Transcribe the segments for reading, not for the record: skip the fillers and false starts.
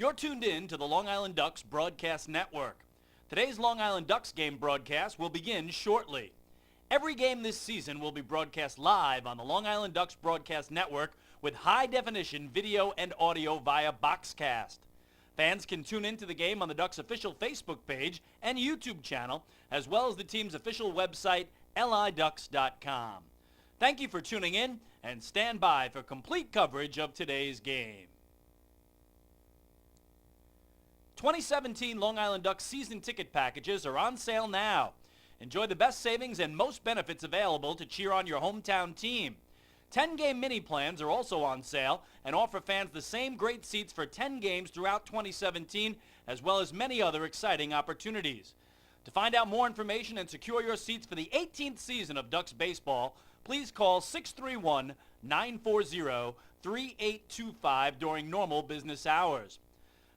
You're tuned in to the Long Island Ducks Broadcast Network. Today's Long Island Ducks game broadcast will begin shortly. Every game this season will be broadcast live on the Long Island Ducks Broadcast Network with high-definition video and audio via Boxcast. Fans can tune into the game on the Ducks' official Facebook page and YouTube channel, as well as the team's official website, liducks.com. Thank you for tuning in, and stand by for complete coverage of today's game. 2017 Long Island Ducks season ticket packages are on sale now. Enjoy the best savings and most benefits available to cheer on your hometown team. 10-game mini plans are also on sale and offer fans the same great seats for 10 games throughout 2017, as well as many other exciting opportunities. To find out more information and secure your seats for the 18th season of Ducks baseball, please call 631-940-3825 during normal business hours.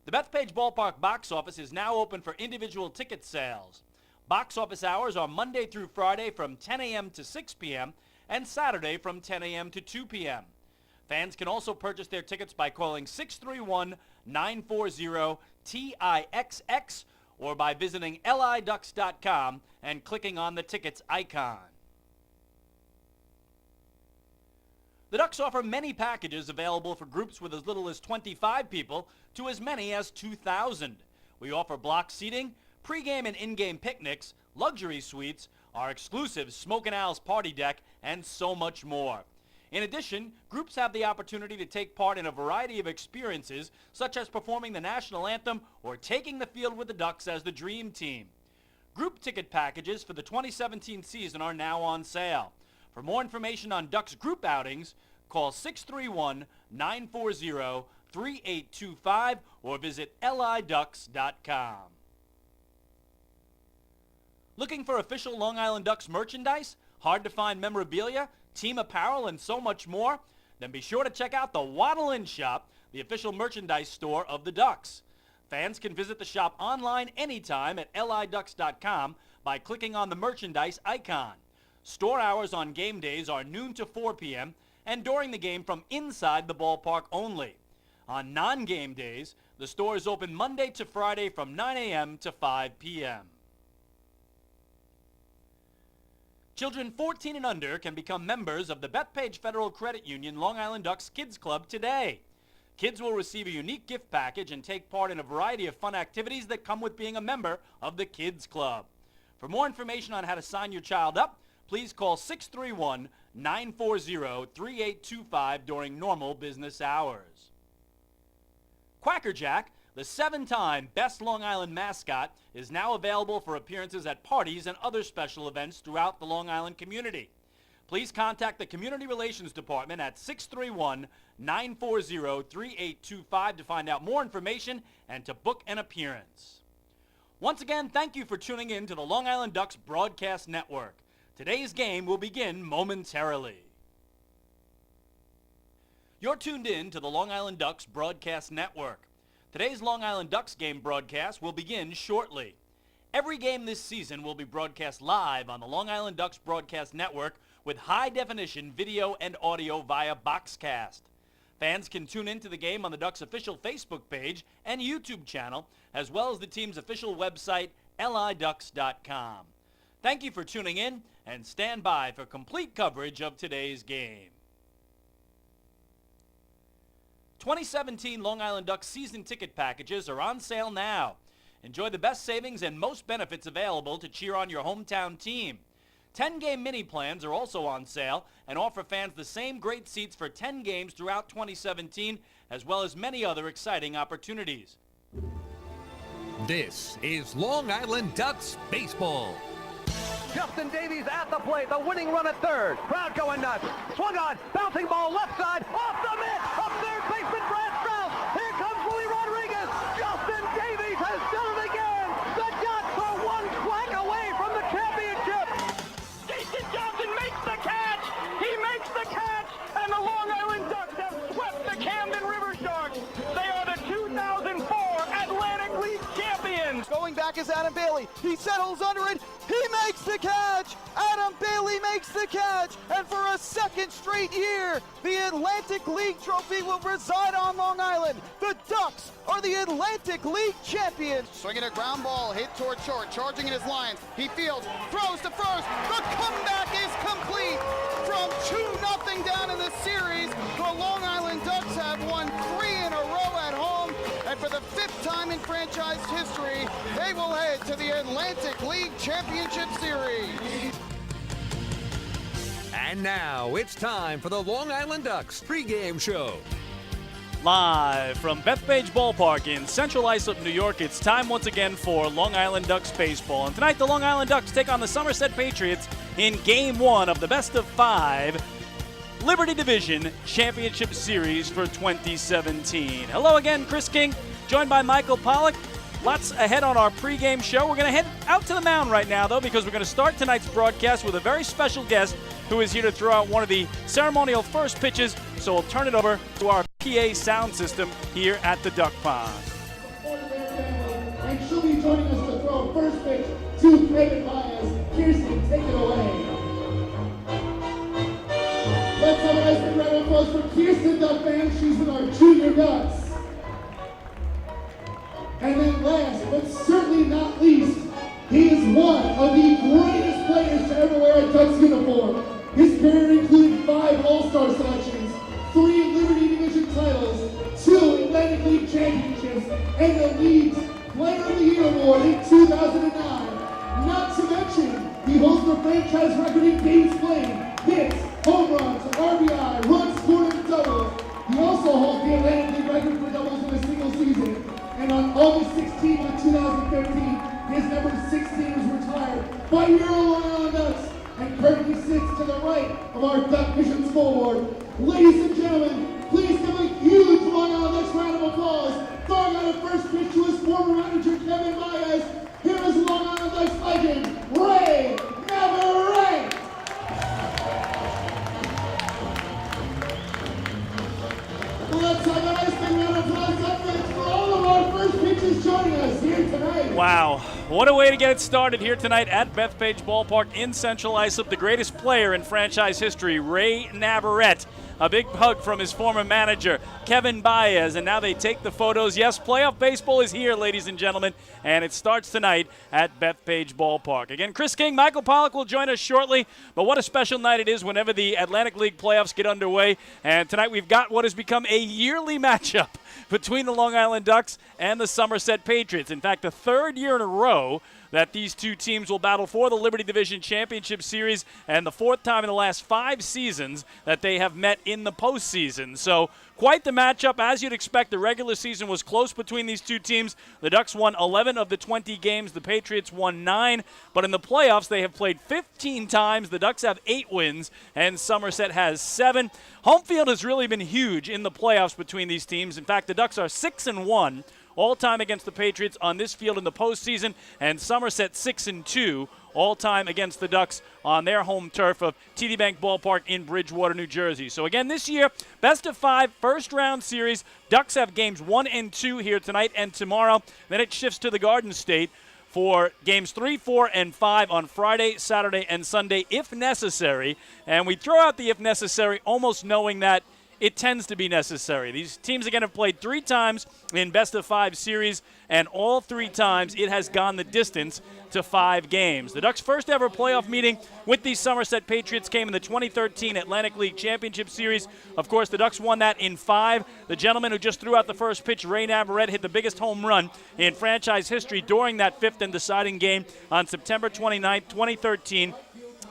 The Bethpage Ballpark box office is now open for individual ticket sales. Box office hours are Monday through Friday from 10 a.m. to 6 p.m. and Saturday from 10 a.m. to 2 p.m. Fans can also purchase their tickets by calling 631-940-TIXX or by visiting liducks.com and clicking on the tickets icon. The Ducks offer many packages available for groups with as little as 25 people to as many as 2,000. We offer block seating, pregame and in-game picnics, luxury suites, our exclusive Smokin' Al's party deck, and so much more. In addition, groups have the opportunity to take part in a variety of experiences, such as performing the national anthem or taking the field with the Ducks as the dream team. Group ticket packages for the 2017 season are now on sale. For more information on Ducks group outings, call 631-940-3825 or visit liducks.com. Looking for official Long Island Ducks merchandise, hard-to-find memorabilia, team apparel, and so much more? Then be sure to check out the Waddle Inn Shop, the official merchandise store of the Ducks. Fans can visit the shop online anytime at liducks.com by clicking on the merchandise icon. Store hours on game days are noon to 4 p.m. and during the game from inside the ballpark only. On non-game days, the store is open Monday to Friday from 9 a.m. to 5 p.m. Children 14 and under can become members of the Bethpage Federal Credit Union Long Island Ducks Kids Club today. Kids will receive a unique gift package and take part in a variety of fun activities that come with being a member of the Kids Club. For more information on how to sign your child up, please call 631-940-3825 during normal business hours. Quacker Jack, the 7-time Best Long Island mascot, is now available for appearances at parties and other special events throughout the Long Island community. Please contact the Community Relations Department at 631-940-3825 to find out more information and to book an appearance. Once again, thank you for tuning in to the Long Island Ducks Broadcast Network. Today's game will begin momentarily. You're tuned in to the Long Island Ducks Broadcast Network. Today's Long Island Ducks game broadcast will begin shortly. Every game this season will be broadcast live on the Long Island Ducks Broadcast Network with high-definition video and audio via Boxcast. Fans can tune into the game on the Ducks' official Facebook page and YouTube channel, as well as the team's official website, liducks.com. Thank you for tuning in, and stand by for complete coverage of today's game. 2017 Long Island Ducks season ticket packages are on sale now. Enjoy the best savings and most benefits available to cheer on your hometown team. 10-game mini plans are also on sale and offer fans the same great seats for 10 games throughout 2017, as well as many other exciting opportunities. This is Long Island Ducks baseball. Justin Davies at the plate, the winning run at third. Crowd going nuts. Swung on, bouncing ball left side, off the mitt, up third baseman Brad Strauss. Here comes Willie Rodriguez. Justin Davies has done it again. The Ducks are one flag away from the championship. Jason Johnson makes the catch. He makes the catch, and the Long Island Ducks have swept the Camden River Sharks. They are the 2004 Atlantic League champions. Going back is Adam Bailey. He settles under it. He makes makes the catch! Adam Bailey makes the catch! And for a second straight year, the Atlantic League trophy will reside on Long Island. The Ducks are the Atlantic League champions. Swinging a ground ball, hit toward short, charging in his lines. He fields, throws to first. The comeback is complete. From 2-0 down in the series, the Long Island Ducks have won 3 in a row at home. And for the 5th time in franchise history, they will head to the Atlantic League Championship Series. And now it's time for the Long Island Ducks pregame show. Live from Bethpage Ballpark in Central Islip, New York, it's time once again for Long Island Ducks baseball. And tonight the Long Island Ducks take on the Somerset Patriots in Game 1 of the best-of-5 Liberty Division Championship Series for 2017. Hello again, Chris King, joined by Michael Pollock. Lots ahead on our pregame show. We're going to head out to the mound right now, though, because we're going to start tonight's broadcast with a very special guest who is here to throw out one of the ceremonial first pitches. So we'll turn it over to our PA sound system here at the Duck Pond. And she'll be joining us to throw first pitch to Kevin Baez. Kirsten, take it away. Let's have a nice big round of applause for Kirsten Duck fans. She's with our junior Ducks. And then last, but certainly not least, he is one of the greatest players to ever wear a Ducks uniform. His career included 5 All-Star selections, 3 Liberty Division titles, 2 Atlantic League championships, and the league's Player of the Year award in 2009. Not to mention, he holds the franchise record in games played, hits, home runs, RBI, runs scored, and doubles. He also holds the Atlantic League record for doubles in a single season. And on August 16th of 2015, his number 16 was retired by your Long Island Ducks and currently sits to the right of our Duck Vision scoreboard. Ladies and gentlemen, please give a huge Long Island Ducks round of applause. Throwing out a first pitch to his former manager, Kevin Baez. Here is Long Island Ducks legend, Ray Navarrete. Let's have a nice big round of applause up for all of our first pitchers joining us here tonight. Wow, what a way to get it started here tonight at Bethpage Ballpark in Central Islip. The greatest player in franchise history, Ray Navarrete. A big hug from his former manager, Kevin Baez, and now they take the photos. Yes, playoff baseball is here, ladies and gentlemen, and it starts tonight at Bethpage Ballpark. Again, Chris King, Michael Pollock will join us shortly, but what a special night it is whenever the Atlantic League playoffs get underway, and tonight we've got what has become a yearly matchup between the Long Island Ducks and the Somerset Patriots. In fact, the 3rd year in a row that these two teams will battle for the Liberty Division Championship Series, and the 4th time in the last 5 seasons that they have met in the postseason. So quite the matchup. As you'd expect, the regular season was close between these two teams. The Ducks won 11 of the 20 games. The Patriots won 9. But in the playoffs, they have played 15 times. The Ducks have 8 wins, and Somerset has 7. Home field has really been huge in the playoffs between these teams. In fact, the Ducks are 6-1 all-time against the Patriots on this field in the postseason, and Somerset 6-2 all-time against the Ducks on their home turf of TD Bank Ballpark in Bridgewater, New Jersey. So again, this year, best-of-5 first-round series. Ducks have games 1 and 2 here tonight and tomorrow. Then it shifts to the Garden State for games 3, 4, and 5 on Friday, Saturday, and Sunday, if necessary. And we throw out the if necessary, almost knowing that it tends to be necessary. These teams, again, have played 3 times in best-of-5 series, and all 3 times it has gone the distance to 5 games. The Ducks' first ever playoff meeting with the Somerset Patriots came in the 2013 Atlantic League Championship Series. Of course, the Ducks won that in 5. The gentleman who just threw out the first pitch, Ray Navarrete, hit the biggest home run in franchise history during that 5th and deciding game on September 29, 2013.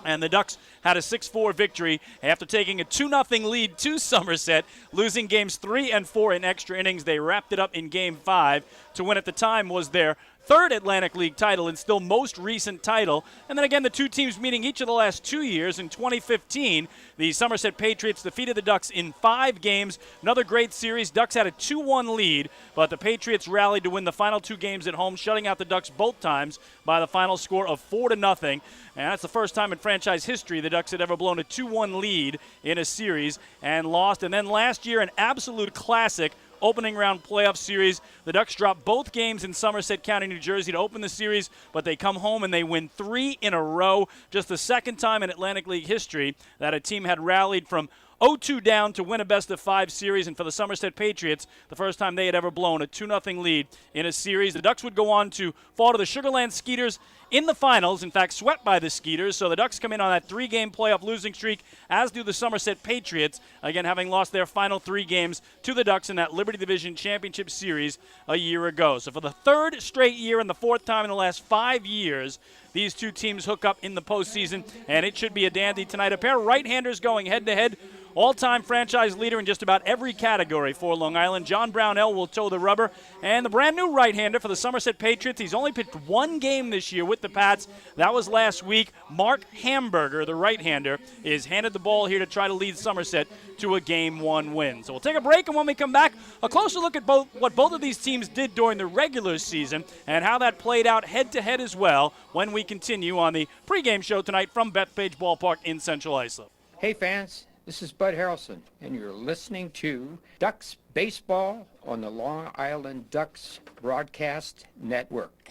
And the Ducks had a 6-4 victory after taking a 2-0 lead to Somerset, losing games 3 and 4 in extra innings. They wrapped it up in Game 5 to win at the time was their 3rd Atlantic League title and still most recent title. And then again, the two teams meeting each of the last 2 years. In 2015, the Somerset Patriots defeated the Ducks in 5 games. Another great series. Ducks had a 2-1 lead, but the Patriots rallied to win the final 2 games at home, shutting out the Ducks both times by the final score of 4-0. And that's the first time in franchise history the Ducks had ever blown a 2-1 lead in a series and lost. And then last year, an absolute classic opening round playoff series. The Ducks dropped both games in Somerset County, New Jersey to open the series, but they come home and they win 3 in a row. Just the second time in Atlantic League history that a team had rallied from 0-2 down to win a best-of-5 series, and for the Somerset Patriots, the first time they had ever blown a 2-0 lead in a series. The Ducks would go on to fall to the Sugarland Skeeters in the finals, in fact, swept by the Skeeters, so the Ducks come in on that 3-game playoff losing streak, as do the Somerset Patriots, again having lost their final 3 games to the Ducks in that Liberty Division Championship Series a year ago. So for the 3rd straight year and the 4th time in the last 5 years, these two teams hook up in the postseason, and it should be a dandy tonight. A pair of right-handers going head-to-head. All-time franchise leader in just about every category for Long Island. John Brownell will toe the rubber. And the brand-new right-hander for the Somerset Patriots. He's only pitched 1 game this year with the Pats. That was last week. Mark Hamburger, the right-hander, is handed the ball here to try to lead Somerset to a Game 1 win. So we'll take a break, and when we come back, a closer look at what both of these teams did during the regular season and how that played out head-to-head as well when we continue on the pregame show tonight from Bethpage Ballpark in Central Islip. Hey, fans. This is Bud Harrelson, and you're listening to Ducks Baseball on the Long Island Ducks Broadcast Network.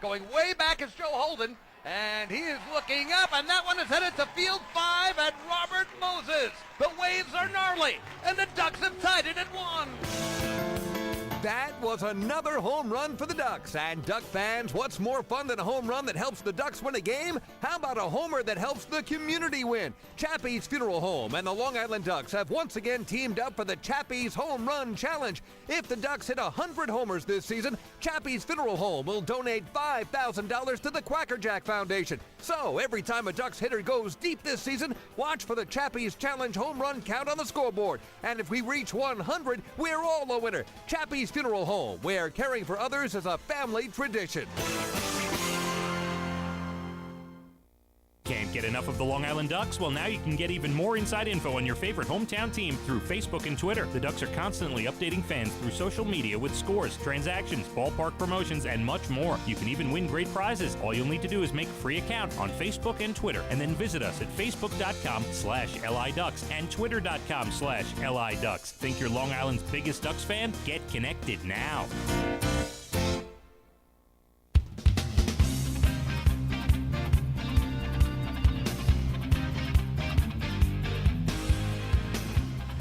Going way back is Joe Holden, and he is looking up, and that one is headed to field 5 at Robert Moses. The waves are gnarly, and the Ducks have tied it at 1. That was another home run for the Ducks. And Duck fans, what's more fun than a home run that helps the Ducks win a game? How about a homer that helps the community win? Chappie's Funeral Home and the Long Island Ducks have once again teamed up for the Chappie's Home Run Challenge. If the Ducks hit 100 homers this season, Chappie's Funeral Home will donate $5,000 to the Quackerjack Foundation. So every time a Ducks hitter goes deep this season, watch for the Chappie's Challenge home run count on the scoreboard. And if we reach 100, we're all a winner. Chappie's Funeral Home, where caring for others is a family tradition. Can't get enough of the Long Island Ducks? Well, now you can get even more inside info on your favorite hometown team through Facebook and Twitter. The Ducks are constantly updating fans through social media with scores, transactions, ballpark promotions, and much more. You can even win great prizes. All you'll need to do is make a free account on Facebook and Twitter, and then visit us at facebook.com/LIDucks and twitter.com/LIDucks. Think you're Long Island's biggest Ducks fan? Get connected now.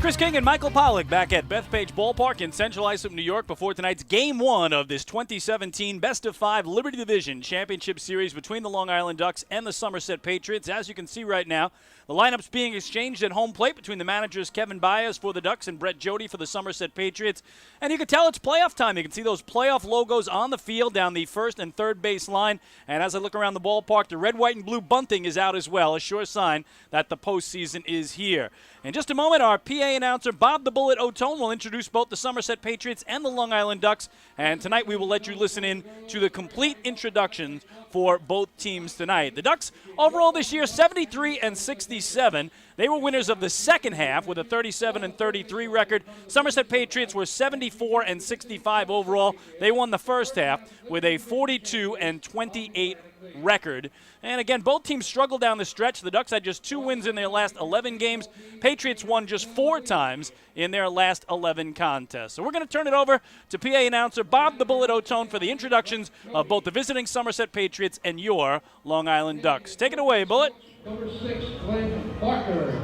Chris King and Michael Pollack back at Bethpage Ballpark in Central Islip, New York before tonight's Game 1 of this 2017 Best-of-5 Liberty Division Championship Series between the Long Island Ducks and the Somerset Patriots. As you can see right now, the lineups being exchanged at home plate between the managers Kevin Baez for the Ducks and Brett Jody for the Somerset Patriots. And you can tell it's playoff time. You can see those playoff logos on the field down the first and third base line. And as I look around the ballpark, the red, white, and blue bunting is out as well, a sure sign that the postseason is here. In just a moment, our PA announcer, Bob the Bullet Otone, will introduce both the Somerset Patriots and the Long Island Ducks. And tonight we will let you listen in to the complete introductions for both teams tonight. The Ducks overall this year, 73-67. They were winners of the second half with a 37-33 record. Somerset Patriots were 74-65 overall. They won the first half with a 42-28 record. And again, both teams struggled down the stretch. The Ducks had just 2 wins in their last 11 games. Patriots won just 4 times in their last 11 contests. So we're going to turn it over to PA announcer Bob the Bullet Otone for the introductions of both the visiting Somerset Patriots and your Long Island Ducks. Take it away, Bullet. Number 6, Glenn Barker.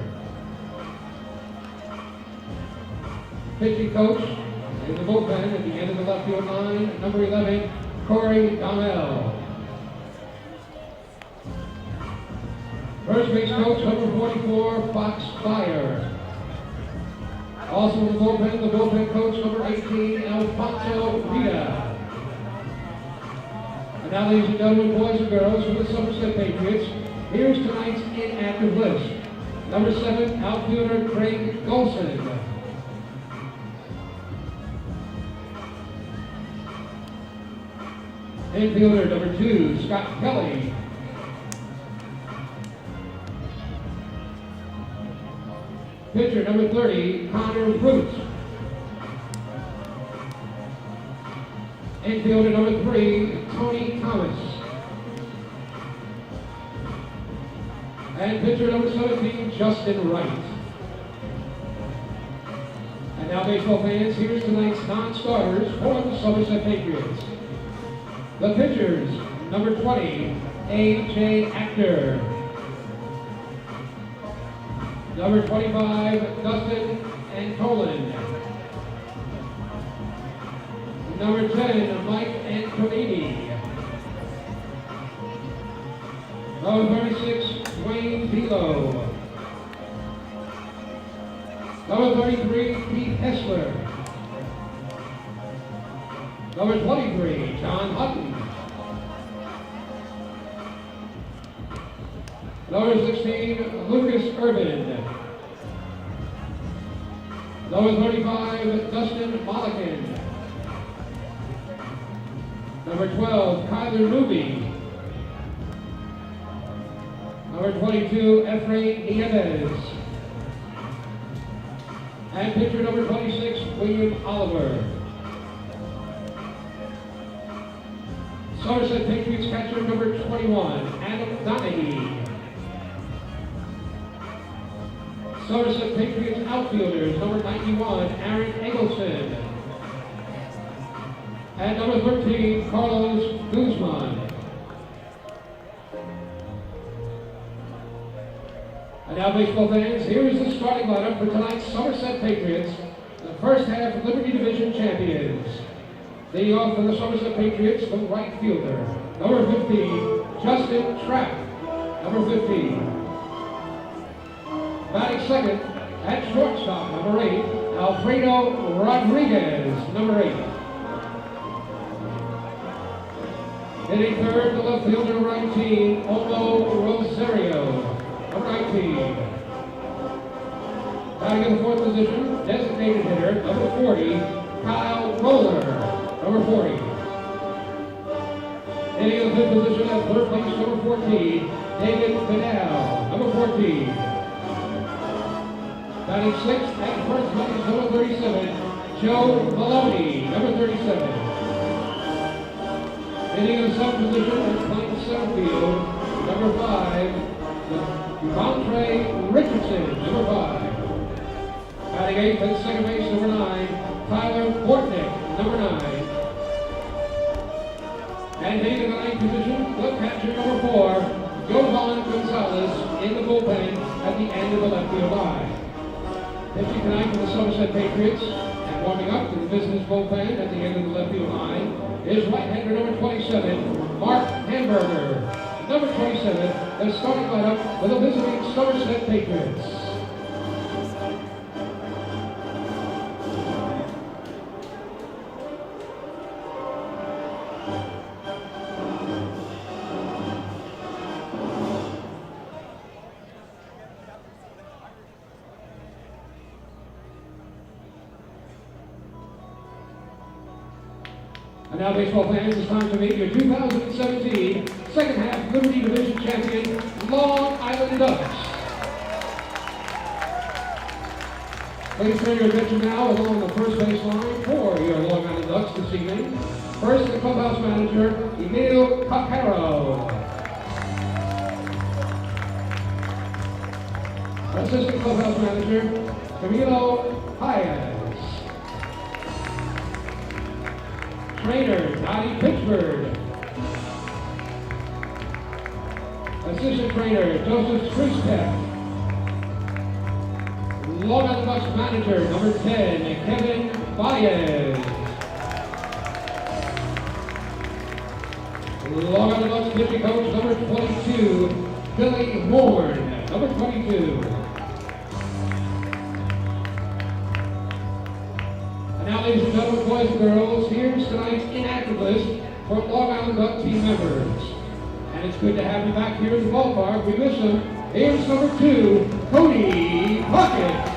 Pitching coach in the bullpen at the end of the left field line, number 11, Corey Donnell. First base coach, number 44, Fox Fire. Also in the bullpen coach, number 18, Alfonso Rita. And now, ladies and gentlemen, boys and girls, for the Somerset Patriots, here's tonight's inactive list. Number 7, outfielder Craig Golson. Infielder number 2, Scott Kelly. Pitcher number 30, Connor Root. Infielder number 3, Tony Thomas. And pitcher number 17, Justin Wright. And now, baseball fans, here's tonight's non-starters for the Somerset Patriots. The pitchers, number 20, A.J. Actor. Number 25, Dustin Antolan. Number 10, Mike Antonini. Number 36, Wayne Velo. Number 33, Pete Hessler. Number 23, John Hutton. Number 16, Lucas Urban. Number 35, Dustin Mollican. Number 12, Kyler Ruby. Number 22, Efrain Nieves. And pitcher number 26, William Oliver. Somerset Patriots catcher number 21, Adam Donahue. Somerset Patriots outfielders, number 91, Aaron Eggleston. And number 13, Carlos Guzman. And now, baseball fans, here is the starting lineup for tonight's Somerset Patriots, the first half Liberty Division champions. Leading off for the Somerset Patriots, the right fielder, number 15, Justin Trapp, number 15. Batting second, at shortstop, number 8, Alfredo Rodriguez, number 8. Hitting third, the left fielder, right team, Omo Rosario, number 19. Batting in the fourth position, designated hitter, number 40, Kyle Roller, number 40. Hitting in the fifth position at third place, number 14, David Fidel, number 14. Batting sixth at first place, number 37, Joe Maloney, number 37. Hitting in the seventh position at playing center field, number 5, Andre Richardson, number 5. Batting eighth at second base, number 9, Tyler Bortnick, number 9. And hitting in the ninth position, the catcher, number 4, Jovan Gonzalez, in the bullpen at the end of the left field line. Pitching tonight for the Somerset Patriots and warming up to the business bullpen at the end of the left field line is right-hander number 27, Mark Hamburger. Number 27, the starting lineup for the visiting Somerset Patriots. And now, baseball fans, it's time to meet your 2017 second half Liberty Division champion, Long Island Ducks. Please turn your attention now along the first base line for your Long Island Ducks this evening. First, the clubhouse manager, Emilio Caparo. Assistant clubhouse manager, Camilo Paez. Trainer, Donnie Pitchford. Assistant trainer, Joseph Streistek. Long Island Ducks manager, number 10, Kevin Baez. Long Island Ducks pitching coach, number 22, Billy Horn, number 22. And now, ladies and gentlemen, boys and girls, here's tonight's inactive list for Long Island Duck team members. And it's good to have you back here at the ballpark. We miss them. Here's number 2, Cody Puckett.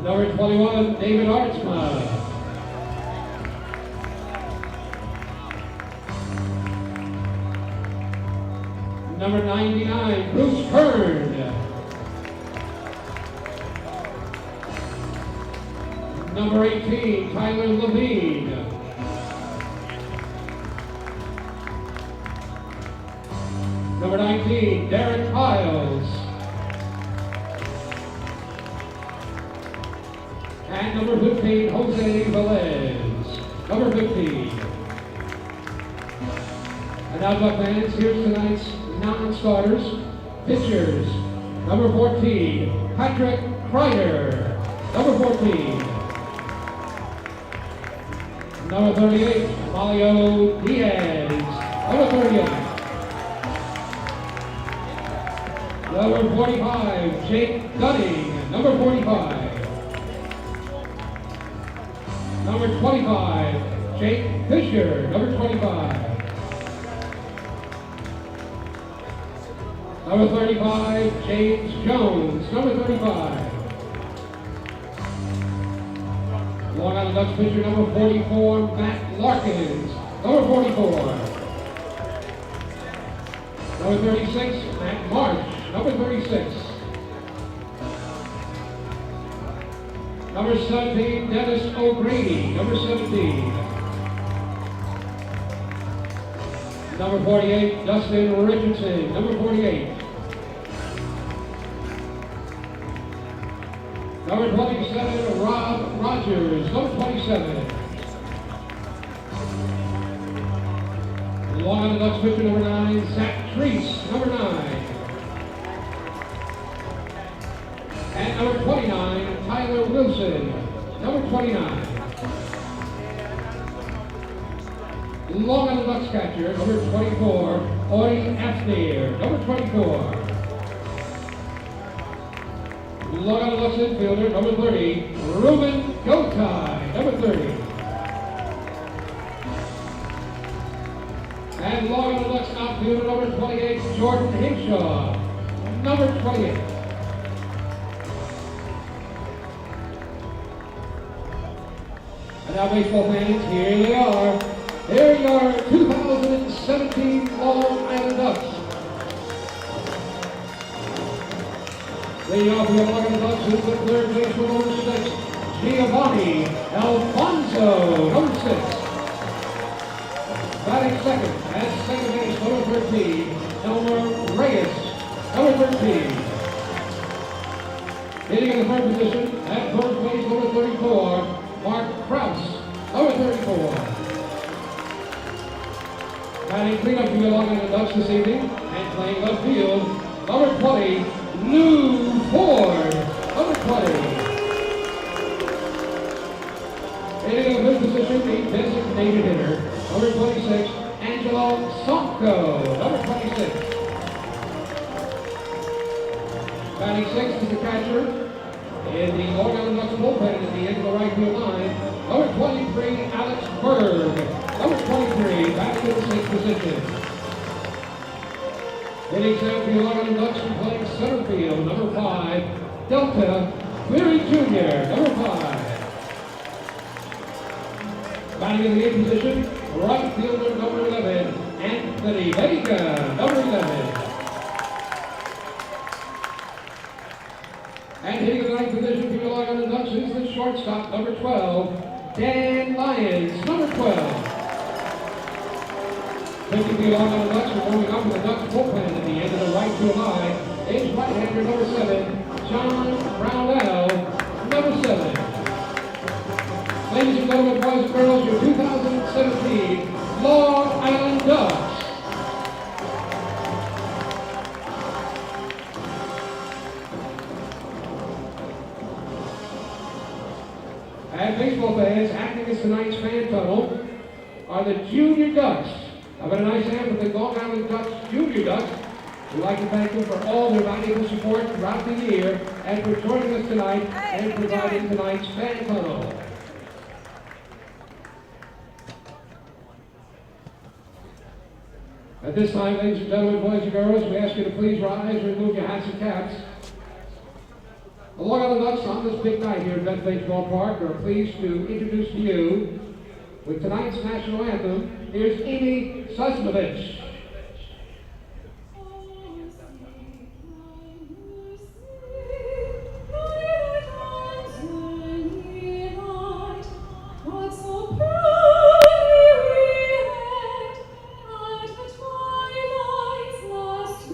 Number 21, David Artsma. Number 99, Bruce Kern. Number 18, Tyler Levine. Number 19, Derek Piles. And number 15, Jose Velez. Number 15. And now, Duck fans, here's tonight's non-starters. Pitchers. Number 14, Patrick Kreider. Number 14. Number 38, Mario Diaz. Number 38. Number 45, Jake Gunning. Number 45. Number 25, Jake Fisher. Number 25. Number 35, James Jones. Number 35. Long Island Ducks pitcher number 44, Matt Larkins. Number 44. Number 36, Matt March. Number 36. Number 17, Dennis O'Grady. Number 17. Number 48, Dustin Richardson. Number 48. Number 27, Rob Rogers. Number 27. Long Island Ducks pitcher number 9, Zach Treese. Number 9. And number 29, Tyler Wilson. Number 29. Long Island Ducks catcher, number 24, Audie Afneer. Number 24. Long Island Ducks infielder, number 30, Ruben Gotai. Number 30. And Long Island Ducks outfielder, number 28, Jordan Hinshaw. Number 28. And now, baseball fans, here they are. Here are your 2017 Long Island Ducks. Leading off the Long Island Ducks is the third baseman, number 6, Giovanni Alfonso, number 6. Batting second at second base, number 13, Elmer Reyes, number 13. Hitting in the third position at first base, number 34, Mark Krause, number 34. Batting cleanup for the Long Island Ducks this evening and playing left field, number 20, Lou Ford, number 20. Hitting in the fifth position, the designated hitter, number 26, Angelo Sonko, number 26. Batting sixth is the catcher in the Long Island Ducks bullpen at the end of the right field line, number 23, Alex Berg, number 23, back to the sixth position. Hitting center for the Long Island Ducks and playing center field, number 5, Delta Cleary Jr., number 5. Batting in the eighth position, right fielder number 11, Anthony Vega, number 11. And hitting in the ninth position for the Long Island Ducks is the shortstop, number 12, Dan Lyons, number 12. Taking the Long Island Ducks and warming up with the Ducks bullpen at the end of the right field line is right-hander number 7, John Brownell, number 7. Ladies and gentlemen, boys and girls, your 2017 Long Island Ducks. And baseball fans, acting as tonight's fan tunnel are the Junior Ducks. I've got a nice hand with the Long Island Ducks Junior Ducks. We'd like to thank them for all their valuable support throughout the year and for joining us tonight and providing tonight's fan tunnel. At this time, ladies and gentlemen, boys and girls, we ask you to please rise and remove your hats and caps. The Long Island Ducks on this big night here at Bethpage Ballpark are pleased to introduce to you, with tonight's national anthem, here's Amy Sosnovich. Last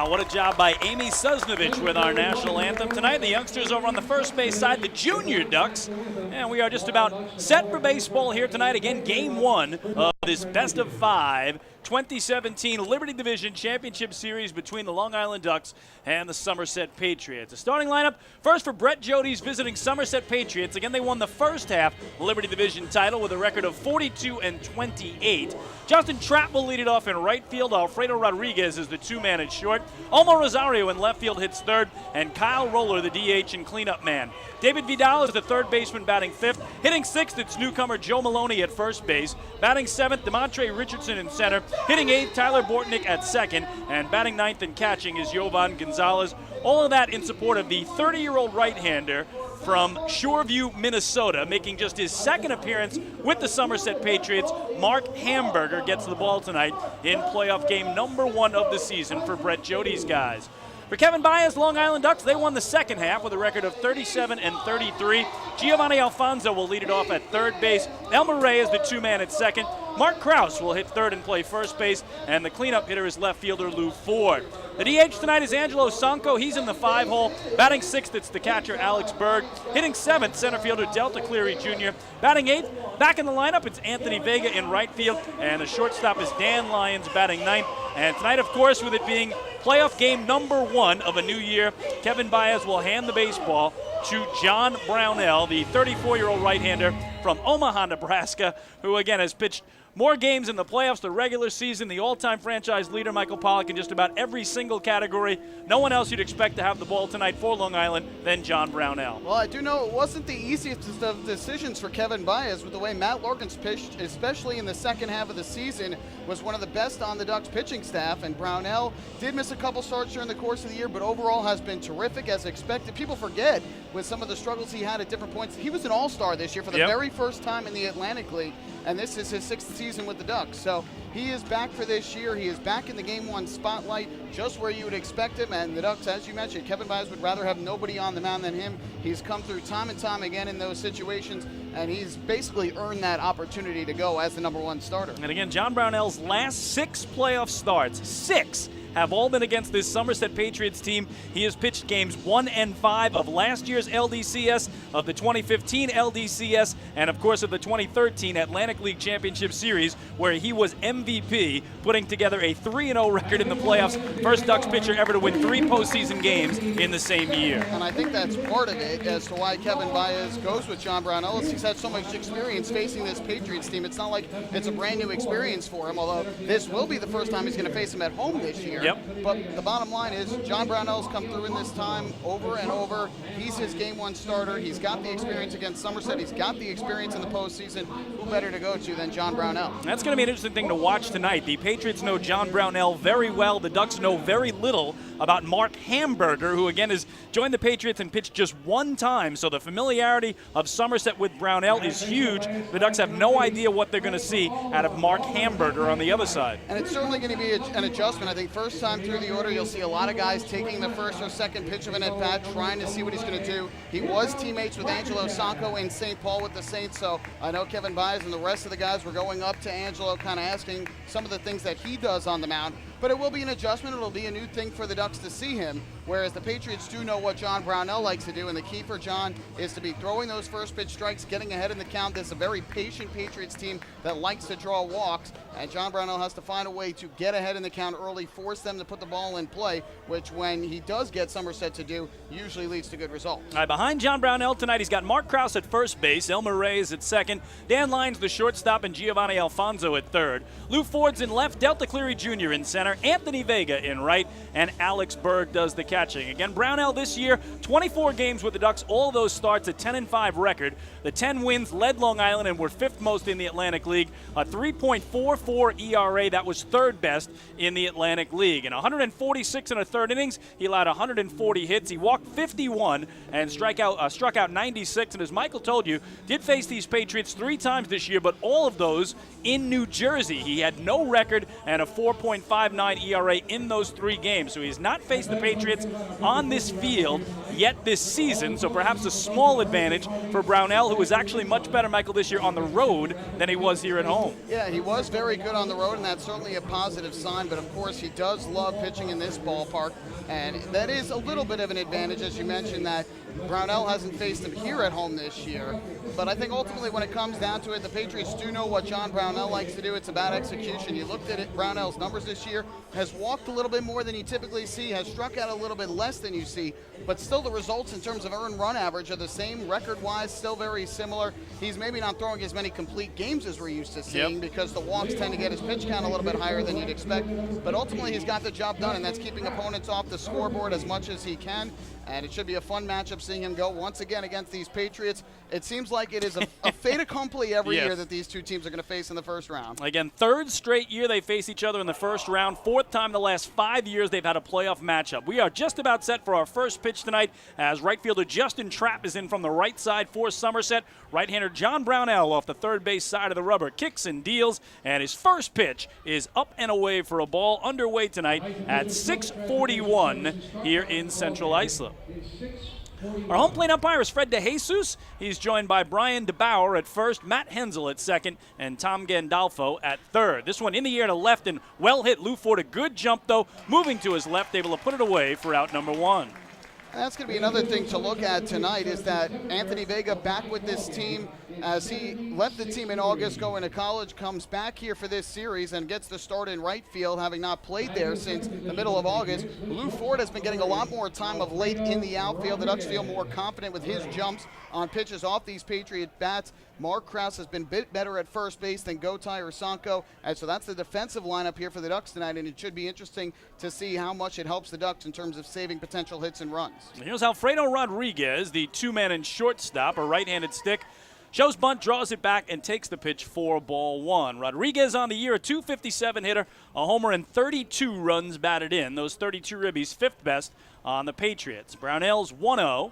Wow, what a job by Amy Susnovich with our national anthem tonight. The youngsters over on the first base side, the junior Ducks. And we are just about set for baseball here tonight. Again, game one of this best of 5 2017 Liberty Division Championship Series between the Long Island Ducks and the Somerset Patriots. The starting lineup, first for Brett Jody's visiting Somerset Patriots. Again, they won the first half Liberty Division title with a record of 42-28. Justin Trapp will lead it off in right field. Alfredo Rodriguez is the two-man at short. Olmo Rosario in left field hits third, and Kyle Roller, the DH and cleanup man. David Vidal is the third baseman batting fifth. Hitting sixth, it's newcomer Joe Maloney at first base. Batting seventh, DeMontre Richardson in center. Hitting eighth, Tyler Bortnick at second. And batting ninth and catching is Jovan Gonzalez. All of that in support of the 30-year-old right-hander from Shoreview, Minnesota, making just his second appearance with the Somerset Patriots. Mark Hamburger gets the ball tonight in playoff game number 1 of the season for Brett Jody's guys. For Kevin Baez, Long Island Ducks, they won the second half with a record of 37-33. Giovanni Alfonso will lead it off at third base. Elmer Ray is the two-man at second. Mark Krause will hit third and play first base, and the cleanup hitter is left fielder Lou Ford. The DH tonight is Angelo Sanko. He's in the 5-hole. Batting sixth, it's the catcher Alex Berg. Hitting seventh, center fielder Delta Cleary Jr. Batting eighth, back in the lineup, it's Anthony Vega in right field, and the shortstop is Dan Lyons batting ninth. And tonight, of course, with it being playoff game number 1 of a new year, Kevin Baez will hand the baseball to John Brownell, the 34-year-old right-hander from Omaha, Nebraska, who again has pitched more games in the playoffs, the regular season, the all-time franchise leader, Michael Pollock, in just about every single category. No one else you'd expect to have the ball tonight for Long Island than John Brownell. Well, I do know it wasn't the easiest of decisions for Kevin Baez with the way Matt Lorgans pitched, especially in the second half of the season, was one of the best on the Ducks pitching staff, and Brownell did miss a couple starts during the course of the year, but overall has been terrific as expected. People forget with some of the struggles he had at different points. He was an all-star this year for the very first time in the Atlantic League, and this is his 6th season with the Ducks. So he is back for this year. He is back in the Game 1 spotlight, just where you would expect him. And the Ducks, as you mentioned, Kevin Baez would rather have nobody on the mound than him. He's come through time and time again in those situations, and he's basically earned that opportunity to go as the number 1 starter. And again, John Brownell's last 6 playoff starts, 6, have all been against this Somerset Patriots team. He has pitched games 1 and 5 of last year's LDCS, of the 2015 LDCS, and of course of the 2013 Atlantic League Championship Series, where he was MVP, putting together a 3-0 record in the playoffs. First Ducks pitcher ever to win 3 postseason games in the same year. And I think that's part of it as to why Kevin Baez goes with John Brownell. He's had so much experience facing this Patriots team. It's not like it's a brand new experience for him, although this will be the first time he's going to face him at home this year. Yep. But the bottom line is John Brownell's come through in this time over and over. He's his Game 1 starter. He's got the experience against Somerset. He's got the experience in the postseason. Who better to go to than John Brownell? That's going to be an interesting thing to watch tonight. The Patriots know John Brownell very well. The Ducks know very little about Mark Hamburger, who again has joined the Patriots and pitched just 1 time. So the familiarity of Somerset with Brownell is huge. The Ducks have no idea what they're going to see out of Mark Hamburger on the other side. And it's certainly going to be an adjustment. I think first time through the order, you'll see a lot of guys taking the first or second pitch of an at-bat, trying to see what he's going to do. He was teammates with Angelo Sanko in St. Paul with the Saints, so I know Kevin Baez and the rest of the guys were going up to Angelo, kind of asking some of the things that he does on the mound. But it will be an adjustment. It'll be a new thing for the Ducks to see him, whereas the Patriots do know what John Brownell likes to do, and the key for John is to be throwing those first pitch strikes, getting ahead in the count. This is a very patient Patriots team that likes to draw walks, and John Brownell has to find a way to get ahead in the count early, force them to put the ball in play, which when he does get Somerset to do, usually leads to good results. All right, behind John Brownell tonight, he's got Mark Krause at first base, Elmer Ray is at second, Dan Lyons the shortstop, and Giovanni Alfonso at third. Lou Ford's in left, Delta Cleary Jr. in center, Anthony Vega in right, and Alex Berg does the catching. Again, Brownell this year, 24 games with the Ducks, all of those starts, a 10-5 record. The 10 wins led Long Island and were 5th most in the Atlantic League. A 3.44 ERA, that was 3rd best in the Atlantic League. In 146 and a third innings, he allowed 140 hits. He walked 51 and struck out 96. And as Michael told you, did face these Patriots 3 times this year, but all of those in New Jersey. He had no record and a 4.59 ERA in those 3 games. So he's not faced the Patriots on this field yet this season, so perhaps a small advantage for Brownell, who was actually much better, Michael, this year on the road than he was here at home. Yeah, he was very good on the road, and that's certainly a positive sign, but of course he does love pitching in this ballpark, and that is a little bit of an advantage, as you mentioned, that Brownell hasn't faced him here at home this year. But I think ultimately when it comes down to it, the Patriots do know what John Brownell likes to do. It's about execution. You looked at it, Brownell's numbers this year, has walked a little bit more than you typically see, has struck out a little bit less than you see, but still the results in terms of earned run average are the same record-wise, still very similar. He's maybe not throwing as many complete games as we're used to seeing because the walks tend to get his pitch count a little bit higher than you'd expect, but ultimately he's got the job done, and that's keeping opponents off the scoreboard as much as he can. And it should be a fun matchup seeing him go once again against these Patriots. It seems like it is a fait accompli every year that these two teams are going to face in the first round. Again, third straight year they face each other in the first round. Fourth time in the last 5 years they've had a playoff matchup. We are just about set for our first pitch tonight as right fielder Justin Trapp is in from the right side for Somerset. Right-hander John Brownell off the third base side of the rubber kicks and deals, and his first pitch is up and away for a ball underway tonight at 6:41 here in Central Islip. Our home plate umpire is Fred DeJesus. He's joined by Brian DeBauer at first, Matt Hensel at second, and Tom Gandolfo at third. This one in the air to left and well hit. Lou Ford, a good jump though, moving to his left, able to put it away for out number one. And that's going to be another thing to look at tonight is that Anthony Vega back with this team as he left the team in August going to college, comes back here for this series and gets the start in right field, having not played there since the middle of August. Lou Ford has been getting a lot more time of late in the outfield. The Ducks feel more confident with his jumps on pitches off these Patriot bats. Mark Krause has been a bit better at first base than Gotay or Sanko, and so that's the defensive lineup here for the Ducks tonight, and it should be interesting to see how much it helps the Ducks in terms of saving potential hits and runs. Here's Alfredo Rodriguez, the two-man and shortstop, a right-handed stick. Shows bunt, draws it back, and takes the pitch for ball one. Rodriguez on the year, a .257 hitter, a homer, and 32 runs batted in. Those 32 ribbies, fifth best on the Patriots. Brownell's 1-0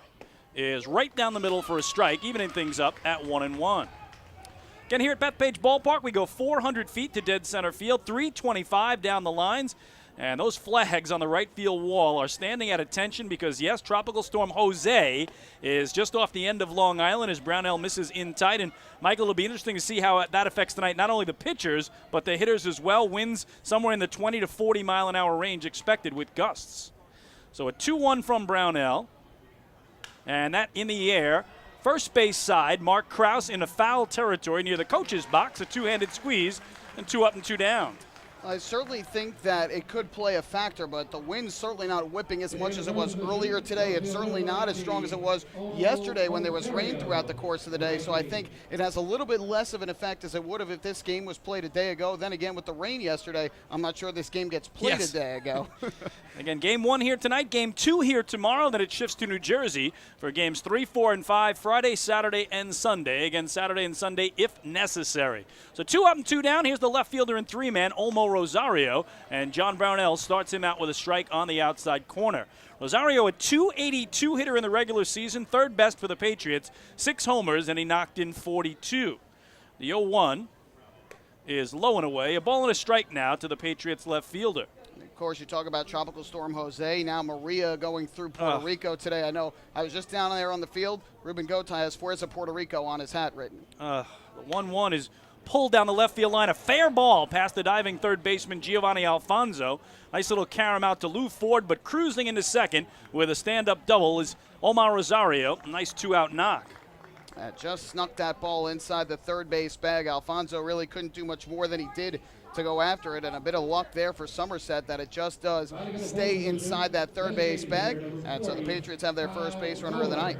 is right down the middle for a strike, evening things up at 1-1. Again, here at Bethpage Ballpark, we go 400 feet to dead center field, 325 down the lines. And those flags on the right field wall are standing at attention because, yes, Tropical Storm Jose is just off the end of Long Island as Brownell misses in tight. And, Michael, it'll be interesting to see how that affects tonight, not only the pitchers, but the hitters as well. Winds somewhere in the 20 to 40 mile an hour range expected with gusts. So a 2-1 from Brownell. And that in the air. First base side, Mark Krause in a foul territory near the coach's box, a two-handed squeeze, and 2 up and 2 down. I certainly think that it could play a factor, but the wind's certainly not whipping as much as it was earlier today. It's certainly not as strong as it was yesterday when there was rain throughout the course of the day. So I think it has a little bit less of an effect as it would have if this game was played a day ago. Then again, with the rain yesterday, I'm not sure this game gets played a day ago. Again, game 1 here tonight, game 2 here tomorrow. Then it shifts to New Jersey for games 3, 4, and 5, Friday, Saturday, and Sunday. Again, Saturday and Sunday if necessary. So 2 up and 2 down. Here's the left fielder in 3-man, Olmo Rosario, and John Brownell starts him out with a strike on the outside corner. Rosario, a .282 hitter in the regular season, third best for the Patriots, 6 homers, and he knocked in 42. The 0-1 is low and away, a ball and a strike now to the Patriots left fielder. Of course, you talk about Tropical Storm Jose. Now Maria going through Puerto Rico today. I know I was just down there on the field. Ruben Gotay has Fuerza Puerto Rico on his hat written. The 1-1 is pulled down the left field line. A fair ball past the diving third baseman Giovanni Alfonso. Nice little carom out to Lou Ford, but cruising into second with a stand-up double is Omar Rosario. A nice 2-out knock. Just snuck that ball inside the third base bag. Alfonso really couldn't do much more than he did to go after it, and a bit of luck there for Somerset that it just does stay inside that third base bag, and so the Patriots have their first base runner of the night.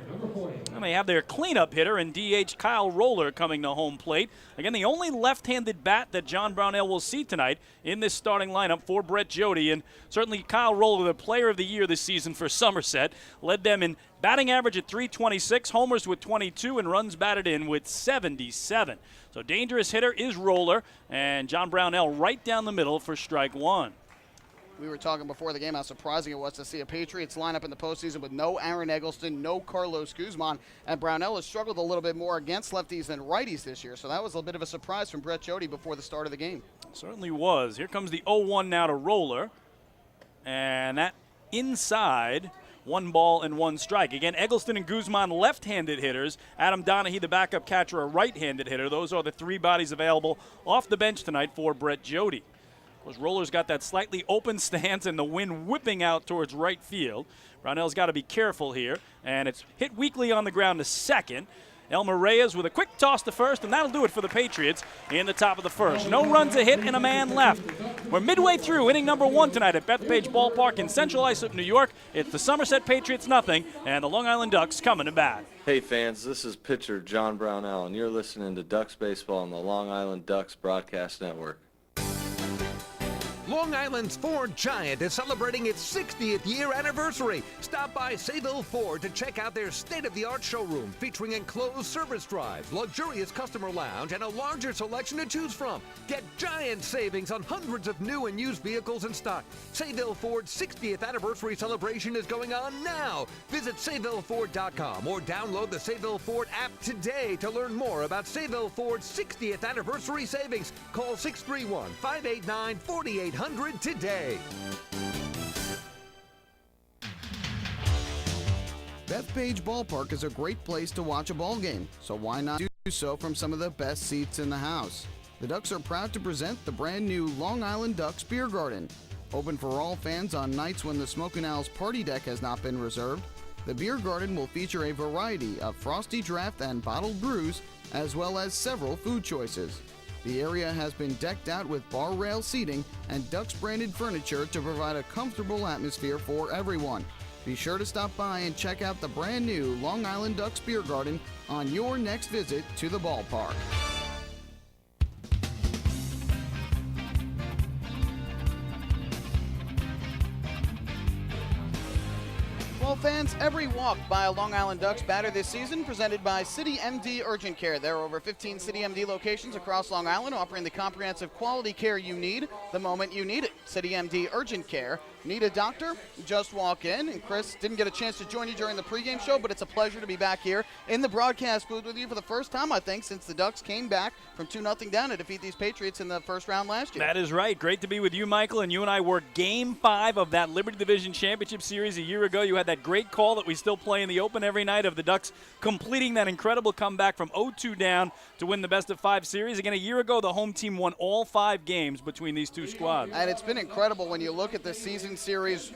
And they have their cleanup hitter in DH Kyle Roller coming to home plate. Again, the only left-handed bat that John Brownell will see tonight in this starting lineup for Brett Jody, and certainly Kyle Roller, the player of the year this season for Somerset, led them in batting average at .326, homers with 22, and runs batted in with 77. So dangerous hitter is Roller, and John Brownell right down the middle for strike one. We were talking before the game how surprising it was to see a Patriots lineup in the postseason with no Aaron Eggleston, no Carlos Guzman, and Brownell has struggled a little bit more against lefties than righties this year, so that was a bit of a surprise from Brett Jody before the start of the game. Certainly was. Here comes the 0-1 now to Roller, and that inside 1 ball and 1 strike. Again, Eggleston and Guzman left-handed hitters. Adam Donahue, the backup catcher, a right-handed hitter. Those are the 3 bodies available off the bench tonight for Brett Jody. Of course, Roller's got that slightly open stance and the wind whipping out towards right field. Brownell's got to be careful here, and it's hit weakly on the ground to second. Elmer Reyes with a quick toss to first, and that'll do it for the Patriots in the top of the first. No runs, a hit, and a man left. We're midway through inning number 1 tonight at Bethpage Ballpark in Central Islip, New York. It's the Somerset Patriots 0, and the Long Island Ducks coming to bat. Hey fans, this is pitcher John Brownell, and you're listening to Ducks Baseball on the Long Island Ducks Broadcast Network. Long Island's Ford Giant is celebrating its 60th year anniversary. Stop by Sayville Ford to check out their state-of-the-art showroom featuring enclosed service drives, luxurious customer lounge, and a larger selection to choose from. Get giant savings on hundreds of new and used vehicles in stock. Sayville Ford's 60th anniversary celebration is going on now. Visit SayvilleFord.com or download the Sayville Ford app today to learn more about Sayville Ford's 60th anniversary savings. Call 631-589-4800 today. Bethpage Ballpark is a great place to watch a ball game, so why not do so from some of the best seats in the house? The Ducks are proud to present the brand new Long Island Ducks Beer Garden. Open for all fans on nights when the Smokin' Owls party deck has not been reserved, the Beer Garden will feature a variety of frosty draft and bottled brews, as well as several food choices. The area has been decked out with bar rail seating and Ducks branded furniture to provide a comfortable atmosphere for everyone. Be sure to stop by and check out the brand new Long Island Ducks Beer Garden on your next visit to the ballpark. Well, fans, every walk by a Long Island Ducks batter this season presented by City MD Urgent Care. There are over 15 City MD locations across Long Island offering the comprehensive quality care you need the moment you need it. City MD Urgent Care. Need a doctor? Just walk in. And Chris, didn't get a chance to join you during the pregame show, but it's a pleasure to be back here in the broadcast booth with you for the first time, I think, since the Ducks came back from 2-0 down to defeat these Patriots in the first round last year. That is right. Great to be with you, Michael. And you and I were Game 5 of that Liberty Division Championship Series a year ago. You had that great call that we still play in the open every night of the Ducks completing that incredible comeback from 0-2 down to win the best-of-5 series. Again, a year ago, the home team won all 5 games between these two squads. And it's been incredible when you look at the season series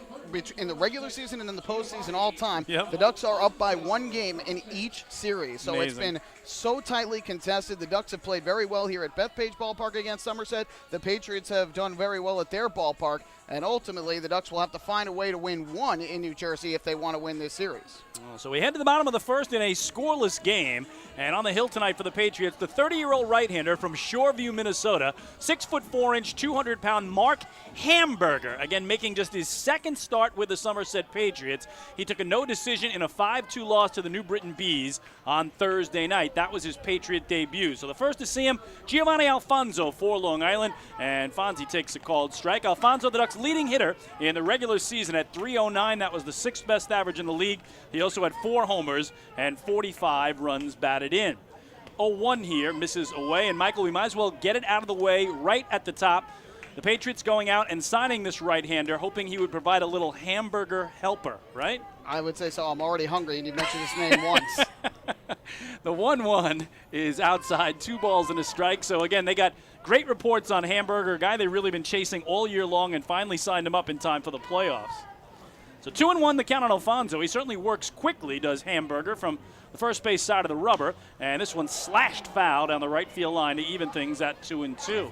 in the regular season and in the postseason all time. Yep. The Ducks are up by 1 game in each series. So Amazing. It's been so tightly contested. The Ducks have played very well here at Bethpage Ballpark against Somerset. The Patriots have done very well at their ballpark. And ultimately, the Ducks will have to find a way to win 1 in New Jersey if they want to win this series. So we head to the bottom of the first in a scoreless game. And on the hill tonight for the Patriots, the 30-year-old right-hander from Shoreview, Minnesota, 6'4", 200-pound Mark Hamburger. Again, making just his second start with the Somerset Patriots. He took a no decision in a 5-2 loss to the New Britain Bees on Thursday night. That was his Patriot debut. So the first to see him, Giovanni Alfonso for Long Island. And Fonzie takes a called strike. Alfonso, the Ducks' leading hitter in the regular season at .309. That was the 6th best average in the league. He also had 4 homers and 45 runs batted in. 0-1 here, misses away. And Michael, we might as well get it out of the way right at the top. The Patriots going out and signing this right-hander, hoping he would provide a little hamburger helper, right? I would say so. I'm already hungry, and you mentioned his name once. The 1-1 is outside, 2 balls and a strike. So, again, they got great reports on Hamburger, a guy they've really been chasing all year long, and finally signed him up in time for the playoffs. So 2-1 the count on Alfonso. He certainly works quickly, does Hamburger, from the first base side of the rubber. And this one slashed foul down the right field line to even things at 2-2.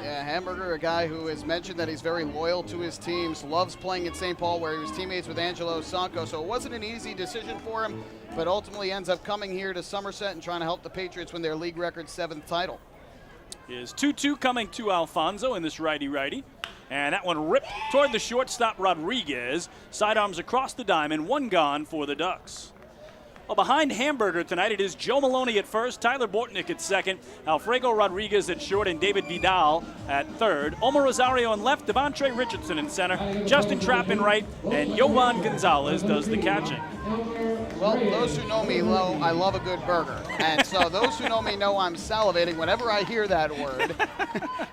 Yeah, Hamburger, a guy who has mentioned that he's very loyal to his teams, loves playing in St. Paul where he was teammates with Angelo Sanco, so it wasn't an easy decision for him, but ultimately ends up coming here to Somerset and trying to help the Patriots win their league record 7th title. Is 2-2 coming to Alfonso in this righty-righty. And that one ripped toward the shortstop Rodriguez. Sidearms across the diamond, 1 gone for the Ducks. Well, behind Hamburger tonight, it is Joe Maloney at first, Tyler Bortnick at second, Alfredo Rodriguez at short, and David Vidal at third. Omar Rosario on left, Devontre Richardson in center, Justin Trapp in right, and Yovan Gonzalez does the catching. Well, those who know me know I love a good burger. And so those who know me know I'm salivating whenever I hear that word.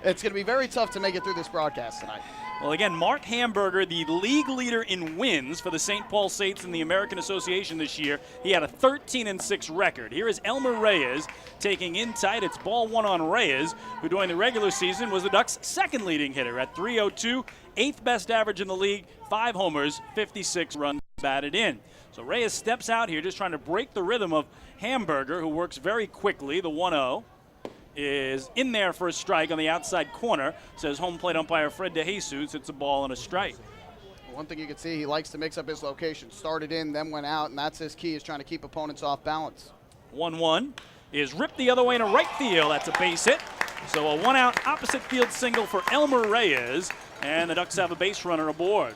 It's going to be very tough to make it through this broadcast tonight. Well, again, Mark Hamburger, the league leader in wins for the St. Paul Saints in the American Association this year. He had a 13-6 record. Here is Elmer Reyes taking in tight. It's ball one on Reyes, who during the regular season was the Ducks' second leading hitter at .302, eighth best average in the league, 5 homers, 56 runs batted in. So Reyes steps out here just trying to break the rhythm of Hamburger, who works very quickly. The 1-0. Is in there for a strike on the outside corner, says home plate umpire Fred DeJesus. It's a ball and a strike. One thing you can see, he likes to mix up his location. Started in, then went out, and that's his key, is trying to keep opponents off balance. 1-1 is ripped the other way into right field. That's a base hit. So a one-out opposite field single for Elmer Reyes, and the Ducks have a base runner aboard.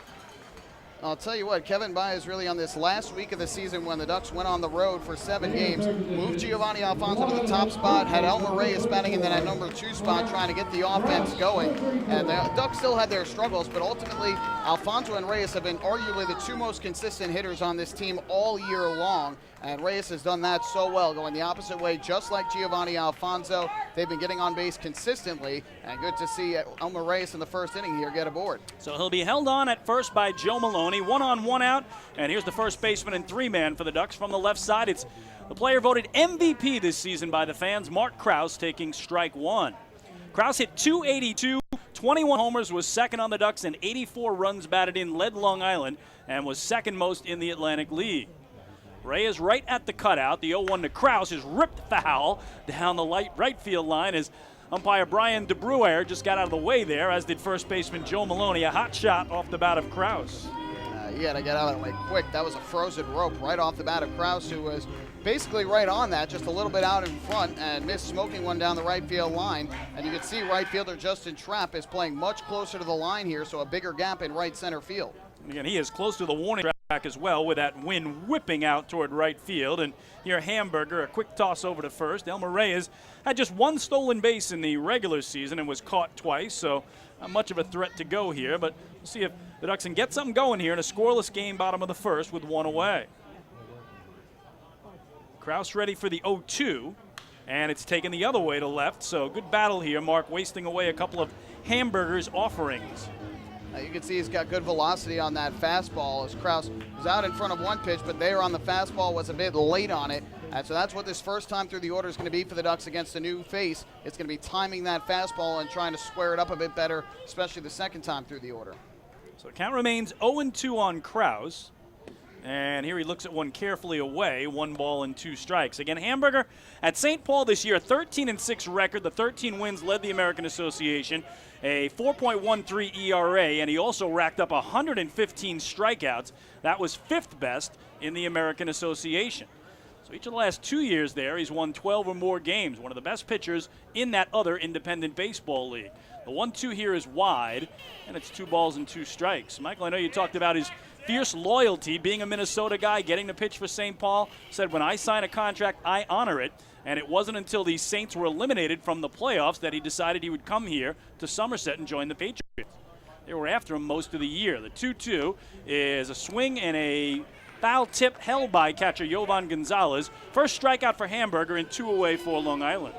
I'll tell you what, Kevin Baez really on this last week of the season when the Ducks went on the road for 7 games, moved Giovanni Alfonso to the top spot, had Elmer Reyes batting in that number 2 spot trying to get the offense going. And the Ducks still had their struggles, but ultimately Alfonso and Reyes have been arguably the 2 most consistent hitters on this team all year long. And Reyes has done that so well, going the opposite way, just like Giovanni Alfonso. They've been getting on base consistently, and good to see Elmer Reyes in the first inning here get aboard. So he'll be held on at first by Joe Maloney. 1 on, 1 out, and here's the first baseman and 3-man for the Ducks from the left side. It's the player voted MVP this season by the fans, Mark Krause, taking strike 1. Krause hit .282, 21 homers, was second on the Ducks, and 84 runs batted in, led Long Island, and was second most in the Atlantic League. Reyes right at the cutout. The 0-1 to Krause is ripped foul down the right field line as umpire Brian DeBruyer just got out of the way there, as did first baseman Joe Maloney. A hot shot off the bat of Krause. He had to get out of the way quick. That was a frozen rope right off the bat of Krause, who was basically right on that, just a little bit out in front, and missed smoking one down the right field line. And you can see right fielder Justin Trapp is playing much closer to the line here, so a bigger gap in right center field. Again, he is close to the warning track as well, with that wind whipping out toward right field. And here Hamburger, a quick toss over to first. Elmer Reyes had just 1 stolen base in the regular season and was caught twice, so not much of a threat to go here. But we'll see if the Ducks can get something going here in a scoreless game, bottom of the first, with 1 away. Krause ready for the 0-2, and it's taken the other way to left. So good battle here. Mark wasting away a couple of Hamburger's offerings. You can see he's got good velocity on that fastball, as Krause was out in front of 1 pitch, but there on the fastball was a bit late on it. And so that's what this first time through the order is going to be for the Ducks against a new face. It's going to be timing that fastball and trying to square it up a bit better, especially the second time through the order. So the count remains 0-2 on Krause. And here he looks at one carefully away, 1 ball and 2 strikes. Again, Hamburger at St. Paul this year, 13-6 record. The 13 wins led the American Association, a 4.13 ERA, and he also racked up 115 strikeouts. That was 5th best in the American Association. So each of the last 2 years there, he's won 12 or more games, one of the best pitchers in that other independent baseball league. The 1-2 here is wide, and it's 2 balls and 2 strikes. Michael, I know you talked about his fierce loyalty, being a Minnesota guy, getting to pitch for St. Paul. Said, when I sign a contract, I honor it. And it wasn't until the Saints were eliminated from the playoffs that he decided he would come here to Somerset and join the Patriots. They were after him most of the year. The 2-2 is a swing and a foul tip held by catcher Jovan Gonzalez. First strikeout for Hamburger and 2 away for Long Island.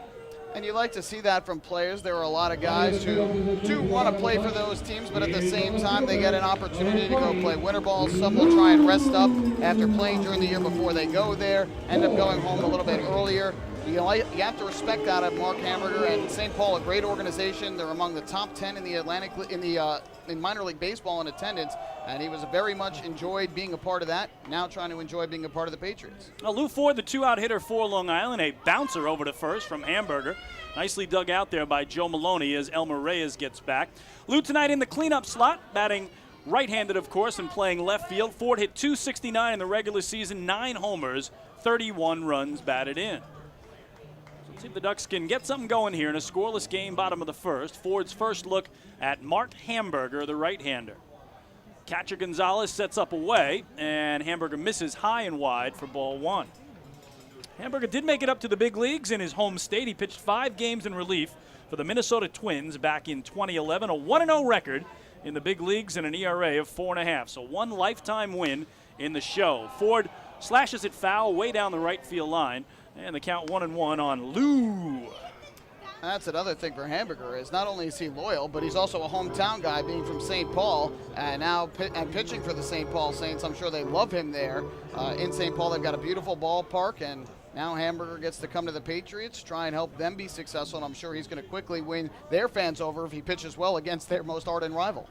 And you like to see that from players. There are a lot of guys who do want to play for those teams, but at the same time, they get an opportunity to go play winter ball. Some will try and rest up after playing during the year before they go there, end up going home a little bit earlier. You have to respect that of Mark Hamburger and St. Paul, a great organization. They're among the top 10 in the Atlantic in minor league baseball in attendance, and he was very much enjoyed being a part of that. Now trying to enjoy being a part of the Patriots. Lou Ford, the 2-out hitter for Long Island, a bouncer over to first from Hamburger. Nicely dug out there by Joe Maloney as Elmer Reyes gets back. Lou tonight in the cleanup slot, batting right-handed, of course, and playing left field. Ford hit .269 in the regular season, 9 homers, 31 runs batted in. Let's see if the Ducks can get something going here in a scoreless game, bottom of the first. Ford's first look at Mark Hamburger, the right-hander. Catcher Gonzalez sets up away, and Hamburger misses high and wide for ball 1. Hamburger did make it up to the big leagues in his home state. He pitched 5 games in relief for the Minnesota Twins back in 2011, a 1-0 record in the big leagues and an ERA of 4.5. So 1 lifetime win in the show. Ford slashes it foul way down the right field line. And the count 1-1 on Lou. That's another thing for Hamburger is not only is he loyal, but he's also a hometown guy, being from St. Paul, and now pitching for the St. Paul Saints. I'm sure they love him there. In St. Paul, they've got a beautiful ballpark, and now Hamburger gets to come to the Patriots, try and help them be successful, and I'm sure he's going to quickly win their fans over if he pitches well against their most ardent rival.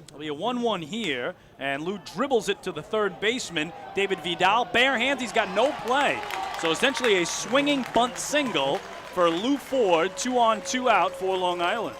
It'll be a 1-1 here, and Lou dribbles it to the third baseman, David Vidal. Bare hands, he's got no play. So essentially a swinging bunt single for Lou Ford, 2 on, 2 out for Long Island.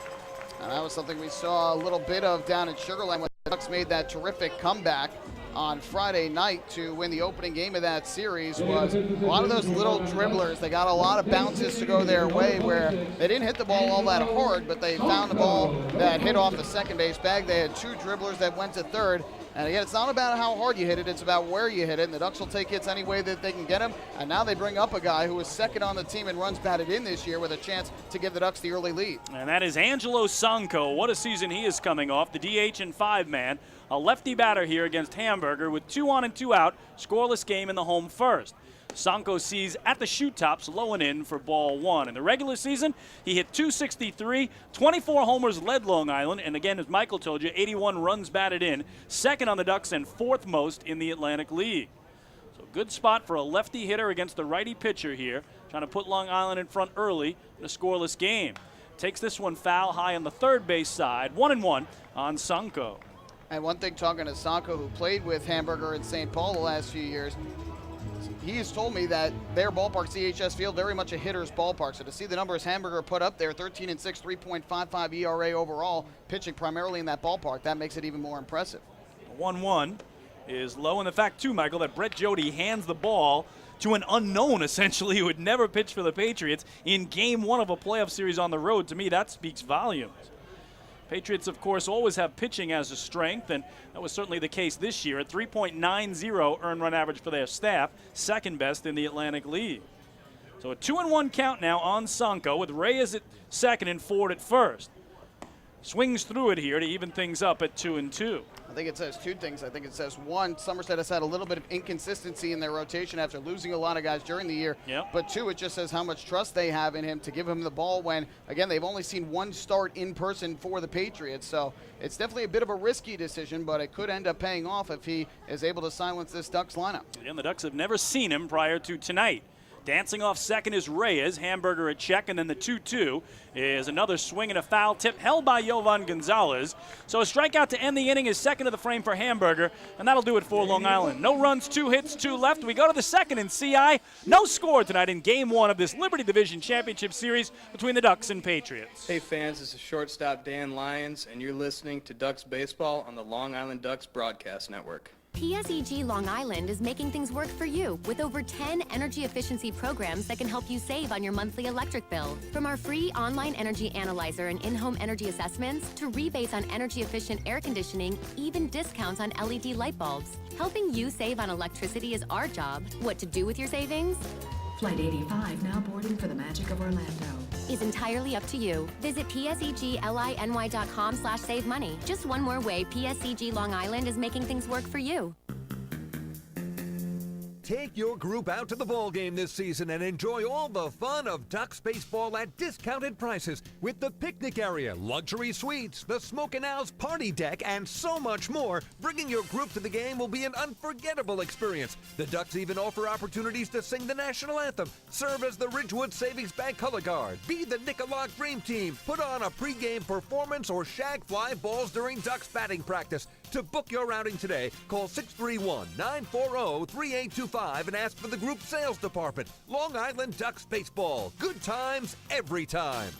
And that was something we saw a little bit of down in Sugar Land when the Ducks made that terrific comeback on Friday night to win the opening game of that series. Was a lot of those little dribblers. They got a lot of bounces to go their way where they didn't hit the ball all that hard, but they found the ball that hit off the second base bag. They had 2 dribblers that went to third. And again, it's not about how hard you hit it, it's about where you hit it. And the Ducks will take hits any way that they can get him. And now they bring up a guy who is second on the team in runs batted in this year with a chance to give the Ducks the early lead. And that is Angelo Sanko. What a season he is coming off. The DH and 5-man. A lefty batter here against Hamburger with 2 on and 2 out. Scoreless game in the home first. Sanko sees at the shoot tops, low and in for ball 1. In the regular season, he hit .263, 24 homers, led Long Island, and again, as Michael told you, 81 runs batted in, second on the Ducks and 4th most in the Atlantic League. So good spot for a lefty hitter against the righty pitcher here, trying to put Long Island in front early in a scoreless game. Takes this one foul high on the third base side, 1-1 on Sanko. And one thing, talking to Sanko, who played with Hamburger in St. Paul the last few years, he has told me that their ballpark, CHS Field, very much a hitter's ballpark. So to see the numbers Hamburger put up there, 13-6, 3.55 ERA overall, pitching primarily in that ballpark, that makes it even more impressive. 1-1 is low, and the fact, too, Michael, that Brett Jody hands the ball to an unknown, essentially, who would never pitch for the Patriots in Game 1 of a playoff series on the road. To me, that speaks volumes. Patriots, of course, always have pitching as a strength, and that was certainly the case this year at 3.90 earned run average for their staff, second best in the Atlantic League. So a 2-1 count now on Sanko with Reyes at second and Ford at first. Swings through it here to even things up at 2-2. I think it says 2 things. I think it says, 1, Somerset has had a little bit of inconsistency in their rotation after losing a lot of guys during the year. Yep. But 2, it just says how much trust they have in him to give him the ball when, again, they've only seen 1 start in person for the Patriots. So it's definitely a bit of a risky decision, but it could end up paying off if he is able to silence this Ducks lineup. And the Ducks have never seen him prior to tonight. Dancing off second is Reyes, Hamburger at check, and then the 2-2 is another swing and a foul tip held by Jovan Gonzalez. So a strikeout to end the inning is second of the frame for Hamburger, and that'll do it for Long Island. No runs, 2 hits, 2 left. We go to the second in CI. No score tonight in Game 1 of this Liberty Division Championship Series between the Ducks and Patriots. Hey fans, this is shortstop Dan Lyons, and you're listening to Ducks Baseball on the Long Island Ducks Broadcast Network. PSEG Long Island is making things work for you with over 10 energy efficiency programs that can help you save on your monthly electric bill. From our free online energy analyzer and in-home energy assessments to rebates on energy efficient air conditioning, even discounts on LED light bulbs. Helping you save on electricity is our job. What to do with your savings? Flight 85 now boarding for the magic of Orlando. Is entirely up to you. Visit psegly.com/save money. Just one more way PSEG Long Island is making things work for you. Take your group out to the ball game this season and enjoy all the fun of Ducks baseball at discounted prices with the picnic area, luxury suites, the Smokin' Owl's party deck, and so much more. Bringing your group to the game will be an unforgettable experience. The Ducks even offer opportunities to sing the national anthem, serve as the Ridgewood Savings Bank color guard, be the Nicolak Dream Team, put on a pregame performance, or shag fly balls during Ducks batting practice. To book your outing today, call 631-940-3825 and ask for the group sales department. Long Island Ducks Baseball. Good times every time.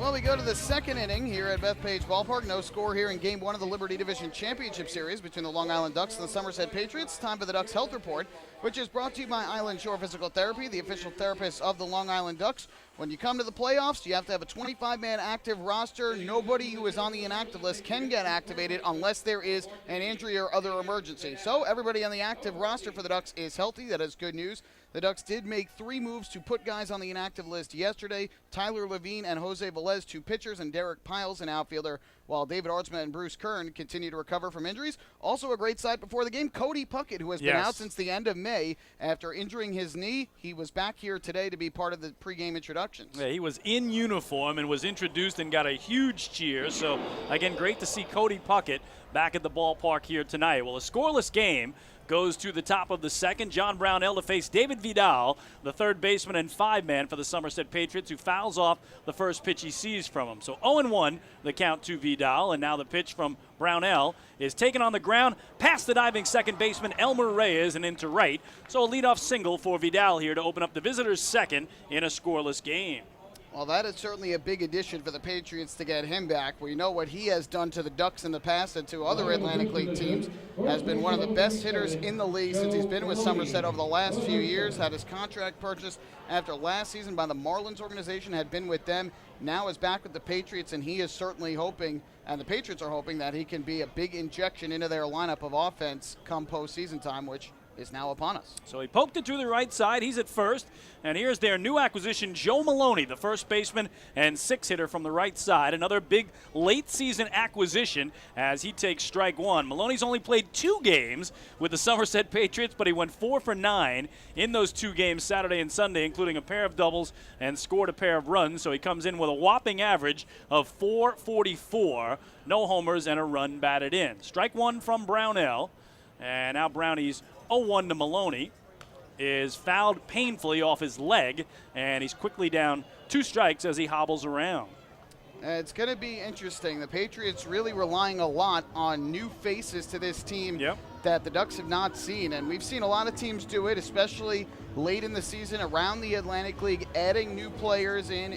Well, we go to the second inning here at Bethpage Ballpark. No score here in Game 1 of the Liberty Division Championship Series between the Long Island Ducks and the Somerset Patriots. Time for the Ducks Health Report, which is brought to you by Island Shore Physical Therapy, the official therapist of the Long Island Ducks. When you come to the playoffs, you have to have a 25-man active roster. Nobody who is on the inactive list can get activated unless there is an injury or other emergency. So everybody on the active roster for the Ducks is healthy. That is good news. The Ducks did make 3 moves to put guys on the inactive list yesterday. Tyler Levine and Jose Velez, 2 pitchers, and Derek Piles, an outfielder, while David Artsma and Bruce Kern continue to recover from injuries. Also a great sight before the game, Cody Puckett, who has been out since the end of May after injuring his knee. He was back here today to be part of the pregame introductions. Yeah, he was in uniform and was introduced and got a huge cheer. So, again, great to see Cody Puckett back at the ballpark here tonight. Well, a scoreless game goes to the top of the second. John Brownell to face David Vidal, the third baseman and 5-man for the Somerset Patriots, who fouls off the first pitch he sees from him. So 0-1 the count to Vidal, and now the pitch from Brownell is taken on the ground past the diving second baseman Elmer Reyes and into right. So a leadoff single for Vidal here to open up the visitors' second in a scoreless game. Well, that is certainly a big addition for the Patriots to get him back. We know what he has done to the Ducks in the past and to other Atlantic League teams. Has been one of the best hitters in the league since he's been with Somerset over the last few years. Had his contract purchased after last season by the Marlins organization, had been with them. Now is back with the Patriots, and he is certainly hoping, and the Patriots are hoping, that he can be a big injection into their lineup of offense come postseason time, which is now upon us. So he poked it to the right side. He's at first. And here's their new acquisition, Joe Maloney, the first baseman and 6-hitter from the right side. Another big late-season acquisition as he takes strike one. Maloney's only played 2 games with the Somerset Patriots, but he went 4 for 9 in those 2 games Saturday and Sunday, including a pair of doubles and scored a pair of runs. So he comes in with a whopping average of 444, no homers, and a run batted in. Strike one from Brownell. And now Brownie's 0-1 to Maloney is fouled painfully off his leg, and he's quickly down 2 strikes as he hobbles around. It's going to be interesting. The Patriots really relying a lot on new faces to this team that the Ducks have not seen, and we've seen a lot of teams do it, especially late in the season around the Atlantic League, adding new players in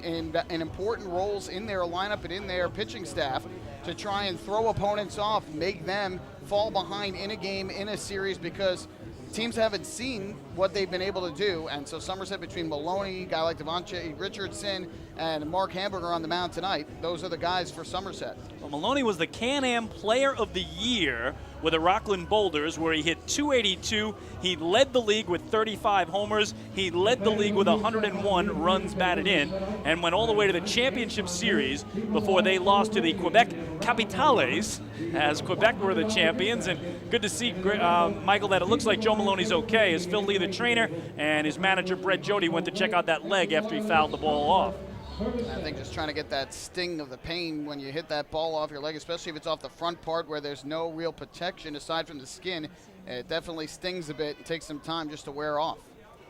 important roles in their lineup and in their pitching staff to try and throw opponents off, make them fall behind in a game, in a series, because teams haven't seen what they've been able to do. And so Somerset, between Maloney, a guy like Devontae Richardson, and Mark Hamburger on the mound tonight, those are the guys for Somerset. Well, Maloney was the Can-Am Player of the Year with the Rockland Boulders, where he hit .282. He led the league with 35 homers. He led the league with 101 runs batted in, and went all the way to the championship series before they lost to the Quebec Capitales, as Quebec were the champions. And good to see, Michael, that it looks like Joe Maloney's okay, as Phil Lee, the trainer, and his manager, Brett Jody, went to check out that leg after he fouled the ball off. I think just trying to get that sting of the pain when you hit that ball off your leg, especially if it's off the front part where there's no real protection aside from the skin, it definitely stings a bit and takes some time just to wear off.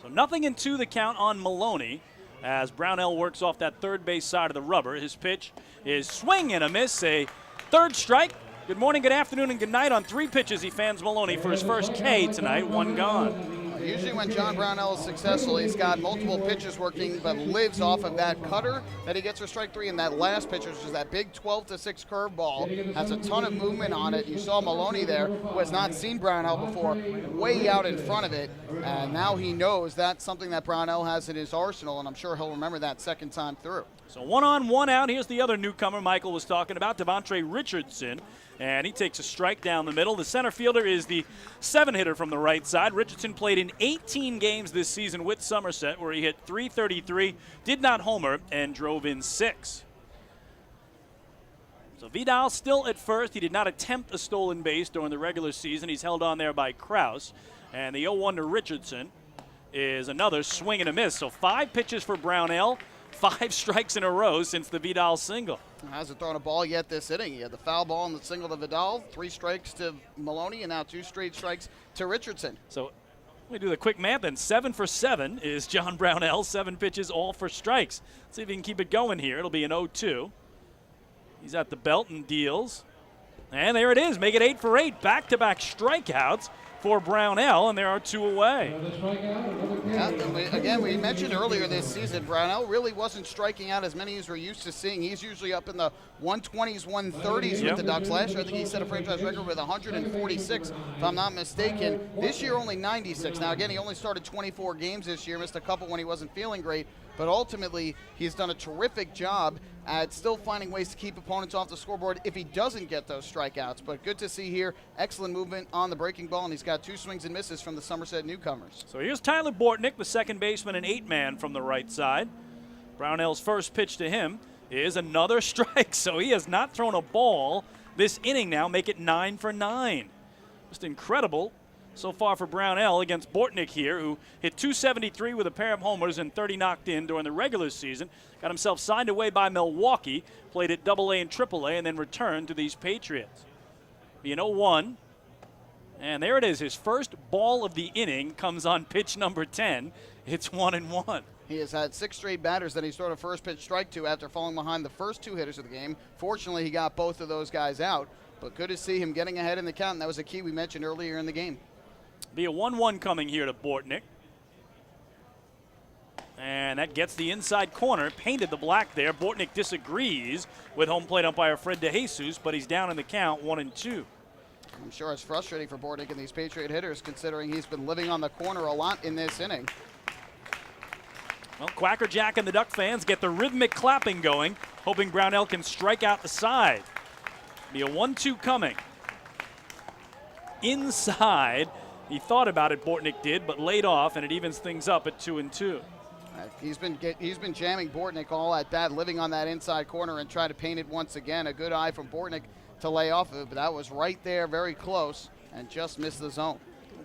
So 0-2 the count on Maloney as Brownell works off that third base side of the rubber. His pitch is swing and a miss, a third strike. Good morning, good afternoon, and good night. On 3 pitches, he fans Maloney for his first K tonight, 1 gone. Usually when John Brownell is successful, he's got multiple pitches working, but lives off of that cutter that he gets for strike 3, and that last pitch, which is that big 12-6 curveball, has a ton of movement on it. You saw Maloney there, who has not seen Brownell before, way out in front of it, and now he knows that's something that Brownell has in his arsenal, and I'm sure he'll remember that second time through. So 1 on, 1 out. Here's the other newcomer Michael was talking about, Devontae Richardson. And he takes a strike down the middle. The center fielder is the 7-hitter from the right side. Richardson played in 18 games this season with Somerset, where he hit .333, did not homer, and drove in 6. So Vidal still at first. He did not attempt a stolen base during the regular season. He's held on there by Kraus. And the 0-1 to Richardson is another swing and a miss. So 5 pitches for Brownell, 5 strikes in a row since the Vidal single. Hasn't thrown a ball yet this inning. He had the foul ball and the single to Vidal, 3 strikes to Maloney, and now 2 straight strikes to Richardson. So let me do the quick math then. 7 for 7 is John Brownell, 7 pitches, all for strikes. Let's see if he can keep it going here. It'll be an 0-2. He's at the belt and deals. And there it is. Make it 8 for 8. Back-to-back strikeouts for Brownell, and there are 2 away. Again, we mentioned earlier this season, Brownell really wasn't striking out as many as we're used to seeing. He's usually up in the 120s, 130s with the Ducks. Last year, I think he set a franchise record with 146, if I'm not mistaken. This year, only 96. Now, again, he only started 24 games this year, missed a couple when he wasn't feeling great. But ultimately, he's done a terrific job at still finding ways to keep opponents off the scoreboard if he doesn't get those strikeouts. But good to see here, excellent movement on the breaking ball, and he's got 2 swings and misses from the Somerset newcomers. So here's Tyler Bortnick, the second baseman and 8-man from the right side. Brownell's first pitch to him is another strike. So he has not thrown a ball this inning now, make it 9 for 9. Just incredible so far for Brownell against Bortnick here, who hit .273 with a pair of homers and 30 knocked in during the regular season. Got himself signed away by Milwaukee, played at AA and AAA, and then returned to these Patriots. Be an 0-1. And there it is. His first ball of the inning comes on pitch number 10. It's 1-1. He has had 6 straight batters that he's thrown a first pitch strike to after falling behind the first 2 hitters of the game. Fortunately, he got both of those guys out, but good to see him getting ahead in the count, and that was a key we mentioned earlier in the game. Be a 1-1 coming here to Bortnick. And that gets the inside corner, painted the black there. Bortnick disagrees with home plate umpire Fred DeJesus, but he's down in the count, 1-2. I'm sure it's frustrating for Bortnick and these Patriot hitters, considering he's been living on the corner a lot in this inning. Well, Quacker Jack and the Duck fans get the rhythmic clapping going, hoping Brownell can strike out the side. Be a 1-2 coming. Inside, he thought about it, Bortnick did, but laid off, and it evens things up at 2-2. He's been jamming Bortnick all at bat, living on that inside corner and trying to paint it once again. A good eye from Bortnick to lay off of it, but that was right there, very close, and just missed the zone.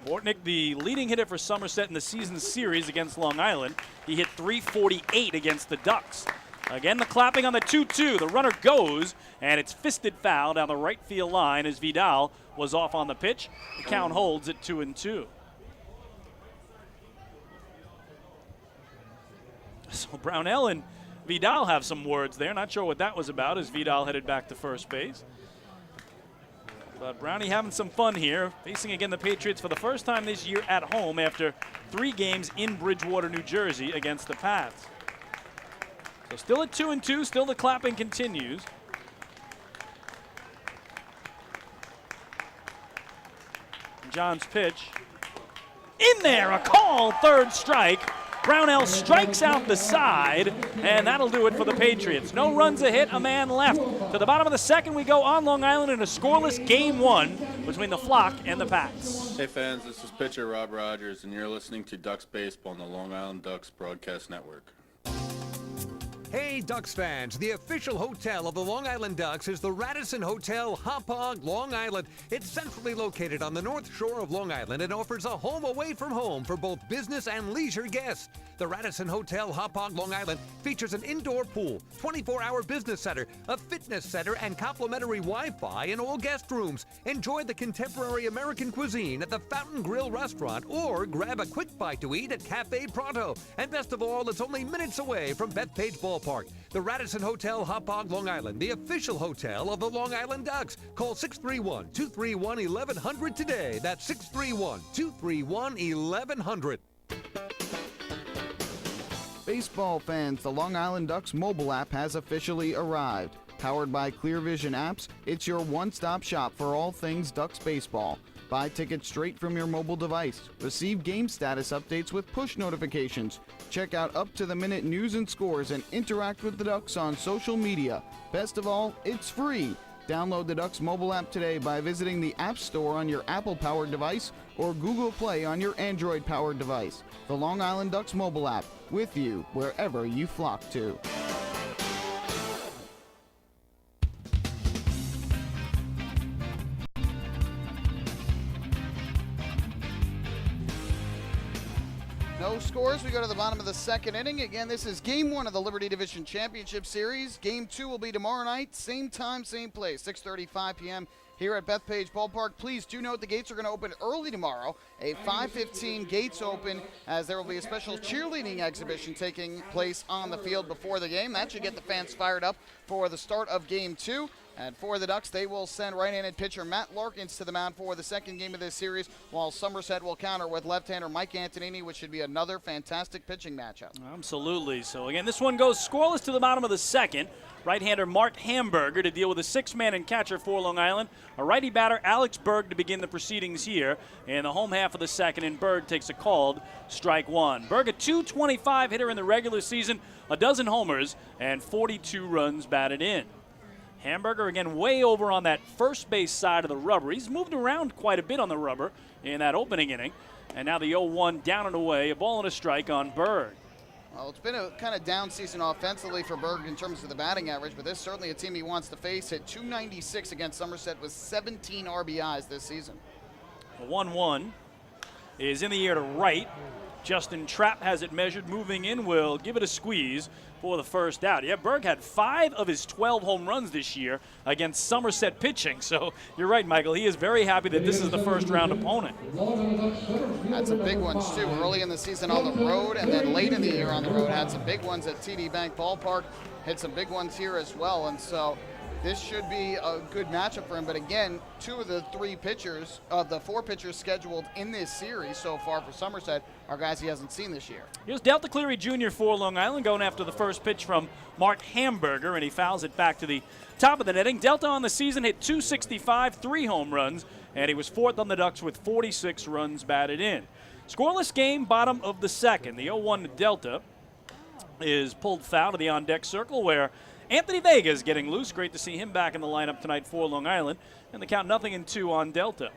Bortnick, the leading hitter for Somerset in the season series against Long Island. He hit .348 against the Ducks. Again, the clapping on the 2-2. The runner goes, and it's fisted foul down the right field line as Vidal was off on the pitch. The count holds at 2-2. So Brownell and Vidal have some words there. Not sure what that was about as Vidal headed back to first base. But Brownie having some fun here, facing again the Patriots for the first time this year at home after 3 games in Bridgewater, New Jersey against the Pats. So still at 2-2, still the clapping continues. John's pitch. In there, a call, third strike. Brownell strikes out the side, and that'll do it for the Patriots. No runs a hit, a man left. To the bottom of the second, we go on Long Island in a scoreless Game 1 between the Flock and the Pats. Hey fans, this is pitcher Rob Rogers, and you're listening to Ducks Baseball on the Long Island Ducks Broadcast Network. Hey, Ducks fans, the official hotel of the Long Island Ducks is the Radisson Hotel, Hauppauge, Long Island. It's centrally located on the north shore of Long Island and offers a home away from home for both business and leisure guests. The Radisson Hotel, Hauppauge, Long Island features an indoor pool, 24-hour business center, a fitness center, and complimentary Wi-Fi in all guest rooms. Enjoy the contemporary American cuisine at the Fountain Grill restaurant or grab a quick bite to eat at Cafe Pronto. And best of all, it's only minutes away from Bethpage Ballpark. The Radisson Hotel, Hauppauge, Long Island, the official hotel of the Long Island Ducks. Call 631-231-1100 today. That's 631-231-1100. Baseball fans, the Long Island Ducks mobile app has officially arrived. Powered by Clear Vision Apps, it's your one-stop shop for all things Ducks baseball. Buy tickets straight from your mobile device. Receive game status updates with push notifications. Check out up-to-the-minute news and scores and interact with the Ducks on social media. Best of all, it's free. Download the Ducks mobile app today by visiting the App Store on your Apple-powered device or Google Play on your Android-powered device. The Long Island Ducks mobile app, with you wherever you flock to. No scores. We go to the bottom of the second inning. Again, this is Game 1 of the Liberty Division Championship Series. Game 2 will be tomorrow night, same time, same place, 6:35 p.m. here at Bethpage Ballpark. Please do note the gates are going to open early tomorrow, a 5:15 gates open, as there will be a special cheerleading exhibition taking place on the field before the game. That should get the fans fired up for the start of Game 2. And for the Ducks, they will send right-handed pitcher Matt Larkins to the mound for the second game of this series, while Somerset will counter with left-hander Mike Antonini, which should be another fantastic pitching matchup. Absolutely. So, again, this one goes scoreless to the bottom of the second. Right-hander Mark Hamburger to deal with a 6-man and catcher for Long Island. A righty batter, Alex Berg, to begin the proceedings here in the home half of the second, and Berg takes a called strike one. Berg, a .225 hitter in the regular season, a dozen homers, and 42 runs batted in. Hamburger, again, way over on that first base side of the rubber. He's moved around quite a bit on the rubber in that opening inning. And now the 0-1 down and away, a ball and a strike on Berg. Well, it's been a kind of down season offensively for Berg in terms of the batting average, but this is certainly a team he wants to face. Hit .296 against Somerset with 17 RBIs this season. The 1-1 is in the air to right. Justin Trapp has it measured. Moving in will give it a squeeze for the first out. Yeah, Berg had 5 of his 12 home runs this year against Somerset pitching. So you're right, Michael. He is very happy that this is the first round opponent. Had some big ones too early in the season on the road, and then late in the year on the road. Had some big ones at TD Bank Ballpark. Hit some big ones here as well. And so this should be a good matchup for him. But again, 2 of the 3 pitchers, the 4 pitchers scheduled in this series so far for Somerset are guys he hasn't seen this year. Here's Delta Cleary Jr. for Long Island going after the first pitch from Mark Hamburger, and he fouls it back to the top of the netting. Delta on the season hit .265, 3 home runs, and he was 4th on the Ducks with 46 runs batted in. Scoreless game, bottom of the second. The 0-1 to Delta is pulled foul to the on-deck circle where Anthony Vega is getting loose. Great to see him back in the lineup tonight for Long Island. And the count 0-2 on Delta.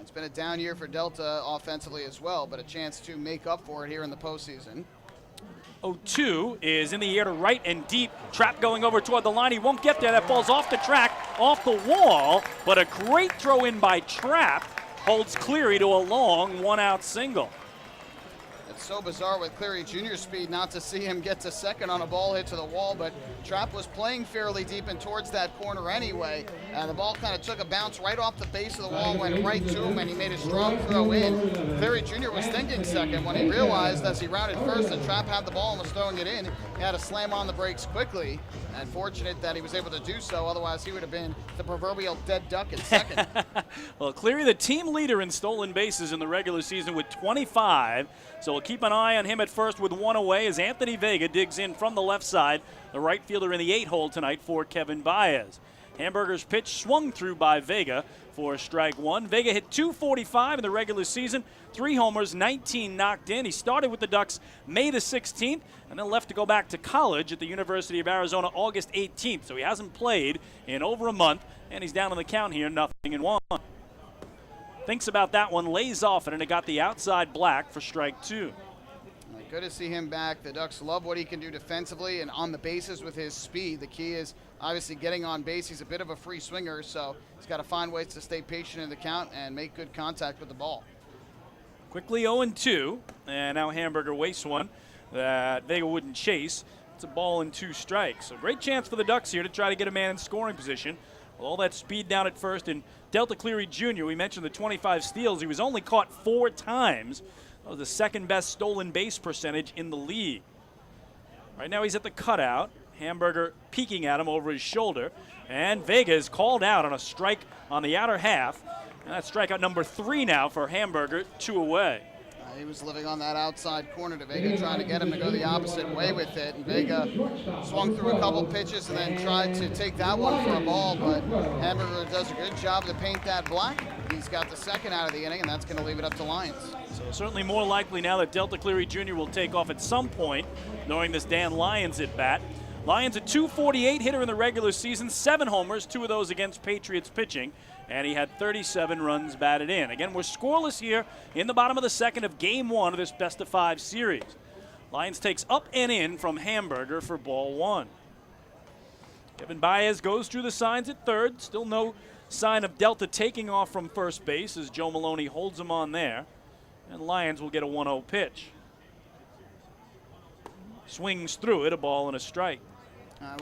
It's been a down year for Delta offensively as well, but a chance to make up for it here in the postseason. 0-2 is in the air to right and deep. Trapp going over toward the line. He won't get there. That ball's off the track, off the wall. But a great throw in by Trapp holds Cleary to a long 1-out single. It's so bizarre with Cleary Jr.'s speed not to see him get to second on a ball hit to the wall, but Trapp was playing fairly deep and towards that corner anyway. The ball kind of took a bounce right off the base of the wall, went right to him, and he made a strong throw in. Cleary Jr. was thinking second when he realized as he rounded first that Trapp had the ball and was throwing it in. He had to slam on the brakes quickly, and fortunate that he was able to do so, otherwise he would have been the proverbial dead duck at second. Well, Cleary, the team leader in stolen bases in the regular season with 25, so we'll keep an eye on him at first with 1 away as Anthony Vega digs in from the left side, the right fielder in the 8-hole tonight for Kevin Baez. Hamburger's pitch swung through by Vega for strike 1. Vega hit .245 in the regular season, 3 homers, 19 knocked in. He started with the Ducks May the 16th and then left to go back to college at the University of Arizona August 18th. So he hasn't played in over a month, and he's down on the count here, 0-1. Thinks about that one, lays off it, and it got the outside black for strike 2. Good to see him back. The Ducks love what he can do defensively and on the bases with his speed. The key is obviously getting on base. He's a bit of a free swinger, so he's got to find ways to stay patient in the count and make good contact with the ball. Quickly 0-2, and now Hamburger wastes one that Vega wouldn't chase. It's a ball and 2 strikes. So great chance for the Ducks here to try to get a man in scoring position. With all that speed down at first, and Delta Cleary Jr., we mentioned the 25 steals. He was only caught 4 times. That was the second best stolen base percentage in the league. Right now he's at the cutout. Hamburger peeking at him over his shoulder. And Vega is called out on a strike on the outer half. And that's strikeout number 3 now for Hamburger, 2 away. He was living on that outside corner to Vega, trying to get him to go the opposite way with it. And Vega swung through a couple pitches and then tried to take that one for a ball, but Hamburger does a good job to paint that black. He's got the second out of the inning, and that's going to leave it up to Lyons. So certainly more likely now that Delta Cleary Jr. will take off at some point, knowing this Dan Lyons at bat. Lyons a .248 hitter in the regular season, 7 homers, 2 of those against Patriots pitching, and he had 37 runs batted in. Again, we're scoreless here in the bottom of the second of Game 1 of this best-of-5 series. Lyons takes up and in from Hamburger for ball 1. Kevin Baez goes through the signs at third. Still no sign of Delta taking off from first base as Joe Maloney holds him on there. And Lyons will get a 1-0 pitch. Swings through it, a ball and a strike.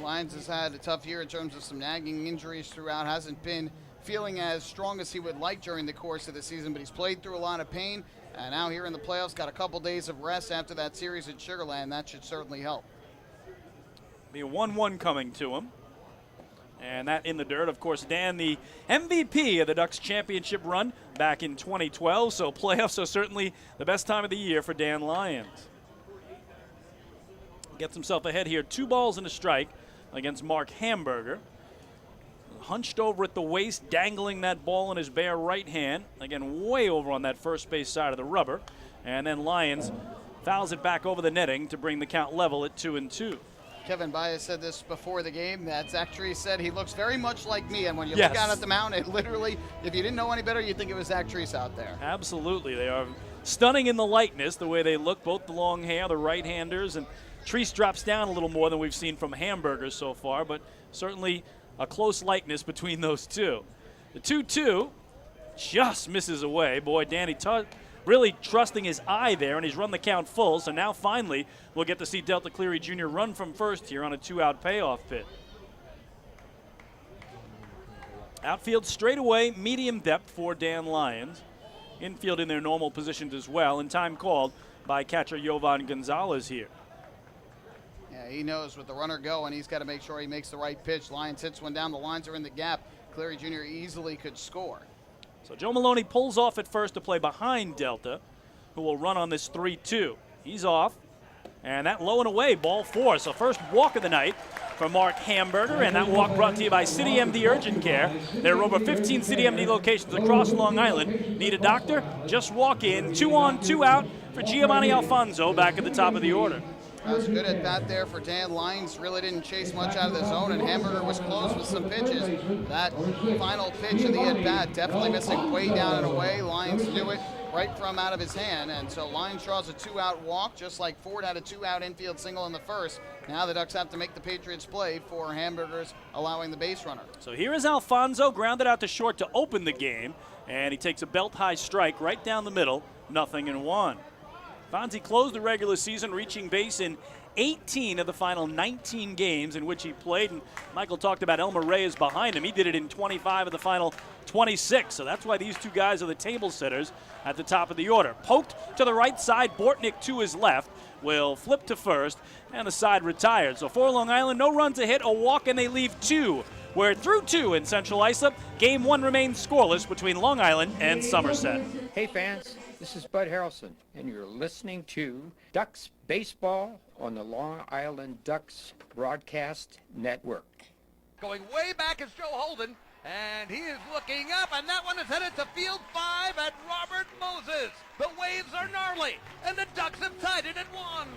Lyons has had a tough year in terms of some nagging injuries throughout. Hasn't been feeling as strong as he would like during the course of the season, but he's played through a lot of pain. And now here in the playoffs, got a couple days of rest after that series at Sugar Land. That should certainly help. Be a 1-1 coming to him. And that in the dirt, of course, Dan, the MVP of the Ducks championship run back in 2012. So playoffs are certainly the best time of the year for Dan Lyons. Gets himself ahead here, 2 balls and a strike against Mark Hamburger. Hunched over at the waist, dangling that ball in his bare right hand. Again, way over on that first base side of the rubber. And then Lyons fouls it back over the netting to bring the count level at 2-2. Kevin Baez said this before the game, that Zach Treese said he looks very much like me, and when you Yes. look out at the mound, it literally, if you didn't know any better, you'd think it was Zach Treese out there. Absolutely. They are stunning in the likeness, the way they look, both the long hair, the right-handers, and Treese drops down a little more than we've seen from Hamburger so far, but certainly a close likeness between those two. The 2-2 just misses away. Boy, Danny really trusting his eye there, and he's run the count full, so now finally we'll get to see Delta Cleary Jr. run from first here on a 2-out payoff pitch. Outfield straight away, medium depth for Dan Lyons. Infield in their normal positions as well, and time called by catcher Jovan Gonzalez here. Yeah, he knows with the runner going, he's got to make sure he makes the right pitch. Lyons hits one down, the lines are in the gap. Cleary Jr. easily could score. So Joe Maloney pulls off at first to play behind Delta, who will run on this 3-2. He's off, and that low and away, ball 4. So first walk of the night for Mark Hamburger, and that walk brought to you by City MD Urgent Care. There are over 15 City MD locations across Long Island. Need a doctor? Just walk in. 2 on, 2 out for Giovanni Alfonso back at the top of the order. That was a good at bat there for Dan. Lyons really didn't chase much out of the zone, and Hamburger was close with some pitches. That final pitch of the at bat definitely missing way down and away. Lyons knew it right from out of his hand, and so Lyons draws a 2-out walk, just like Ford had a 2-out infield single in the first. Now the Ducks have to make the Patriots play for Hamburgers allowing the base runner. So here is Alfonso, grounded out to short to open the game, and he takes a belt-high strike right down the middle, 0-1. Fonzie closed the regular season, reaching base in 18 of the final 19 games in which he played. And Michael talked about Elmer Reyes behind him. He did it in 25 of the final 26. So that's why these two guys are the table setters at the top of the order. Poked to the right side, Bortnick to his left will flip to first, and the side retired. So for Long Island, no run to hit, a walk, and they leave 2. We're through 2 in Central Islip. Game 1 remains scoreless between Long Island and Somerset. Hey fans, this is Bud Harrelson, and you're listening to Ducks Baseball on the Long Island Ducks Broadcast Network. Going way back is Joe Holden, and he is looking up, and that one is headed to field 5 at Robert Moses. The waves are gnarly, and the Ducks have tied it at 1.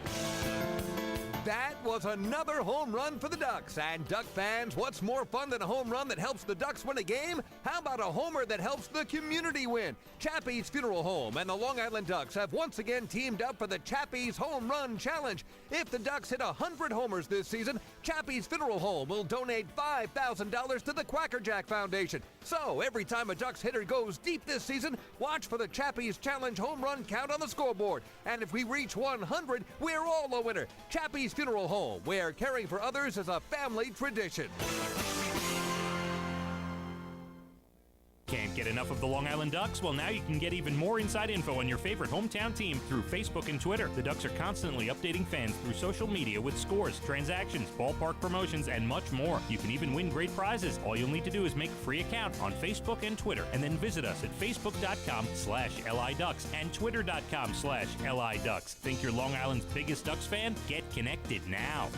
That was another home run for the Ducks. And Duck fans, what's more fun than a home run that helps the Ducks win a game? How about a homer that helps the community win? Chappie's Funeral Home and the Long Island Ducks have once again teamed up for the Chappie's Home Run Challenge. If the Ducks hit 100 homers this season, Chappie's Funeral Home will donate $5,000 to the Quackerjack Foundation. So every time a Ducks hitter goes deep this season, watch for the Chappie's Challenge home run count on the scoreboard. And if we reach 100, we're all a winner. Chappie's Funeral Home, where caring for others is a family tradition. Can't get enough of the Long Island Ducks? Well, now you can get even more inside info on your favorite hometown team through Facebook and Twitter. The Ducks are constantly updating fans through social media with scores, transactions, ballpark promotions, and much more. You can even win great prizes. All you'll need to do is make a free account on Facebook and Twitter, and then visit us at facebook.com/LIDucks and twitter.com/LIDucks. Think you're Long Island's biggest Ducks fan? Get connected now.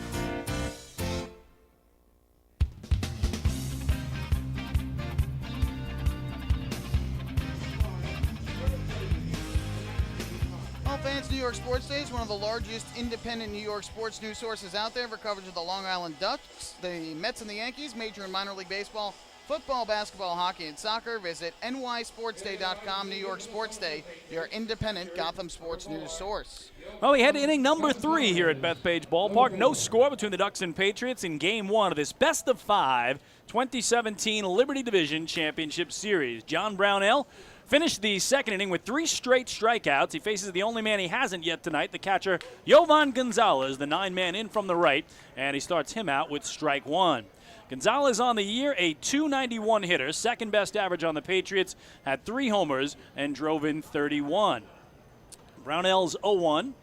Fans, New York Sports Day is one of the largest independent New York sports news sources out there for coverage of the Long Island Ducks, the Mets and the Yankees, major and minor league baseball, football, basketball, hockey, and soccer. Visit nysportsday.com. New York Sports Day, your independent Gotham sports news source. Well, we head to inning number 3 here at Bethpage Ballpark. No score between the Ducks and Patriots in Game 1 of this best-of-5 2017 Liberty Division Championship Series. John Brownell finished the second inning with 3 straight strikeouts. He faces the only man he hasn't yet tonight, the catcher Jovan Gonzalez, the 9-man in from the right, and he starts him out with strike 1. Gonzalez on the year, a .291 hitter, second best average on the Patriots, had 3 homers and drove in 31. Brownell's 0-1.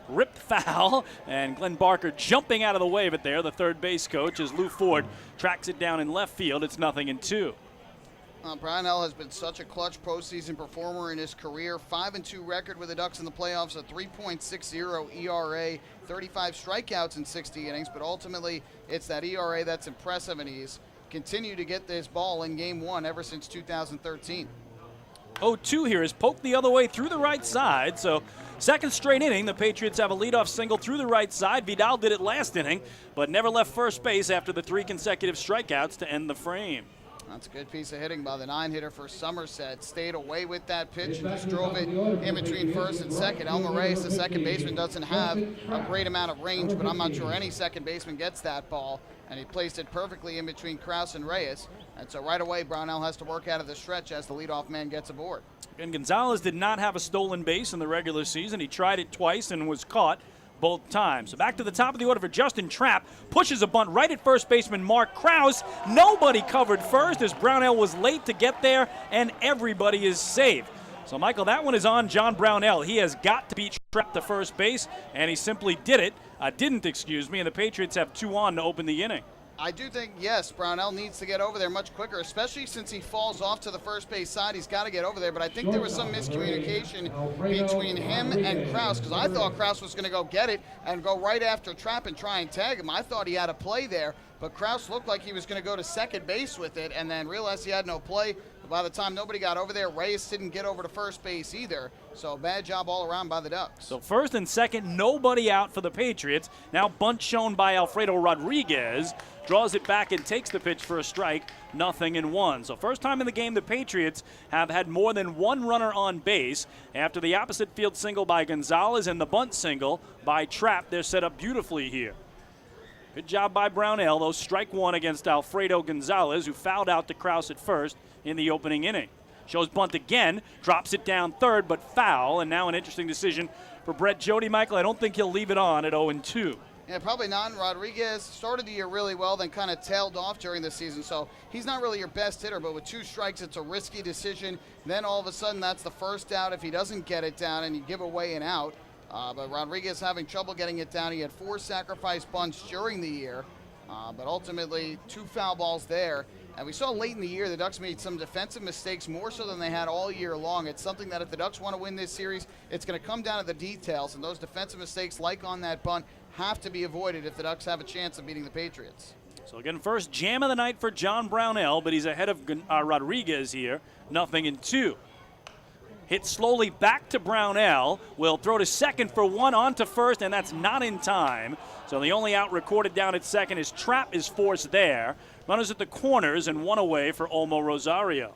Ripped foul, and Glenn Barker jumping out of the way of it there, the third base coach, as Lou Ford tracks it down in left field. It's 0-2. Brownell has been such a clutch postseason performer in his career. 5-2 record with the Ducks in the playoffs, a 3.60 ERA, 35 strikeouts in 60 innings, but ultimately it's that ERA that's impressive, and he's continued to get this ball in Game 1 ever since 2013. 0-2 here is poked the other way through the right side, so Second straight inning, the Patriots have a leadoff single through the right side. Vidal did it last inning, but never left first base after the 3 consecutive strikeouts to end the frame. That's a good piece of hitting by the 9-hitter for Somerset. Stayed away with that pitch and just drove it in between first and second. Elmer Reyes, the second baseman, doesn't have a great amount of range, but I'm not sure any second baseman gets that ball. And he placed it perfectly in between Krause and Reyes. And so right away, Brownell has to work out of the stretch as the leadoff man gets aboard. And Gonzalez did not have a stolen base in the regular season. He tried it twice and was caught both times. So back to the top of the order for Justin Trapp. Pushes a bunt right at first baseman Mark Krause. Nobody covered first as Brownell was late to get there, and everybody is safe. So, Michael, that one is on John Brownell. He has got to beat Trapp to first base, and he simply didn't, and the Patriots have 2 on to open the inning. I do think, yes, Brownell needs to get over there much quicker, especially since he falls off to the first base side. He's got to get over there, but I think there was some miscommunication between him and Krause, because I thought Krause was going to go get it and go right after Trapp and try and tag him. I thought he had a play there, but Krause looked like he was going to go to second base with it and then realized he had no play. By the time nobody got over there, Reyes didn't get over to first base either. So bad job all around by the Ducks. So first and second, nobody out for the Patriots. Now bunt shown by Alfredo Rodriguez. Draws it back and takes the pitch for a strike, 0-1. So first time in the game the Patriots have had more than one runner on base. After the opposite field single by Gonzalez and the bunt single by Trapp, they're set up beautifully here. Good job by Brownell, though. Strike 1 against Alfredo Gonzalez, who fouled out to Krause at first in the opening inning. Shows bunt again, drops it down third, but foul, and now an interesting decision for Brett Jody. Michael, I don't think he'll leave it on at 0-2. Yeah, probably not. Rodriguez started the year really well, then kind of tailed off during the season, so he's not really your best hitter, but with 2 strikes, it's a risky decision. Then all of a sudden, that's the first out if he doesn't get it down and you give away an out. But Rodriguez having trouble getting it down. He had 4 sacrifice bunts during the year, but ultimately 2 foul balls there. And we saw late in the year the Ducks made some defensive mistakes more so than they had all year long. It's something that if the Ducks want to win this series, it's going to come down to the details. And those defensive mistakes, like on that bunt, have to be avoided if the Ducks have a chance of beating the Patriots. So again, first jam of the night for John Brownell, but he's ahead of Rodriguez here, 0-2. Hit slowly back to Brownell. Will throw to second for 1, on to first, and that's not in time. So the only out recorded down at second is Trapp is forced there. Runners at the corners and 1 away for Olmo Rosario.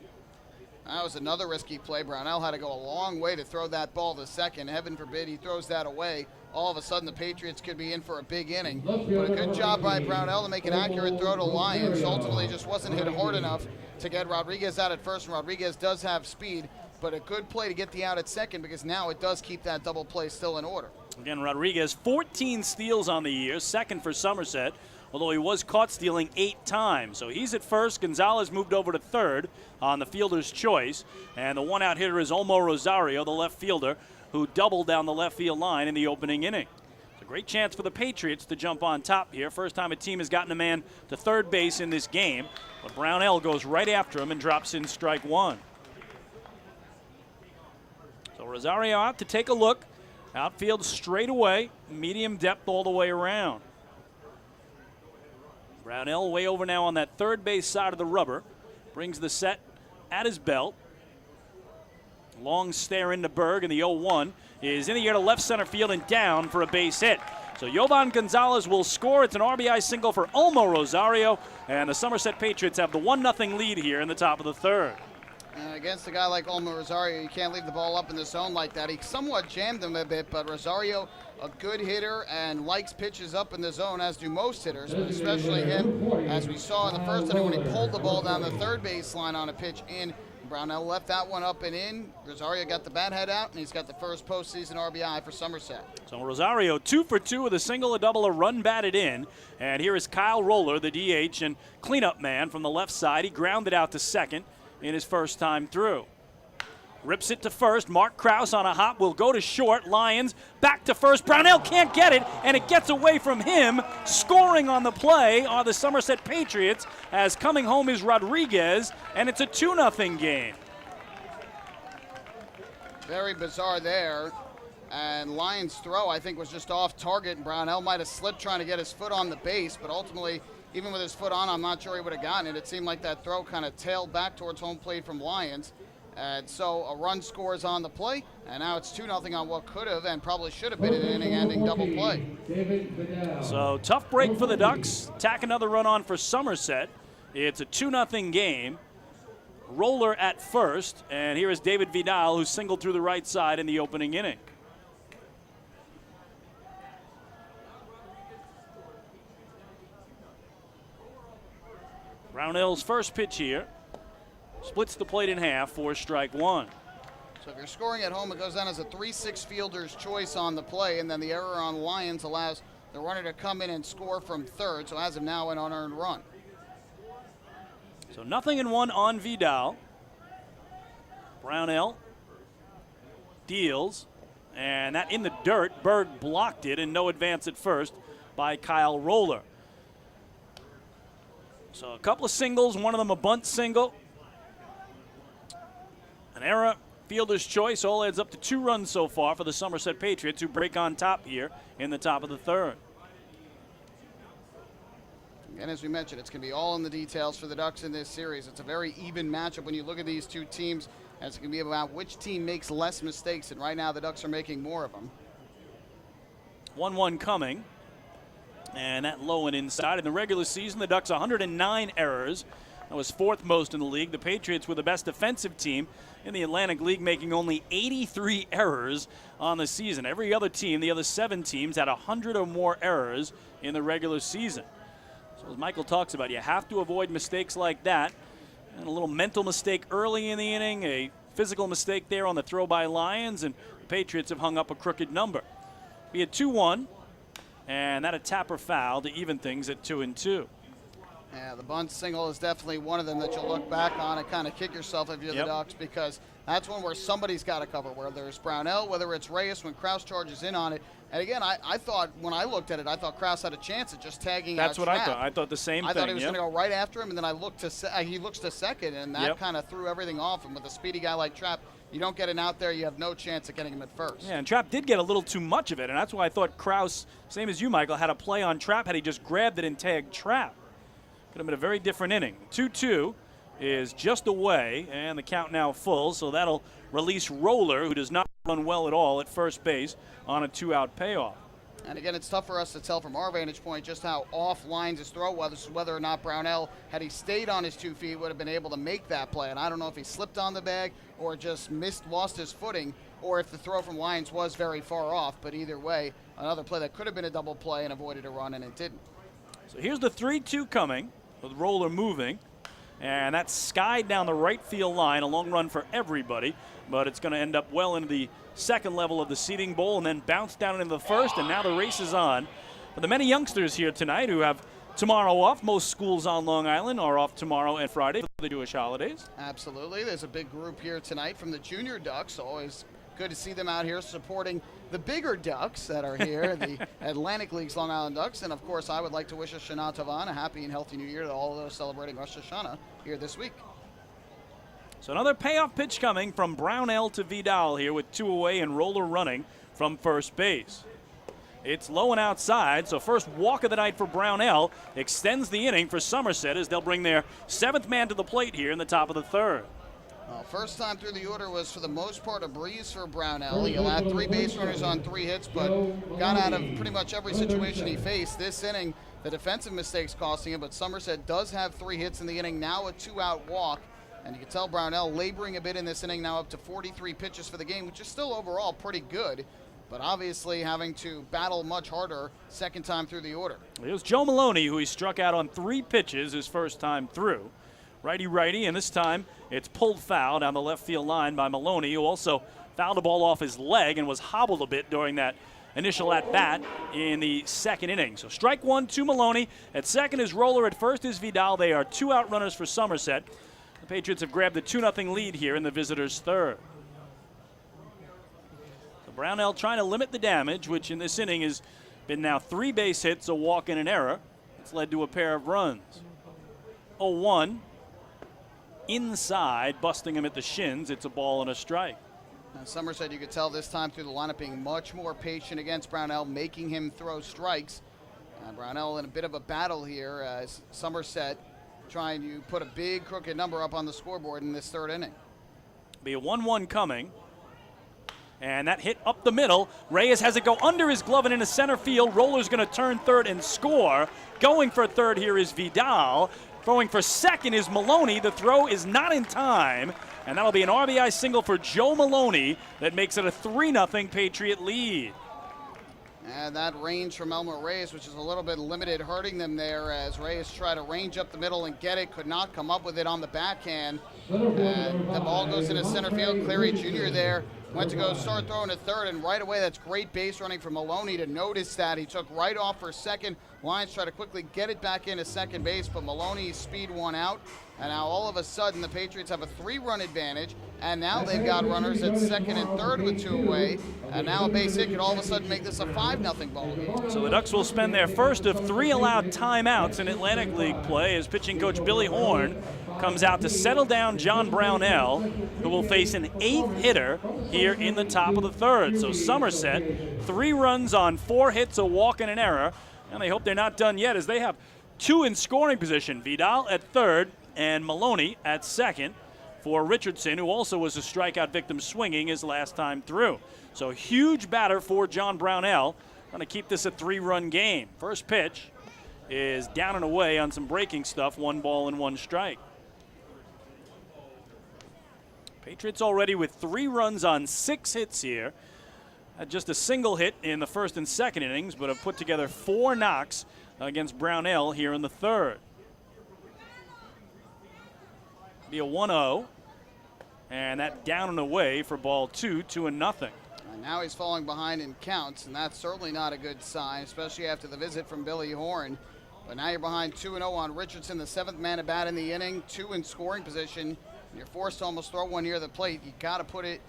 That was another risky play. Brownell had to go a long way to throw that ball to second. Heaven forbid he throws that away. All of a sudden the Patriots could be in for a big inning. But a good job by Brownell to make an accurate throw to Lyons. Ultimately just wasn't hit hard enough to get Rodriguez out at first, and Rodriguez does have speed. But a good play to get the out at second, because now it does keep that double play still in order. Again, Rodriguez, 14 steals on the year, second for Somerset, although he was caught stealing 8 times. So he's at first. Gonzalez moved over to third on the fielder's choice. And the one-out hitter is Olmo Rosario, the left fielder, who doubled down the left field line in the opening inning. It's a great chance for the Patriots to jump on top here. First time a team has gotten a man to third base in this game. But Brownell goes right after him and drops in strike 1. So Rosario out to take a look. Outfield straight away, medium depth all the way around. Brownell way over now on that third base side of the rubber. Brings the set at his belt. Long stare into Berg, and the 0-1 is in the air to left center field and down for a base hit. So Yovan Gonzalez will score. It's an RBI single for Olmo Rosario, and the Somerset Patriots have the 1-0 lead here in the top of the third. And against a guy like Olmo Rosario, you can't leave the ball up in the zone like that. He somewhat jammed him a bit, but Rosario, a good hitter and likes pitches up in the zone, as do most hitters, but especially him, as we saw in the first inning when he pulled the ball down the third baseline on a pitch in. Brownell left that one up and in. Rosario got the bat head out, and he's got the first postseason RBI for Somerset. So Rosario 2 for 2 with a single, a double, a run batted in. And here is Kyle Roller, the DH and cleanup man from the left side. He grounded out to second in his first time through. Rips it to first. Mark Krause on a hop will go to short. Lyons back to first. Brownell can't get it, and it gets away from him. Scoring on the play are the Somerset Patriots, as coming home is Rodriguez, and it's a 2-0 game. Very bizarre there. And Lyons' throw, I think, was just off target, and Brownell might have slipped trying to get his foot on the base, but ultimately, even with his foot on, I'm not sure he would have gotten it. It seemed like that throw kind of tailed back towards home plate from Lyons. And so a run scores on the play, and now it's 2-0 on what could have and probably should have been an inning-ending double play. So tough break for the Ducks. Tack another run on for Somerset. It's a 2-0 game. Roller at first, and here is David Vidal, who singled through the right side in the opening inning. Brownell's first pitch here. Splits the plate in half for strike one. So if you're scoring at home, it goes down as a 3-6 fielder's choice on the play, and then the error on Lyons allows the runner to come in and score from third. So as of now, an unearned run. So 0-1 on Vidal. Brownell deals, and that in the dirt. Berg blocked it, and no advance at first by Kyle Roller. So a couple of singles, one of them a bunt single. An error, fielder's choice, all adds up to 2 runs so far for the Somerset Patriots, who break on top here in the top of the third. And as we mentioned, it's going to be all in the details for the Ducks in this series. It's a very even matchup when you look at these two teams, and it's going to be about which team makes less mistakes, and right now the Ducks are making more of them. 1-1 coming, and that low and inside. In the regular season, the Ducks 109 errors. That was 4th most in the league. The Patriots were the best defensive team in the Atlantic League, making only 83 errors on the season. Every other team, the other 7 teams, had 100 or more errors in the regular season. So as Michael talks about, you have to avoid mistakes like that. And a little mental mistake early in the inning, a physical mistake there on the throw by Lyons, and the Patriots have hung up a crooked number. Be a 2-1, and that a tapper foul to even things at 2-2. Yeah, the bunt single is definitely one of them that you'll look back on and kind of kick yourself if you're the Ducks, because that's one where somebody's got to cover, whether it's Brownell, whether it's Reyes when Kraus charges in on it. And again, I thought when I looked at it, I thought Kraus had a chance at just tagging That's what Trapp. I thought. I thought the same thing. I thought he was going to go right after him, and then I looked to he looks to second, and that kind of threw everything off. And with a speedy guy like Trapp, you don't get an out there, you have no chance of getting him at first. Yeah, and Trapp did get a little too much of it, and that's why I thought Kraus, same as you, Michael, had a play on Trapp had he just grabbed it and tagged Trapp. Could have been a very different inning. 2-2 is just away, and the count now full, so that'll release Roller, who does not run well at all at first base, on a 2-out payoff. And again, it's tough for us to tell from our vantage point just how off lines his throw was, whether or not Brownell, had he stayed on his 2 feet, would have been able to make that play. And I don't know if he slipped on the bag or just lost his footing, or if the throw from Lyons was very far off. But either way, another play that could have been a double play and avoided a run, and it didn't. So here's the 3-2 coming, with Roller moving. And that's skied down the right field line, a long run for everybody, but it's going to end up well into the second level of the seating bowl and then bounce down into the first, and now the race is on. For the many youngsters here tonight who have tomorrow off, most schools on Long Island are off tomorrow and Friday for the Jewish holidays. Absolutely. There's a big group here tonight from the junior Ducks. Always good to see them out here supporting the bigger Ducks that are here, the Atlantic League's Long Island Ducks. And, of course, I would like to wish a Shana Tova, a happy and healthy new year to all of those celebrating Rosh Hashanah here this week. So another payoff pitch coming from Brownell to Vidal here with 2 away and Roller running from first base. It's low and outside, so first walk of the night for Brownell extends the inning for Somerset as they'll bring their 7th man to the plate here in the top of the third. Well, first time through the order was, for the most part, a breeze for Brownell. He allowed 3 base runners on 3 hits, but got out of pretty much every situation he faced. This inning, the defensive mistakes costing him, but Somerset does have 3 hits in the inning, now a 2-out walk. And you can tell Brownell laboring a bit in this inning, now up to 43 pitches for the game, which is still overall pretty good, but obviously having to battle much harder second time through the order. It was Joe Maloney, who he struck out on 3 pitches his first time through. Righty-righty, and this time it's pulled foul down the left field line by Maloney, who also fouled the ball off his leg and was hobbled a bit during that initial at-bat in the second inning. So strike 1 to Maloney. At second is Roller. At first is Vidal. They are 2-out runners for Somerset. The Patriots have grabbed the 2-0 lead here in the visitors' third. So Brownell trying to limit the damage, which in this inning has been now 3 base hits, a walk, and an error. It's led to a pair of runs. 0-1. Inside, busting him at the shins. It's a ball and a strike. Now, Somerset, you could tell this time through the lineup being much more patient against Brownell, making him throw strikes. Brownell in a bit of a battle here as Somerset trying to put a big crooked number up on the scoreboard in this third inning. Be a 1-1 coming. And that hit up the middle. Reyes has it go under his glove and into center field. Roller's going to turn third and score. Going for third here is Vidal. Throwing for second is Maloney. The throw is not in time. And that'll be an RBI single for Joe Maloney that makes it a 3-0 Patriot lead. And that range from Elmer Reyes, which is a little bit limited, hurting them there as Reyes tried to range up the middle and get it, could not come up with it on the backhand. And the ball goes into center field. Cleary Jr. there went to go start throwing to third, and right away that's great base running from Maloney to notice that. He took right off for second. Lions try to quickly get it back into second base, but Maloney speed one out. And now all of a sudden the Patriots have a 3-run advantage, and now they've got runners at second and third with 2 away. And now a base hit could all of a sudden make this a 5-0 ball game. So the Ducks will spend their first of 3 allowed timeouts in Atlantic League play as pitching coach Billy Horn comes out to settle down John Brownell, who will face an 8th hitter here in the top of the third. So Somerset, 3 runs on 4 hits, a walk, and an error. And they hope they're not done yet as they have 2 in scoring position. Vidal at third and Maloney at second for Richardson, who also was a strikeout victim swinging his last time through. So huge batter for John Brownell, trying to keep this a 3-run game. First pitch is down and away on some breaking stuff, 1 ball and 1 strike. Patriots already with 3 runs on 6 hits here. Had just a single hit in the first and second innings, but have put together 4 knocks against Brownell here in the third. Be a 1-0, and that down and away for ball 2, 2-0. And now he's falling behind in counts, and that's certainly not a good sign, especially after the visit from Billy Horn. But now you're behind 2-0 on Richardson, the 7th man at bat in the inning, 2 in scoring position. And you're forced to almost throw one near the plate. You got to put it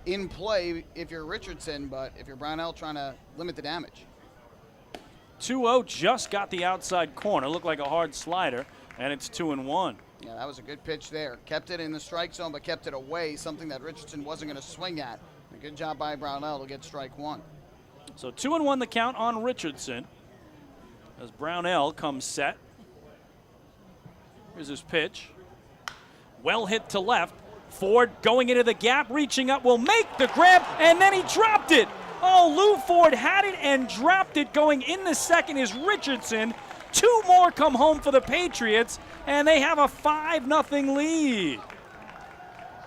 in play if you're Richardson, but if you're Brownell, trying to limit the damage. 2-0 just got the outside corner. Looked like a hard slider, and it's 2-1. Yeah, that was a good pitch there. Kept it in the strike zone, but kept it away, something that Richardson wasn't going to swing at. A good job by Brownell to get strike 1. So 2-1 the count on Richardson as Brownell comes set. Here's his pitch. Well hit to left. Ford going into the gap, reaching up, will make the grab, and then he dropped it. Oh, Lou Ford had it and dropped it. Going in the second is Richardson. 2 more come home for the Patriots, and they have a 5-0 lead.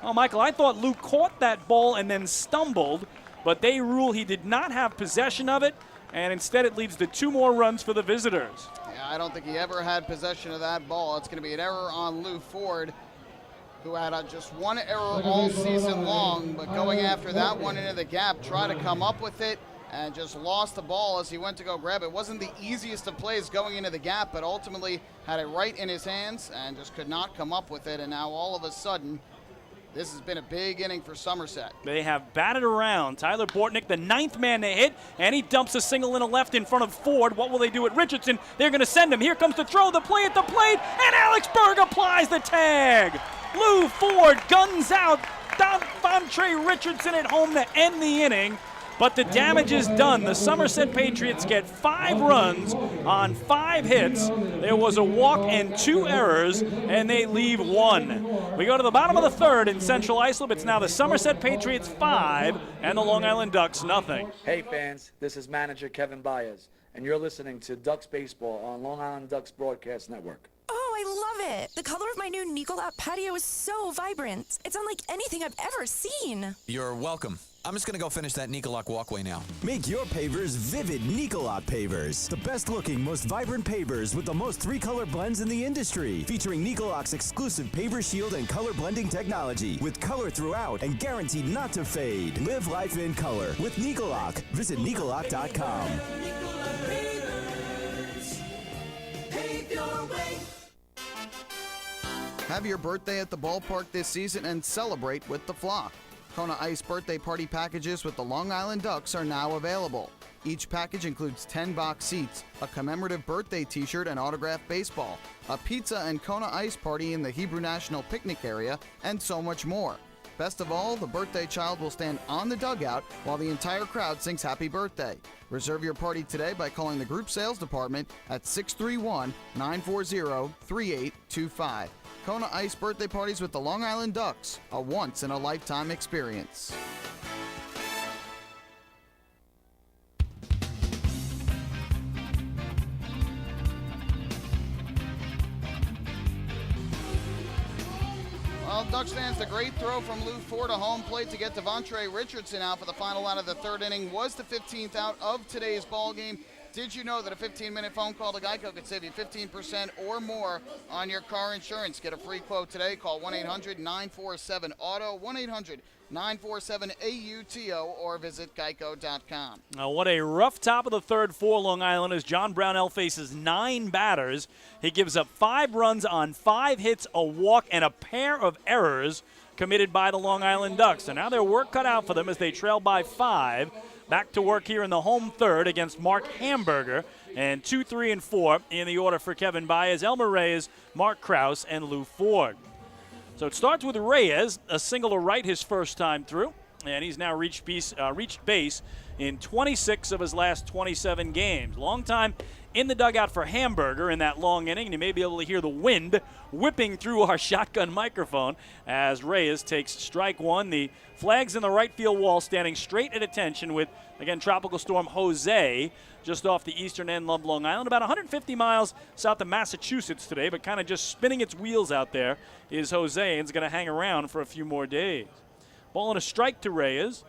Oh, Michael, I thought Lou caught that ball and then stumbled, but they rule he did not have possession of it, and instead it leads to 2 more runs for the visitors. Yeah, I don't think he ever had possession of that ball. It's going to be an error on Lou Ford, who had just 1 error all season long, but going after that one into the gap, tried to come up with it, and just lost the ball as he went to go grab it. Wasn't the easiest of plays going into the gap, but ultimately had it right in his hands and just could not come up with it. And now all of a sudden, this has been a big inning for Somerset. They have batted around. Tyler Bortnick, the 9th man to hit, and he dumps a single in a left in front of Ford. What will they do at Richardson? They're going to send him. Here comes the throw, the play at the plate, and Alex Berg applies the tag. Lou Ford guns out Dontre Richardson at home to end the inning. But the damage is done. The Somerset Patriots get 5 runs on 5 hits. There was a walk and 2 errors, and they leave 1. We go to the bottom of the third in Central Islip. It's now the Somerset Patriots 5 and the Long Island Ducks nothing. Hey fans, this is manager Kevin Baez, and you're listening to Ducks Baseball on Long Island Ducks Broadcast Network. Oh, I love it. The color of my new Nicolat patio is so vibrant. It's unlike anything I've ever seen. You're welcome. I'm just going to go finish that Nicolat walkway now. Make your pavers vivid Nicolat pavers. The best looking, most vibrant pavers with the most 3-color blends in the industry. Featuring Nicolat's exclusive paver shield and color blending technology. With color throughout and guaranteed not to fade. Live life in color with Nicolat. Visit Nicolat.com. Have your birthday at the ballpark this season and celebrate with the flock. Kona Ice birthday party packages with the Long Island Ducks are now available. Each package includes 10 box seats, a commemorative birthday t-shirt and autographed baseball, a pizza and Kona Ice party in the Hebrew National Picnic area, and so much more. Best of all, the birthday child will stand on the dugout while the entire crowd sings happy birthday. Reserve your party today by calling the group sales department at 631-940-3825. Kona Ice birthday parties with the Long Island Ducks, a once-in-a-lifetime experience. Well, Ducks fans, the great throw from Lou Ford to home plate to get Devontre Richardson out for the final out of the third inning was the 15th out of today's ball game. Did you know that a 15-minute phone call to Geico could save you 15% or more on your car insurance? Get a free quote today. Call 1-800-947-AUTO, 1-800-947-AUTO, or visit geico.com. Now, what a rough top of the third for Long Island as John Brownell faces 9 batters. He gives up 5 runs on 5 hits, a walk, and a pair of errors committed by the Long Island Ducks. So now their work cut out for them as they trail by 5. Back to work here in the home third against Mark Hamburger. And 2, 3, and 4 in the order for Kevin Baez, Elmer Reyes, Mark Krause, and Lou Ford. So it starts with Reyes, a single to right his first time through. And he's now reached base in 26 of his last 27 games. Long time in the dugout for Hamburger in that long inning, and you may be able to hear the wind whipping through our shotgun microphone as Reyes takes strike one. The flag's in the right field wall, standing straight at attention with, again, Tropical Storm Jose just off the eastern end of Long Island, about 150 miles south of Massachusetts today, but kind of just spinning its wheels out there is Jose, and it's going to hang around for a few more days. Ball and a strike to Reyes.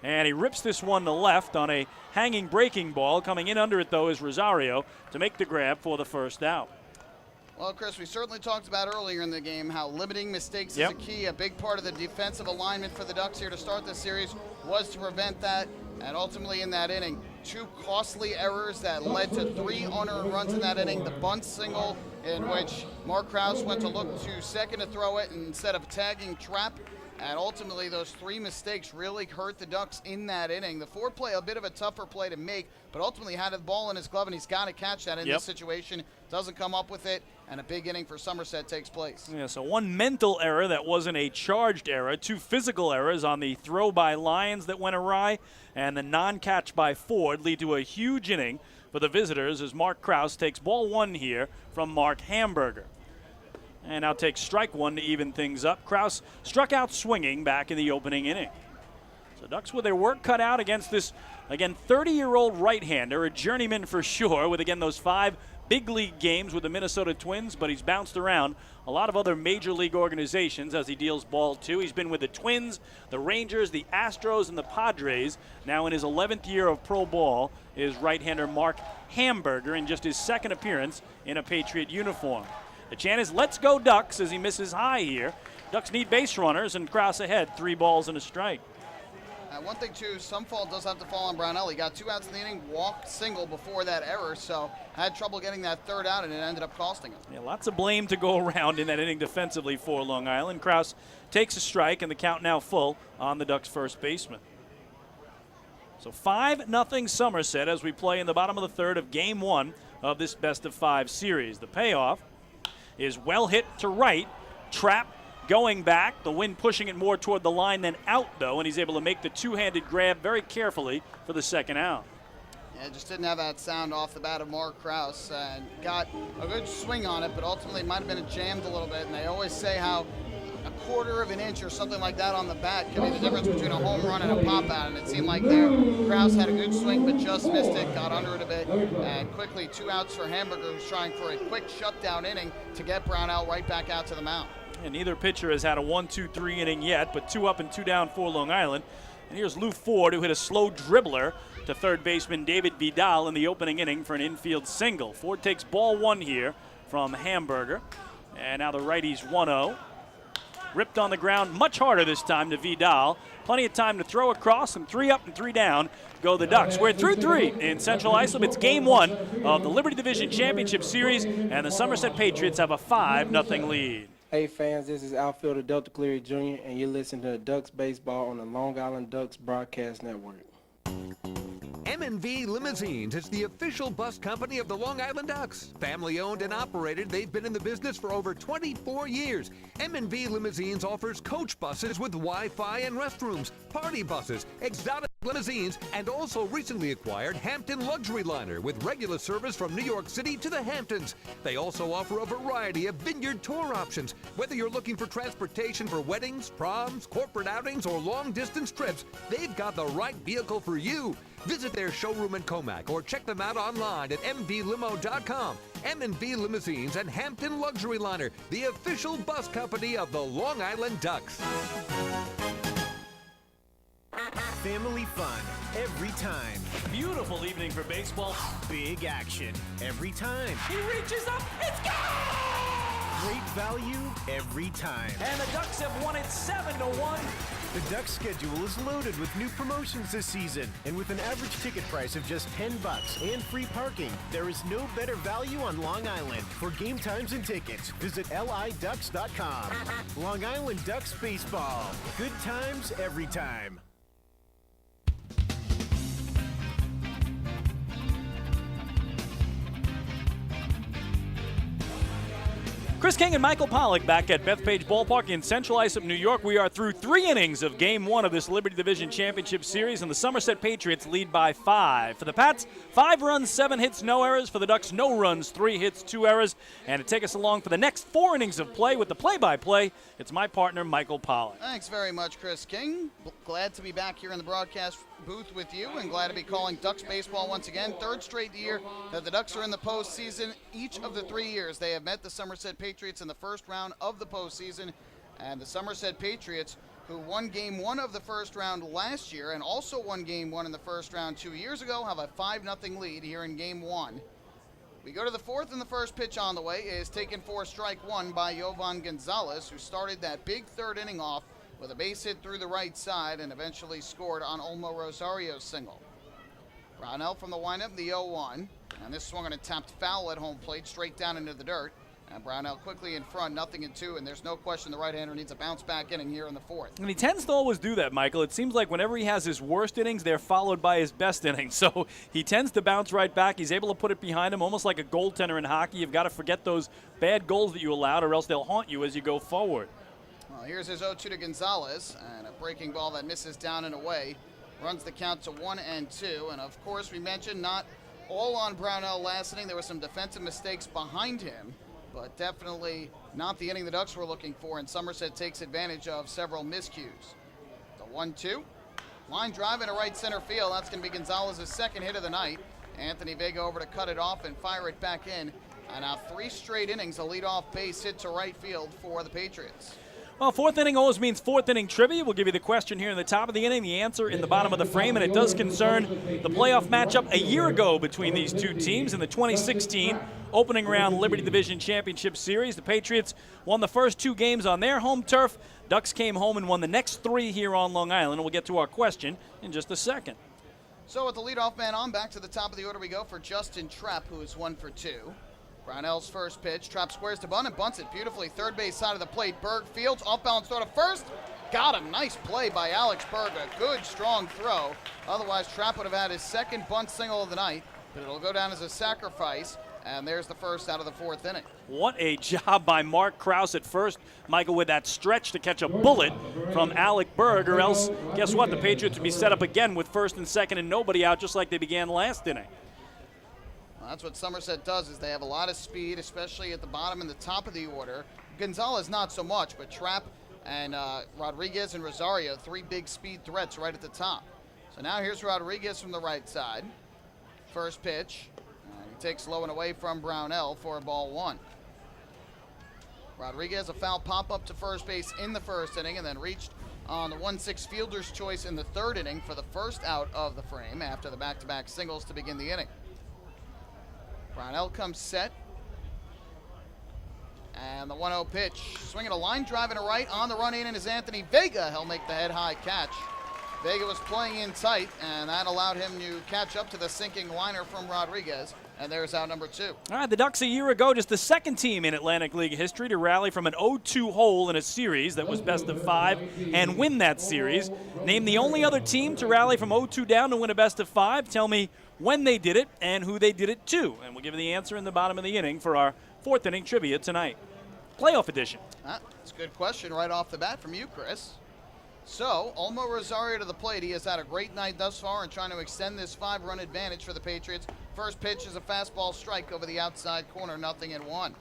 And he rips this one to left on a hanging breaking ball. Coming in under it, though, is Rosario to make the grab for the first out. Well, Chris, we certainly talked about earlier in the game how limiting mistakes is a key. A big part of the defensive alignment for the Ducks here to start this series was to prevent that. And ultimately in that inning, 2 costly errors that led to 3 unearned runs in that inning. The bunt single in which Mark Krause went to look to second to throw it instead of tagging Trapp. And ultimately, those 3 mistakes really hurt the Ducks in that inning. The Ford play, a bit of a tougher play to make, but ultimately had the ball in his glove, and he's got to catch that in this situation. Doesn't come up with it, and a big inning for Somerset takes place. Yeah, so 1 mental error that wasn't a charged error, 2 physical errors on the throw by Lyons that went awry, and the non-catch by Ford lead to a huge inning for the visitors as Mark Krause takes ball 1 here from Mark Hamburger. And now takes strike 1 to even things up. Krause struck out swinging back in the opening inning. So Ducks with their work cut out against this, again, 30-year-old right-hander, a journeyman for sure, with, again, those 5 big league games with the Minnesota Twins, but he's bounced around a lot of other major league organizations as he deals ball 2. He's been with the Twins, the Rangers, the Astros, and the Padres. Now in his 11th year of pro ball is right-hander Mark Hamburger in just his 2nd appearance in a Patriot uniform. The chant is, "Let's go Ducks," as he misses high here. Ducks need base runners, and Krause ahead, 3 balls and a strike. One thing, too, some fault does have to fall on Brownell. He got 2 outs in the inning, walked single before that error, so had trouble getting that 3rd out, and it ended up costing him. Yeah, lots of blame to go around in that inning defensively for Long Island. Krause takes a strike, and the count now full on the Ducks' first baseman. So 5-0 Somerset as we play in the bottom of the third of Game 1 of this best-of-5 series. The payoff is well hit to right. Trapp going back. The wind pushing it more toward the line than out, though, and he's able to make the 2-handed grab very carefully for the 2nd out. Yeah, just didn't have that sound off the bat of Mark Krause and got a good swing on it, but ultimately might have been jammed a little bit. And they always say how a 1/4 of an inch or something like that on the bat can be the difference between a home run and a pop out. And it seemed like there, Krause had a good swing, but just missed it, got under it a bit, and quickly 2 outs for Hamburger, who's trying for a quick shutdown inning to get Brownell right back out to the mound. And neither pitcher has had a 1-2-3 inning yet, but 2 up and 2 down for Long Island. And here's Lou Ford, who hit a slow dribbler to third baseman David Vidal in the opening inning for an infield single. Ford takes ball 1 here from Hamburger. And now the righty's 1-0. Ripped on the ground much harder this time to Vidal. Plenty of time to throw across, and 3 up and 3 down go the Ducks. We're through 3 in Central Islip. It's Game 1 of the Liberty Division Championship Series, and the Somerset Patriots have a 5-0 lead. Hey fans, this is outfielder Delta Cleary Jr., and you're listening to Ducks Baseball on the Long Island Ducks Broadcast Network. M&V Limousines is the official bus company of the Long Island Ducks. Family owned and operated, they've been in the business for over 24 years. M&V Limousines offers coach buses with Wi-Fi and restrooms, party buses, exotic Limousines, and also recently acquired Hampton Luxury Liner with regular service from New York City to the Hamptons. They also offer a variety of vineyard tour options. Whether you're looking for transportation for weddings, proms, corporate outings, or long-distance trips, they've got the right vehicle for you. Visit their showroom in Comac or check them out online at mvlimo.com. M&V Limousines and Hampton Luxury Liner, the official bus company of the Long Island Ducks. Family fun every time. Beautiful evening for baseball. Big action every time. He reaches up, it's gone! Great value every time. And the Ducks have won it 7-1. The Ducks schedule is loaded with new promotions this season, and with an average ticket price of just $10 and free parking, there is no better value on Long Island. For game times and tickets, visit liducks.com. Long Island Ducks baseball. Good times every time. Chris King and Michael Pollock back at Bethpage Ballpark in Central Islip, New York. We are through 3 innings of Game 1 of this Liberty Division Championship Series, and the Somerset Patriots lead by 5. For the Pats, 5 runs, 7 hits, no errors. For the Ducks, no runs, 3 hits, 2 errors. And to take us along for the next 4 innings of play with the play-by-play, it's my partner, Michael Pollock. Thanks very much, Chris King. Glad to be back here in the broadcast booth with you, and glad to be calling Ducks baseball once again. 3rd straight year that the Ducks are in the postseason. Each of the 3 years they have met the Somerset Patriots in the first round of the postseason, and the Somerset Patriots, who won Game 1 of the first round last year and also won Game 1 in the first round 2 years ago, have a 5-0 lead here in Game 1. We go to the 4th, and the first pitch on the way is taken for strike 1 by Jovan Gonzalez, who started that big 3rd inning off with a base hit through the right side and eventually scored on Olmo Rosario's single. Brownell from the windup, the 0-1, and this swung on a tapped foul at home plate, straight down into the dirt. And Brownell quickly in front, 0-2, and there's no question the right-hander needs a bounce-back inning here in the 4th. And he tends to always do that, Michael. It seems like whenever he has his worst innings, they're followed by his best innings. So he tends to bounce right back. He's able to put it behind him, almost like a goaltender in hockey. You've got to forget those bad goals that you allowed, or else they'll haunt you as you go forward. Well, here's his 0-2 to Gonzalez, and a breaking ball that misses down and away. Runs the count to 1-2, and of course we mentioned not all on Brownell last inning. There were some defensive mistakes behind him, but definitely not the inning the Ducks were looking for, and Somerset takes advantage of several miscues. The 1-2, line drive into right center field. That's going to be Gonzalez's 2nd hit of the night. Anthony Vega over to cut it off and fire it back in. And now 3 straight innings, a leadoff base hit to right field for the Patriots. Well, 4th inning always means 4th inning trivia. We'll give you the question here in the top of the inning, the answer in the bottom of the frame, and it does concern the playoff matchup a year ago between these two teams in the 2016 opening round Liberty Division Championship Series. The Patriots won the first 2 games on their home turf. Ducks came home and won the next 3 here on Long Island, and we'll get to our question in just a second. So with the leadoff man on, back to the top of the order we go for Justin Trapp, who is 1 for 2. Brownell's first pitch. Trapp squares to bunt and bunts it beautifully. 3rd base side of the plate. Berg fields. Off balance throw to first. Got him. Nice play by Alex Berg. A good, strong throw. Otherwise, Trapp would have had his 2nd bunt single of the night, but it'll go down as a sacrifice. And there's the first out of the 4th inning. What a job by Mark Krause at first, Michael, with that stretch to catch a bullet from Alec Berg, or else, guess what? The Patriots would be set up again with 1st and 2nd and nobody out, just like they began last inning. That's what Somerset does, is they have a lot of speed, especially at the bottom and the top of the order. Gonzalez not so much, but Trapp and Rodriguez and Rosario, 3 big speed threats right at the top. So now here's Rodriguez from the right side. First pitch. He takes low and away from Brownell for ball 1. Rodriguez, a foul pop-up to first base in the 1st inning, and then reached on the 1-6 fielder's choice in the 3rd inning for the first out of the frame after the back-to-back singles to begin the inning. Brownell comes set. And the 1-0 pitch. Swinging a line drive and a right on the run in is Anthony Vega. He'll make the head-high catch. Vega was playing in tight, and that allowed him to catch up to the sinking liner from Rodriguez. And there's out number 2. All right, the Ducks a year ago, just the 2nd team in Atlantic League history to rally from an 0-2 hole in a series that was best of 5 and win that series. Name the only other team to rally from 0-2 down to win a best of 5. Tell me when they did it and who they did it to. And we'll give you the answer in the bottom of the inning for our 4th inning trivia tonight. Playoff edition. That's a good question right off the bat from you, Chris. So, Olmo Rosario to the plate. He has had a great night thus far and trying to extend this 5-run advantage for the Patriots. First pitch is a fastball strike over the outside corner, 0-1.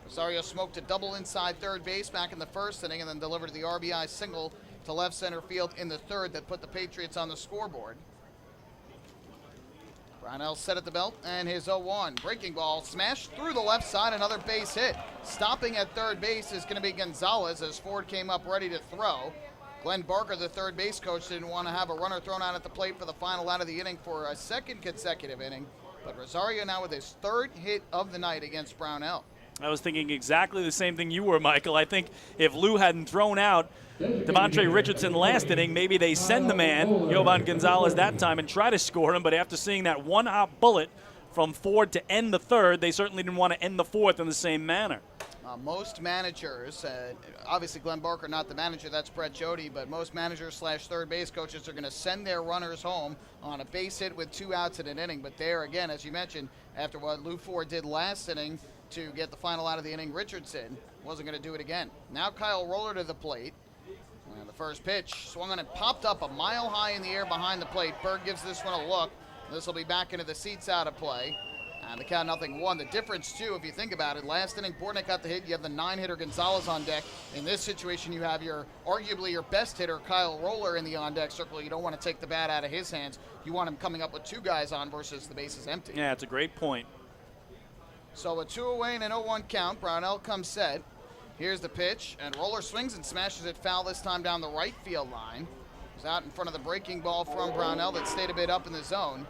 Rosario smoked a double inside third base back in the first inning and then delivered the RBI single to left center field in the third that put the Patriots on the scoreboard. Brownell set at the belt, and his 0-1. Breaking ball smashed through the left side, another base hit. Stopping at third base is going to be Gonzalez as Ford came up ready to throw. Glenn Barker, the third base coach, didn't want to have a runner thrown out at the plate for the final out of the inning for a second consecutive inning. But Rosario now with his third hit of the night against Brownell. I was thinking exactly the same thing you were, Michael. I think if Lou hadn't thrown out Devontae Richardson last inning, maybe they send the man, Jovan Gonzalez, that time and try to score him. But after seeing that one-hop bullet from Ford to end the third, they certainly didn't want to end the fourth in the same manner. Most managers, obviously Glenn Barker not the manager, that's Brett Jody, but most managers / third base coaches are going to send their runners home on a base hit with 2 outs in an inning. But there again, as you mentioned, after what Lou Ford did last inning to get the final out of the inning, Richardson wasn't going to do it again. Now Kyle Roller to the plate. And the first pitch swung on and popped up a mile high in the air behind the plate. Berg gives this one a look. This will be back into the seats out of play. And the count 0-1. The difference, too, if you think about it, last inning, Bortnick got the hit. You have the 9-hitter Gonzalez on deck. In this situation, you have arguably your best hitter, Kyle Roller, in the on-deck circle. You don't want to take the bat out of his hands. You want him coming up with 2 guys on versus the bases empty. Yeah, it's a great point. So a 2 away and an 0-1 count. Brownell comes set. Here's the pitch, and Roller swings and smashes it foul this time down the right field line. It was out in front of the breaking ball from Brownell that stayed a bit up in the zone.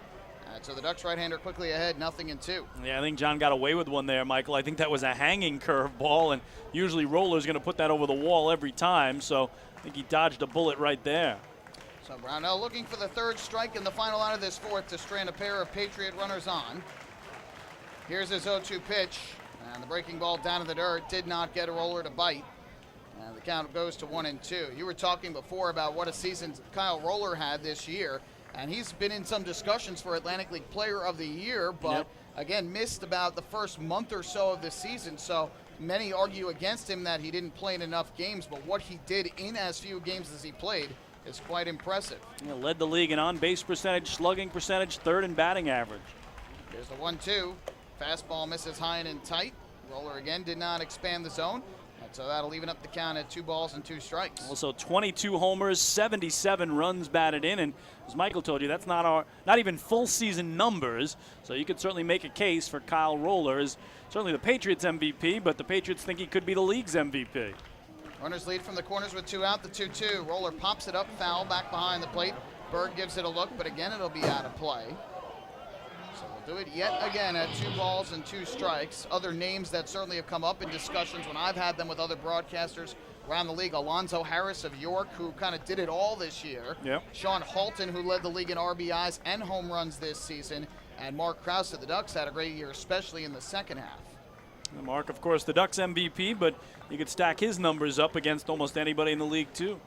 So the Ducks right-hander quickly ahead, 0-2. Yeah, I think John got away with one there, Michael. I think that was a hanging curve ball, and usually Roller's going to put that over the wall every time, so I think he dodged a bullet right there. So Brownell looking for the third strike in the final out of this fourth to strand a pair of Patriot runners on. Here's his 0-2 pitch, and the breaking ball down in the dirt did not get a Roller to bite. And the count goes to 1-2. You were talking before about what a season Kyle Roller had this year. And he's been in some discussions for Atlantic League Player of the Year, but again, missed about the first month or so of the season. So many argue against him that he didn't play in enough games, but what he did in as few games as he played is quite impressive. Led the league in on-base percentage, slugging percentage, third in batting average. Here's the 1-2. Fastball misses high and in tight. Roller again did not expand the zone. So that'll even up the count at 2 balls and 2 strikes. Also 22 homers, 77 runs batted in, and as Michael told you, that's not even full season numbers. So you could certainly make a case for Kyle Roller as certainly the Patriots MVP, but the Patriots think he could be the league's MVP. Runners lead from the corners with 2 out, the 2-2. Roller pops it up, foul back behind the plate. Berg gives it a look, but again it'll be out of play. So we'll do it yet again at 2 balls and 2 strikes. Other names that certainly have come up in discussions when I've had them with other broadcasters around the league. Alonzo Harris of York, who kind of did it all this year. Yep. Sean Halton, who led the league in RBIs and home runs this season. And Mark Krause of the Ducks had a great year, especially in the second half. And Mark, of course, the Ducks MVP, but you could stack his numbers up against almost anybody in the league, too.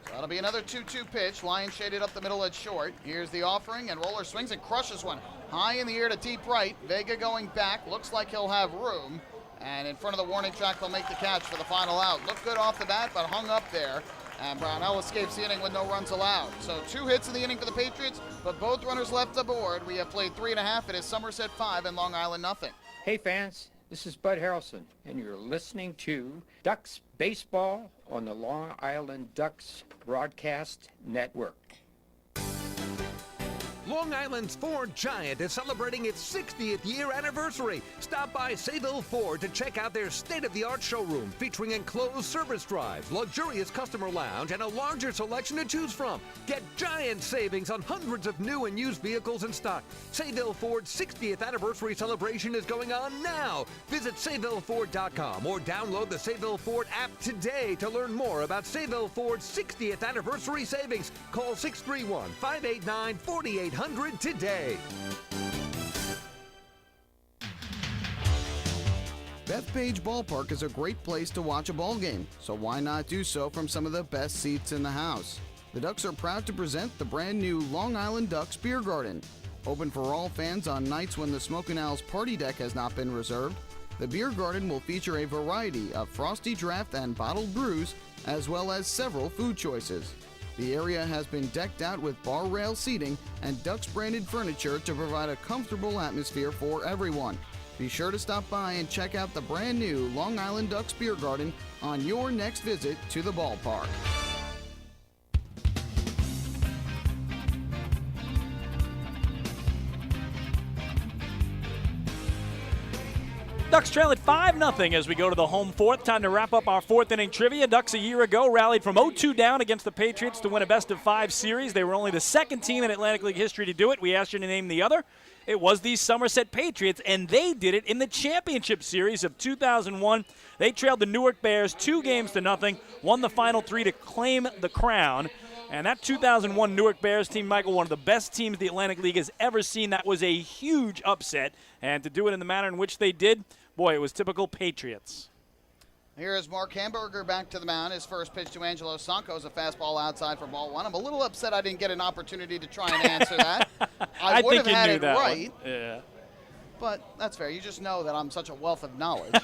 So that'll be another 2-2 pitch. Line shaded up the middle at short. Here's the offering, and Roller swings and crushes one. High in the air to deep right. Vega going back. Looks like he'll have room. And in front of the warning track, they'll make the catch for the final out. Looked good off the bat, but hung up there. And Brownell escapes the inning with no runs allowed. So 2 hits in the inning for the Patriots, but both runners left aboard. We have played 3.5. It is Somerset 5 and Long Island 0. Hey fans, this is Bud Harrelson, and you're listening to Ducks Baseball on the Long Island Ducks Broadcast Network. Long Island's Ford Giant is celebrating its 60th year anniversary. Stop by Sayville Ford to check out their state-of-the-art showroom featuring enclosed service drives, luxurious customer lounge, and a larger selection to choose from. Get giant savings on hundreds of new and used vehicles in stock. Sayville Ford's 60th anniversary celebration is going on now. Visit SayvilleFord.com or download the Sayville Ford app today to learn more about Sayville Ford's 60th anniversary savings. Call 631-589-4800 today. Bethpage Ballpark is a great place to watch a ball game, so why not do so from some of the best seats in the house? The Ducks are proud to present the brand new Long Island Ducks Beer Garden. Open for all fans on nights when the Smokin' Owls party deck has not been reserved, the Beer Garden will feature a variety of frosty draft and bottled brews as well as several food choices. The area has been decked out with bar rail seating and Ducks branded furniture to provide a comfortable atmosphere for everyone. Be sure to stop by and check out the brand new Long Island Ducks Beer Garden on your next visit to the ballpark. Ducks trail at 5-0 as we go to the home fourth. Time to wrap up our fourth inning trivia. Ducks a year ago rallied from 0-2 down against the Patriots to win a best-of-5 series. They were only the second team in Atlantic League history to do it. We asked you to name the other. It was the Somerset Patriots, and they did it in the championship series of 2001. They trailed the Newark Bears 2-0, won the final 3 to claim the crown. And that 2001 Newark Bears team, Michael, one of the best teams the Atlantic League has ever seen. That was a huge upset. And to do it in the manner in which they did, boy, it was typical Patriots. Here is Mark Hamburger back to the mound. His first pitch to Angelo Sanko is a fastball outside for ball one. I'm a little upset I didn't get an opportunity to try and answer that. I would have had it right. Yeah. But that's fair. You just know that I'm such a wealth of knowledge.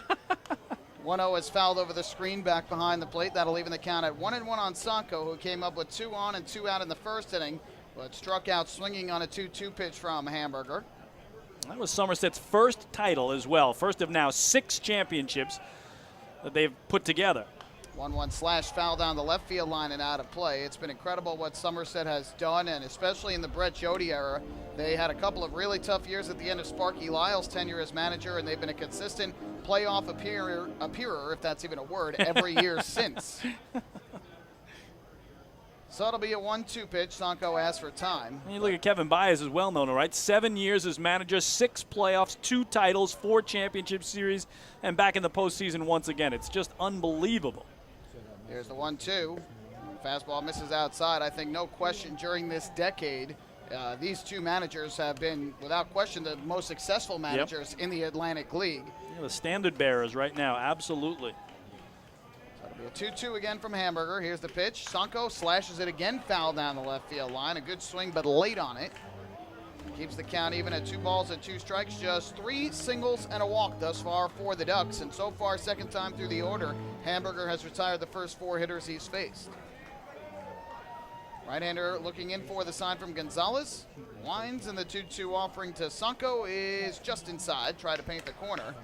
1-0 is fouled over the screen back behind the plate. That'll even the count at 1-1 on Sanko, who came up with 2 on and 2 out in the first inning, but struck out swinging on a 2-2 pitch from Hamburger. That was Somerset's first title as well. First of now 6 championships that they've put together. 1-1 slash foul down the left field line and out of play. It's been incredible what Somerset has done, and especially in the Brett Jody era. They had a couple of really tough years at the end of Sparky Lyle's tenure as manager, and they've been a consistent playoff appearer, if that's even a word, every year since. So it'll be a 1-2 pitch. Sanko asks for time. And you look at Kevin Baez as well known, all right? 7 years as manager, 6 playoffs, 2 titles, 4 championship series, and back in the postseason once again. It's just unbelievable. Here's the 1-2. Fastball misses outside. I think no question during this decade, these two managers have been, without question, the most successful managers in the Atlantic League. Yeah, the standard bearers right now, absolutely. So it'll be a 2-2 again from Hamburger. Here's the pitch. Sanko slashes it again, foul down the left field line. A good swing, but late on it. Keeps the count even at 2 balls and 2 strikes. Just 3 singles and a walk thus far for the Ducks. And so far, second time through the order, Hamburger has retired the first 4 hitters he's faced. Right-hander looking in for the sign from Gonzalez. Winds, and the 2-2 offering to Sanko is just inside. Try to paint the corner.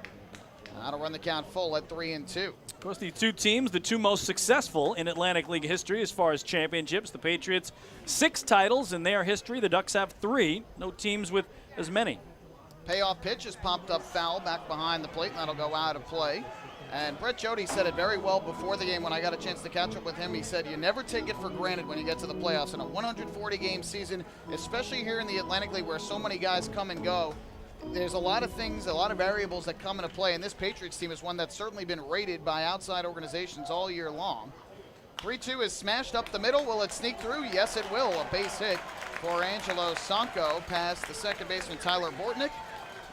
That'll run the count full at 3-2. Of course, these two teams, the two most successful in Atlantic League history as far as championships. The Patriots, 6 titles in their history. The Ducks have 3. No teams with as many. Payoff pitch is popped up foul back behind the plate, and that'll go out of play. And Brett Jody said it very well before the game when I got a chance to catch up with him. He said you never take it for granted when you get to the playoffs in a 140-game season, especially here in the Atlantic League where so many guys come and go. There's a lot of things, a lot of variables that come into play, and this Patriots team is one that's certainly been rated by outside organizations all year long. 3-2 is smashed up the middle. Will it sneak through? Yes, it will. A base hit for Angelo Sanko past the second baseman Tyler Bortnick.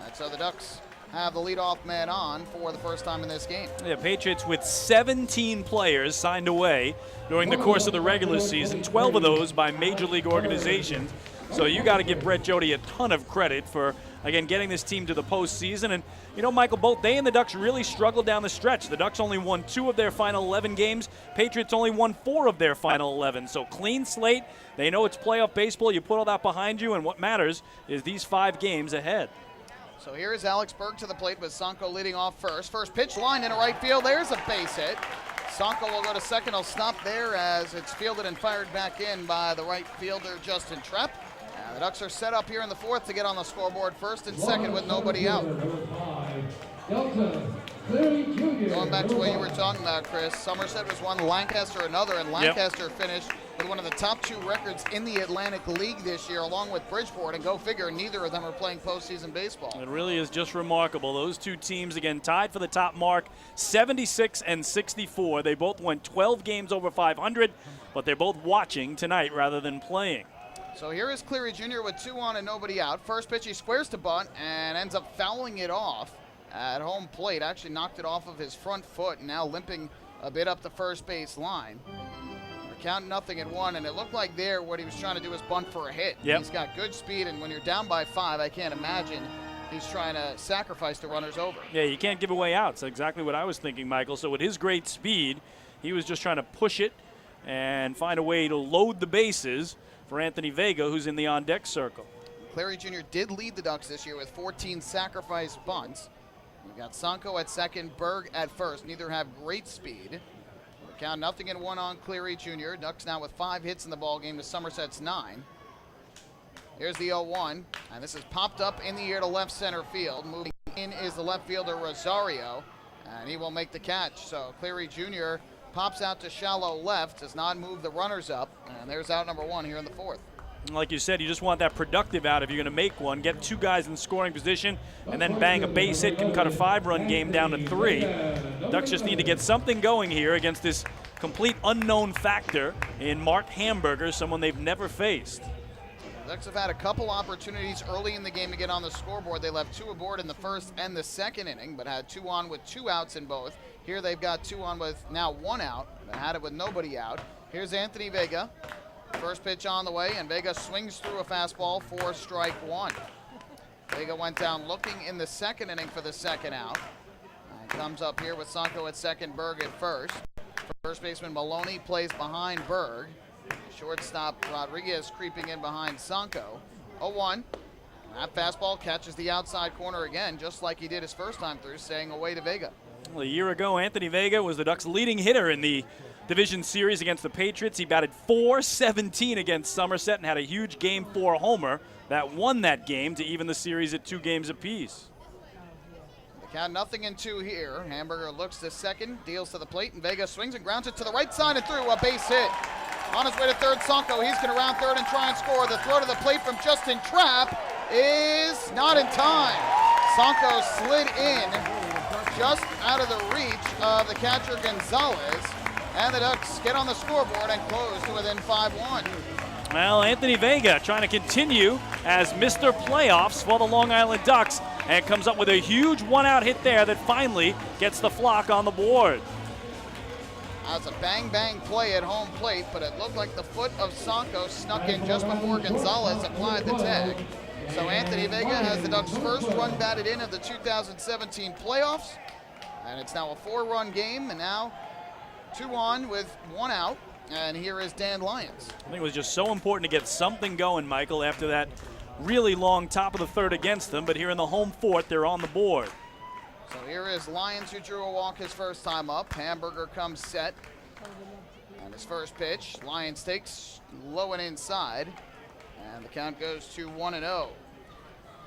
That's how the Ducks have the leadoff man on for the first time in this game. Yeah, Patriots with 17 players signed away during the course of the regular season, 12 of those by major league organizations. So you got to give Brett Jody a ton of credit for, again, getting this team to the postseason. And, you know, Michael, both they and the Ducks really struggled down the stretch. The Ducks only won 2 of their final 11 games. Patriots only won 4 of their final 11. So clean slate. They know it's playoff baseball. You put all that behind you, and what matters is these 5 games ahead. So here is Alex Berg to the plate with Sanko leading off first. First pitch line into right field. There's a base hit. Sanko will go to second. He'll stop there as it's fielded and fired back in by the right fielder, Justin Trepp. The Ducks are set up here in the fourth to get on the scoreboard first and second with nobody out. Going back to what you were talking about, Chris, Somerset was one, Lancaster another, and Lancaster finished with one of the top 2 records in the Atlantic League this year, along with Bridgeport, and go figure, neither of them are playing postseason baseball. It really is just remarkable. Those 2 teams, again, tied for the top mark, 76 and 64. They both went 12 games over 500, but they're both watching tonight rather than playing. So here is Cleary Jr. with 2 on and nobody out. First pitch, he squares to bunt and ends up fouling it off at home plate. Actually knocked it off of his front foot and now limping a bit up the first base line. We're counting 0-1, and it looked like there what he was trying to do was bunt for a hit. Yep. He's got good speed, and when you're down by 5, I can't imagine he's trying to sacrifice the runners over. Yeah, you can't give away outs. That's exactly what I was thinking, Michael. So with his great speed, He was just trying to push it and find a way to load the bases for Anthony Vega, who's in the on-deck circle. Cleary Jr. did lead the Ducks this year with 14 sacrifice bunts. We've got Sanko at second, Berg at first. Neither have great speed. Count 0-1 on Cleary Jr. Ducks now with 5 hits in the ball game to Somerset's 9. Here's the 0-1, and this is popped up in the air to left center field. Moving in is the left fielder Rosario, and he will make the catch. So Cleary Jr. pops out to shallow left, does not move the runners up, and there's out number 1 here in the 4th. Like you said, you just want that productive out if you're going to make one. Get 2 guys in scoring position, and then bang, a base hit can cut a 5-run game down to 3. Ducks just need to get something going here against this complete unknown factor in Mark Hamburger, someone they've never faced. Ducks have had a couple opportunities early in the game to get on the scoreboard. They left 2 aboard in the first and the second inning, but had 2 on with 2 outs in both. Here they've got 2 on with now 1 out. They had it with nobody out. Here's Anthony Vega. First pitch on the way, and Vega swings through a fastball for strike 1. Vega went down looking in the second inning for the second out. And comes up here with Sanko at second, Berg at first. First baseman Maloney plays behind Berg. Shortstop Rodriguez creeping in behind Sanko. 0-1. That fastball catches the outside corner again, just like he did his first time through, staying away to Vega. Well, a year ago, Anthony Vega was the Ducks' leading hitter in the division series against the Patriots. He batted .417 against Somerset and had a huge Game 4 homer that won that game to even the series at 2 games apiece. The count 0-2 here. Hamburger looks to second, deals to the plate, and Vega swings and grounds it to the right side and through, a base hit. On his way to third, Sanko. He's going to round third and try and score. The throw to the plate from Justin Trapp is not in time. Sanko slid in just out of the reach of the catcher Gonzalez. And the Ducks get on the scoreboard and close to within 5-1. Well, Anthony Vega trying to continue as Mr. Playoffs for the Long Island Ducks and comes up with a huge 1-out hit there that finally gets the flock on the board. That was a bang-bang play at home plate, but it looked like the foot of Sanko snuck in just before Gonzalez applied the tag. So Anthony Vega has the Ducks' first run batted in of the 2017 playoffs. And it's now a 4-run game, and now 2 on with 1 out. And here is Dan Lyons. I think it was just so important to get something going, Michael, after that really long top of the third against them. But here in the home 4th, they're on the board. So here is Lyons, who drew a walk his first time up. Hamburger comes set. And his first pitch, Lyons takes low and inside. And the count goes to 1-0.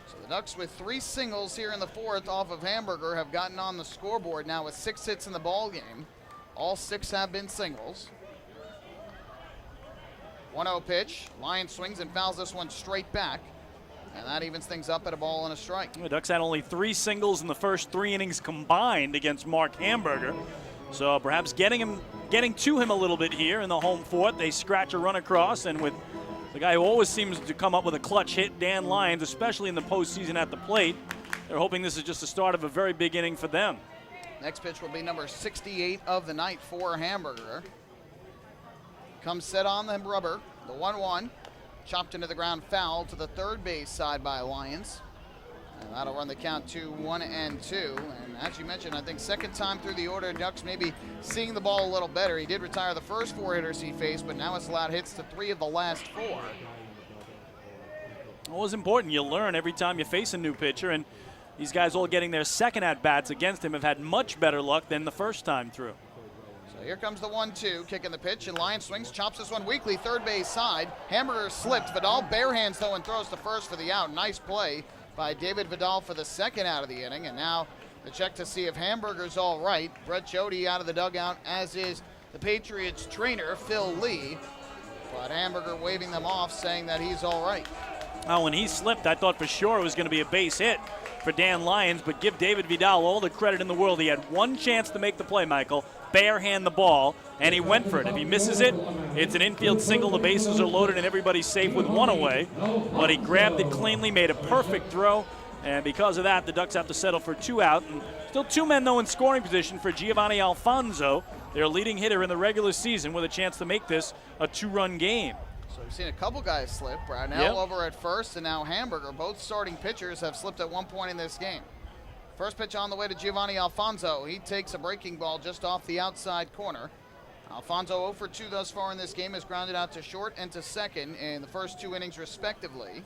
So the Ducks with 3 singles here in the 4th off of Hamburger have gotten on the scoreboard now with 6 hits in the ball game. All 6 have been singles. 1-0 pitch. Lyons swings and fouls this one straight back. And that evens things up at a ball and a strike. The Ducks had only 3 singles in the first 3 innings combined against Mark Hamburger. So perhaps getting to him a little bit here in the home 4th. They scratch a run across, and with the guy who always seems to come up with a clutch hit, Dan Lyons, especially in the postseason at the plate, they're hoping this is just the start of a very big inning for them. Next pitch will be number 68 of the night for Hamburger. Comes set on the rubber. The 1-1. Chopped into the ground, foul to the third base side by Lyons. And that'll run the count to 1-2. And as you mentioned, I think second time through the order, Ducks maybe seeing the ball a little better. He did retire the first 4 hitters he faced, but now it's allowed hits to 3 of the last 4. Well, it's important. You learn every time you face a new pitcher, and these guys all getting their second at-bats against him have had much better luck than the first time through. So here comes the 1-2, kicking the pitch, and Lyons swings, chops this one weakly, third base side. Hamburger slipped. Vidal bare hands, though, and throws to first for the out. Nice play by David Vidal for the second out of the inning. And now the check to see if Hamburger's all right. Brett Jody out of the dugout, as is the Patriots trainer, Phil Lee. But Hamburger waving them off, saying that he's all right. Oh, when he slipped, I thought for sure it was going to be a base hit for Dan Lyons, but give David Vidal all the credit in the world. He had one chance to make the play, Michael, bare-hand the ball, and he went for it. If he misses it, it's an infield single. The bases are loaded and everybody's safe with 1 away. But he grabbed it cleanly, made a perfect throw, and because of that, the Ducks have to settle for 2 out. And still 2 men, though, in scoring position for Giovanni Alfonso, their leading hitter in the regular season, with a chance to make this a 2-run game. So we've seen a couple guys slip. Brownell over at first, and now Hamburger. Both starting pitchers have slipped at one point in this game. First pitch on the way to Giovanni Alfonso. He takes a breaking ball just off the outside corner. Alfonso 0 for 2 thus far in this game, has grounded out to short and to second in the first 2 innings respectively.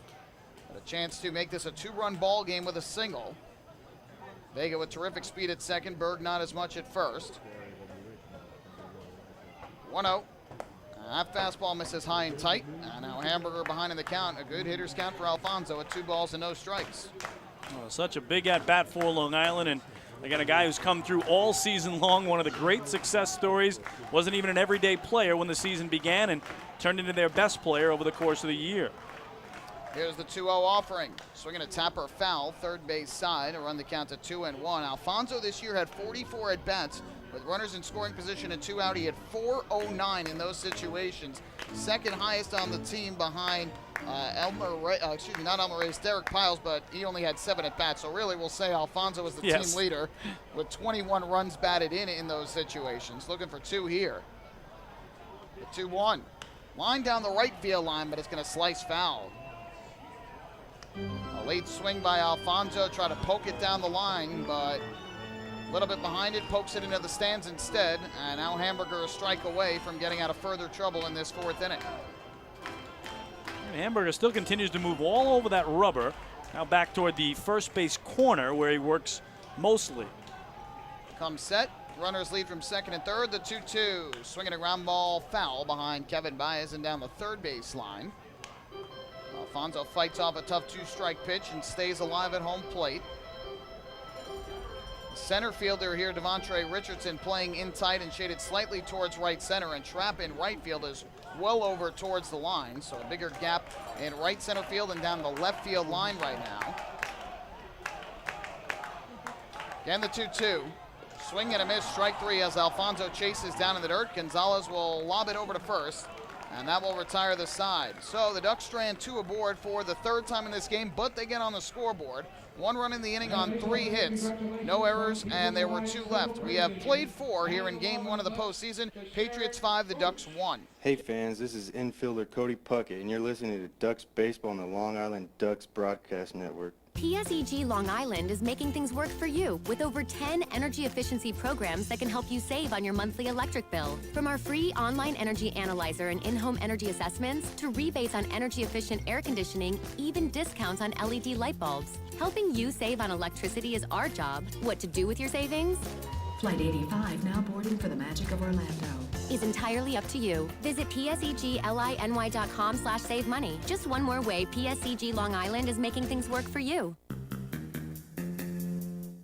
But a chance to make this a 2-run ball game with a single. Vega with terrific speed at second, Berg not as much at first. 1-0. That fastball misses high and tight. And now Hamburger behind in the count. A good hitter's count for Alfonso at 2 balls and no strikes. Oh, such a big at-bat for Long Island, and again, a guy who's come through all season long, one of the great success stories. Wasn't even an everyday player when the season began and turned into their best player over the course of the year. Here's the 2-0 offering. Swinging a tapper foul, third base side, to run the count to 2-1. Alfonso this year had 44 at-bats with runners in scoring position and 2 out. He had 409 in those situations. Second highest on the team behind not Elmer Reyes, Derek Piles, but he only had 7 at-bats. So really we'll say Alfonso was the team leader with 21 runs batted in those situations. Looking for 2 here. The 2-1. Line down the right field line, but it's going to slice foul. A late swing by Alfonso, try to poke it down the line, but a little bit behind it, pokes it into the stands instead, and now Hamburger a strike away from getting out of further trouble in this 4th inning. And Hamburger still continues to move all over that rubber, now back toward the first base corner where he works mostly. Comes set, runners lead from second and third, the 2-2. Swinging a ground ball foul behind Kevin Baez and down the third base line. Alfonso fights off a tough 2-strike pitch and stays alive at home plate. Center fielder here, Devontre Richardson, playing in tight and shaded slightly towards right center, and Trapp in right field is well over towards the line, so a bigger gap in right center field and down the left field line right now. Again, the 2-2. Swing and a miss, strike 3 as Alfonso chases down in the dirt. Gonzalez will lob it over to first, and that will retire the side. So the Ducks strand 2 aboard for the 3rd time in this game, but they get on the scoreboard. 1 run in the inning on 3 hits, no errors, and there were 2 left. We have played 4 here in game 1 of the postseason. Patriots 5, the Ducks 1. Hey fans, this is infielder Cody Puckett, and you're listening to Ducks Baseball on the Long Island Ducks Broadcast Network. PSEG Long Island is making things work for you with over 10 energy efficiency programs that can help you save on your monthly electric bill. From our free online energy analyzer and in-home energy assessments to rebates on energy efficient air conditioning, even discounts on LED light bulbs. Helping you save on electricity is our job. What to do with your savings? Flight 85 now boarding for the magic of Orlando. Is entirely up to you. Visit psegly.com/save money. Just one more way PSEG Long Island is making things work for you.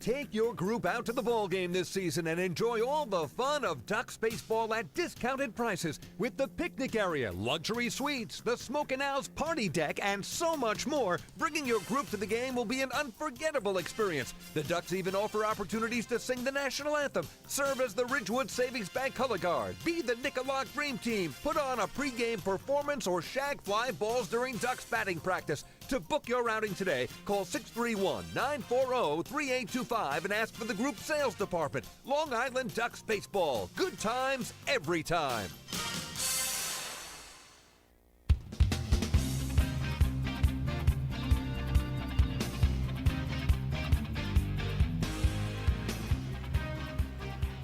Take your group out to the ball game this season and enjoy all the fun of Ducks baseball at discounted prices with the picnic area, luxury suites, the Smokin' Owls party deck, and so much more. Bringing your group to the game will be an unforgettable experience. The Ducks even offer opportunities to sing the national anthem, serve as the Ridgewood Savings Bank color guard, be the Nicolak Dream Team, put on a pregame performance, or shag fly balls during Ducks batting practice. To book your outing today, call 631-940-3825 and ask for the group sales department. Long Island Ducks Baseball. Good times every time.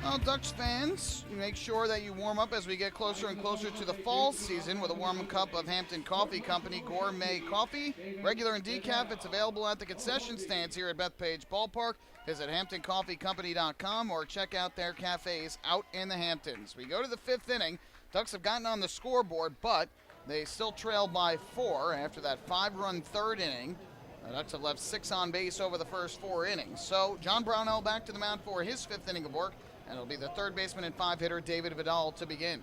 Well, Ducks fans, make sure that you warm up as we get closer and closer to the fall season with a warm cup of Hampton Coffee Company Gourmet Coffee. Regular and decaf, it's available at the concession stands here at Bethpage Ballpark. Visit HamptonCoffeeCompany.com or check out their cafes out in the Hamptons. We go to the 5th inning. Ducks have gotten on the scoreboard, but they still trail by 4 after that 5-run 3rd inning. The Ducks have left 6 on base over the first 4 innings. So John Brownell back to the mound for his 5th inning of work. And it'll be the 3rd baseman and 5-hitter David Vidal to begin.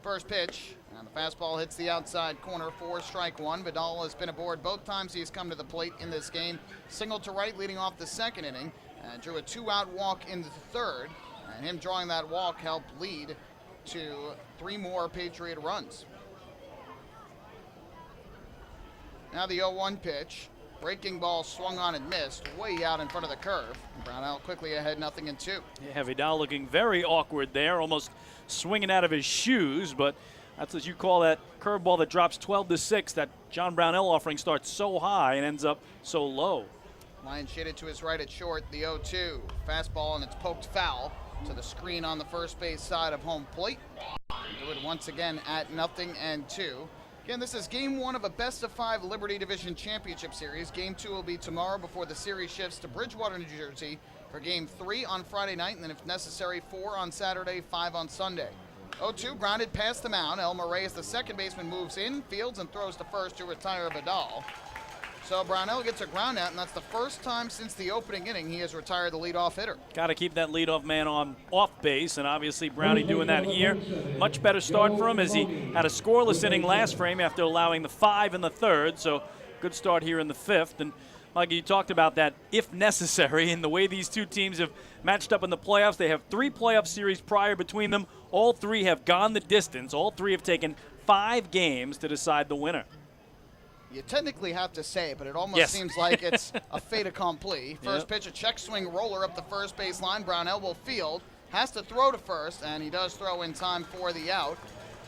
First pitch, and the fastball hits the outside corner for strike 1. Vidal has been aboard both times he's come to the plate in this game. Single to right leading off the 2nd inning, and drew a 2-out walk in the 3rd. And him drawing that walk helped lead to 3 more Patriot runs. Now the 0-1 pitch. Breaking ball swung on and missed, way out in front of the curve. Brownell quickly ahead, 0-2. Yeah, Vidal looking very awkward there, almost swinging out of his shoes, but that's what you call that curveball that drops 12-6. That John Brownell offering starts so high and ends up so low. Line shaded to his right at short, the 0-2. Fastball, and it's poked foul to the screen on the first base side of home plate. do it once again at 0-2. Again, this is Game 1 of a best-of-5 Liberty Division Championship Series. Game 2 will be tomorrow before the series shifts to Bridgewater, New Jersey for Game 3 on Friday night, and then if necessary, 4 on Saturday, 5 on Sunday. 0-2, grounded past the mound. Elmer Reyes, the second baseman, moves in, fields, and throws to first to retire Vidal. So Brownell gets a ground out, and that's the first time since the opening inning he has retired the leadoff hitter. Got to keep that leadoff man on off base, and obviously Brownie doing that here. Much better start for him as he had a scoreless inning last frame after allowing the 5 in the third. So good start here in the 5th. And Mike, you talked about that if necessary, and the way these two teams have matched up in the playoffs. They have 3 playoff series prior between them. All 3 have gone the distance. All 3 have taken 5 games to decide the winner. You technically have to say it, but it almost seems like it's a fait accompli. First pitch, a check swing roller up the first base line. Brownell will field, has to throw to first, and he does throw in time for the out.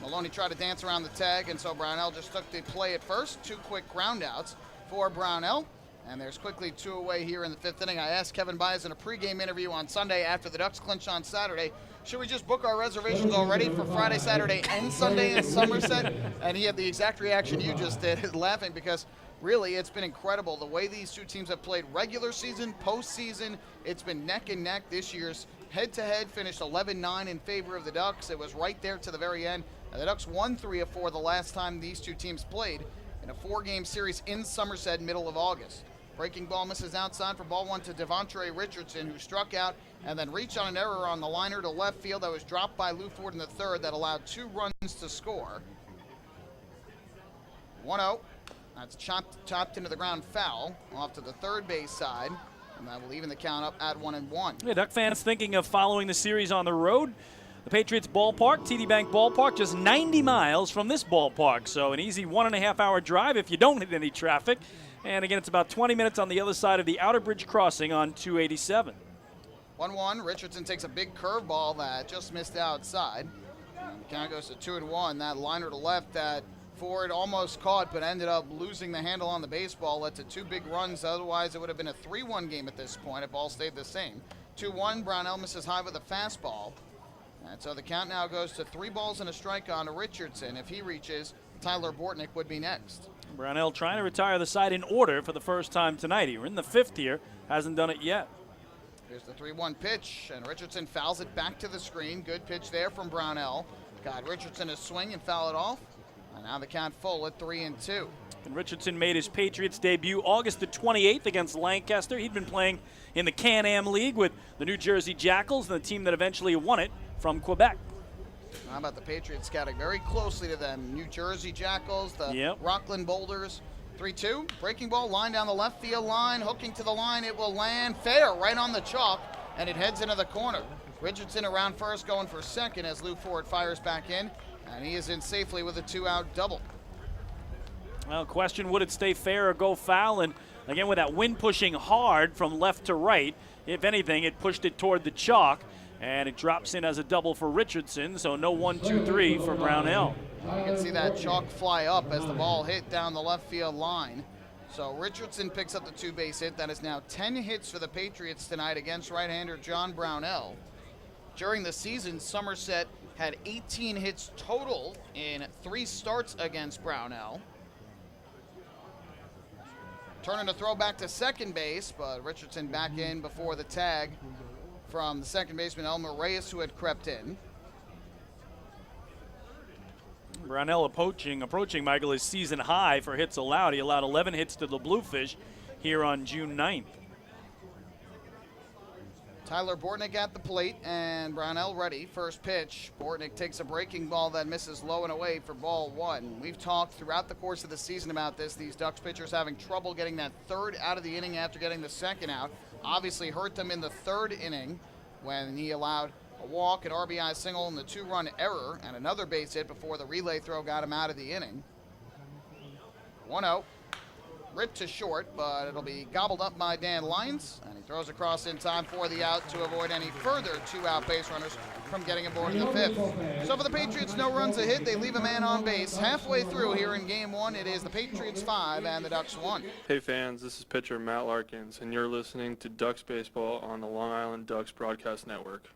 Maloney tried to dance around the tag, and so Brownell just took the play at first. 2 quick ground outs for Brownell. And there's quickly 2 away here in the 5th inning. I asked Kevin Byers in a pregame interview on Sunday after the Ducks clinch on Saturday, should we just book our reservations already for Friday, Saturday, and Sunday in Somerset? And he had the exact reaction you just did, laughing, because really it's been incredible the way these two teams have played regular season, postseason. It's been neck and neck. This year's head-to-head finished 11-9 in favor of the Ducks. It was right there to the very end. And the Ducks won 3 of 4 the last time these two teams played in a 4-game series in Somerset middle of August. Breaking ball misses outside for ball 1 to Devontre Richardson, who struck out and then reached on an error on the liner to left field that was dropped by Lou Ford in the 3rd that allowed 2 runs to score. 1-0. That's chopped into the ground foul off to the third base side, and that will even the count up at 1-1. Yeah, Duck fans thinking of following the series on the road. The Patriots ballpark, TD Bank Ballpark, just 90 miles from this ballpark, so an easy 1.5-hour drive if you don't hit any traffic. And again, it's about 20 minutes on the other side of the Outer Bridge crossing on 287. 1-1. Richardson takes a big curveball that just missed outside. And the count goes to 2-1. That liner to left that Ford almost caught but ended up losing the handle on the baseball led to 2 big runs. Otherwise, it would have been a 3-1 game at this point if all stayed the same. 2-1. Brownell misses high with a fastball. And so the count now goes to 3 balls and a strike on Richardson. If he reaches, Tyler Bortnick would be next. Brownell trying to retire the side in order for the first time tonight. We're in the 5th here, hasn't done it yet. Here's the 3-1 pitch, and Richardson fouls it back to the screen. Good pitch there from Brownell. Got Richardson to swing and foul it off. And now the count full at 3-2. And Richardson made his Patriots debut August the 28th against Lancaster. He'd been playing in the Can-Am League with the New Jersey Jackals, the team that eventually won it from Quebec. How about the Patriots scouting very closely to them? New Jersey Jackals, the Rockland Boulders. 3-2, breaking ball, line down the left field line, hooking to the line, it will land fair right on the chalk, and it heads into the corner. Richardson around first, going for second as Lou Ford fires back in, and he is in safely with a 2-out double. Well, question, would it stay fair or go foul? And again, with that wind pushing hard from left to right, if anything, it pushed it toward the chalk. And it drops in as a double for Richardson, so no 1-2-3 for Brownell. You can see that chalk fly up as the ball hit down the left field line. So Richardson picks up the 2-base hit. That is now 10 hits for the Patriots tonight against right-hander John Brownell. During the season, Somerset had 18 hits total in 3 starts against Brownell. Turning to throw back to second base, but Richardson back in before the tag from the second baseman Elmer Reyes, who had crept in. Brownell approaching Michael, his season high for hits allowed. He allowed 11 hits to the Bluefish here on June 9th. Tyler Bortnick at the plate, and Brownell ready. First pitch, Bortnick takes a breaking ball that misses low and away for ball 1. We've talked throughout the course of the season about this. These Ducks pitchers having trouble getting that 3rd out of the inning after getting the 2nd out. Obviously hurt them in the 3rd inning when he allowed a walk, an RBI single, and the 2-run error, and another base hit before the relay throw got him out of the inning. 1-0. Ripped to short, but it'll be gobbled up by Dan Lyons, and he throws across in time for the out to avoid any further 2-out base runners from getting aboard in the 5th. So for the Patriots, no runs a hit. They leave a man on base. Halfway through here in Game 1, it is the Patriots 5 and the Ducks 1. Hey fans, this is pitcher Matt Larkins, and you're listening to Ducks Baseball on the Long Island Ducks Broadcast Network.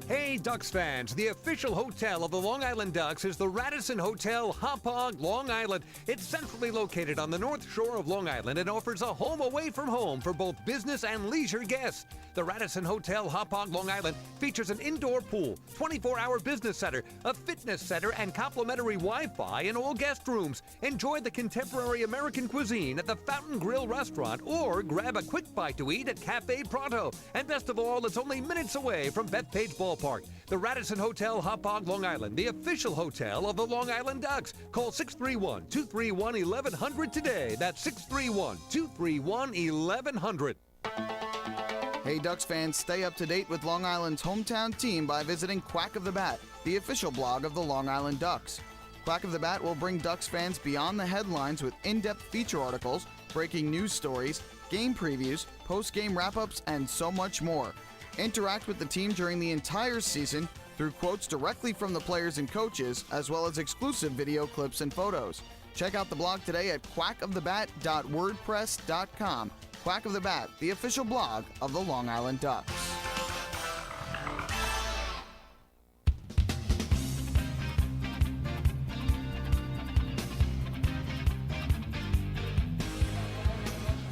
Hey, Ducks fans, the official hotel of the Long Island Ducks is the Radisson Hotel, Hauppauge, Long Island. It's centrally located on the north shore of Long Island and offers a home away from home for both business and leisure guests. The Radisson Hotel, Hauppauge, Long Island features an indoor pool, 24-hour business center, a fitness center, and complimentary Wi-Fi in all guest rooms. Enjoy the contemporary American cuisine at the Fountain Grill restaurant or grab a quick bite to eat at Cafe Pronto. And best of all, it's only minutes away from Bethpage Ballpark. The Radisson Hotel, Hauppauge, Long Island, the official hotel of the Long Island Ducks. Call 631-231-1100 today. That's 631-231-1100. Hey Ducks fans, stay up to date with Long Island's hometown team by visiting Quack of the Bat, the official blog of the Long Island Ducks. Quack of the Bat will bring Ducks fans beyond the headlines with in-depth feature articles, breaking news stories, game previews, post-game wrap-ups, and so much more. Interact with the team during the entire season through quotes directly from the players and coaches, as well as exclusive video clips and photos. Check out the blog today at quackofthebat.wordpress.com. Quack of the Bat, the official blog of the Long Island Ducks.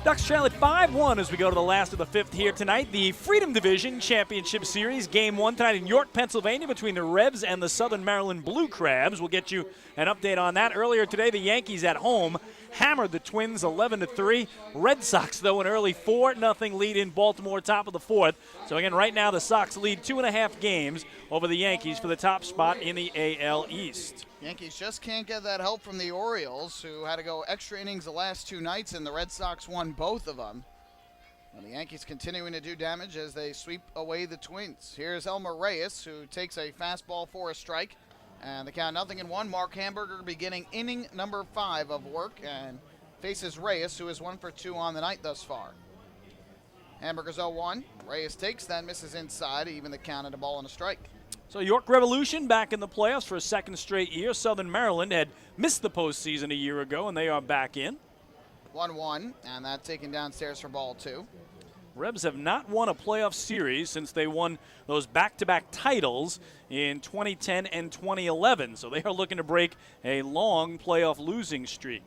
Ducks trail at 5-1 as we go to the last of the fifth here tonight. The Freedom Division Championship Series, Game 1 tonight in York, Pennsylvania between the Revs and the Southern Maryland Blue Crabs. We'll get you an update on that. Earlier today, the Yankees at home hammered the Twins 11-3. Red Sox, though, an early 4-0 lead in Baltimore, top of the fourth. So, again, right now the Sox lead 2.5 games over the Yankees for the top spot in the AL East. Yankees just can't get that help from the Orioles, who had to go extra innings the last two nights, and the Red Sox won both of them. And the Yankees continuing to do damage as they sweep away the Twins. Here's Elmer Reyes, who takes a fastball for a strike. And the count 0-1. Mark Hamburger beginning inning number 5 of work and faces Reyes, who is 1 for 2 on the night thus far. Hamburger's 0-1. Reyes takes that, misses inside, even the count at a ball and a strike. So York Revolution back in the playoffs for a second straight year. Southern Maryland had missed the postseason a year ago, and they are back in. 1-1, and that taken downstairs for ball 2. Rebs have not won a playoff series since they won those back-to-back titles in 2010 and 2011. So they are looking to break a long playoff losing streak.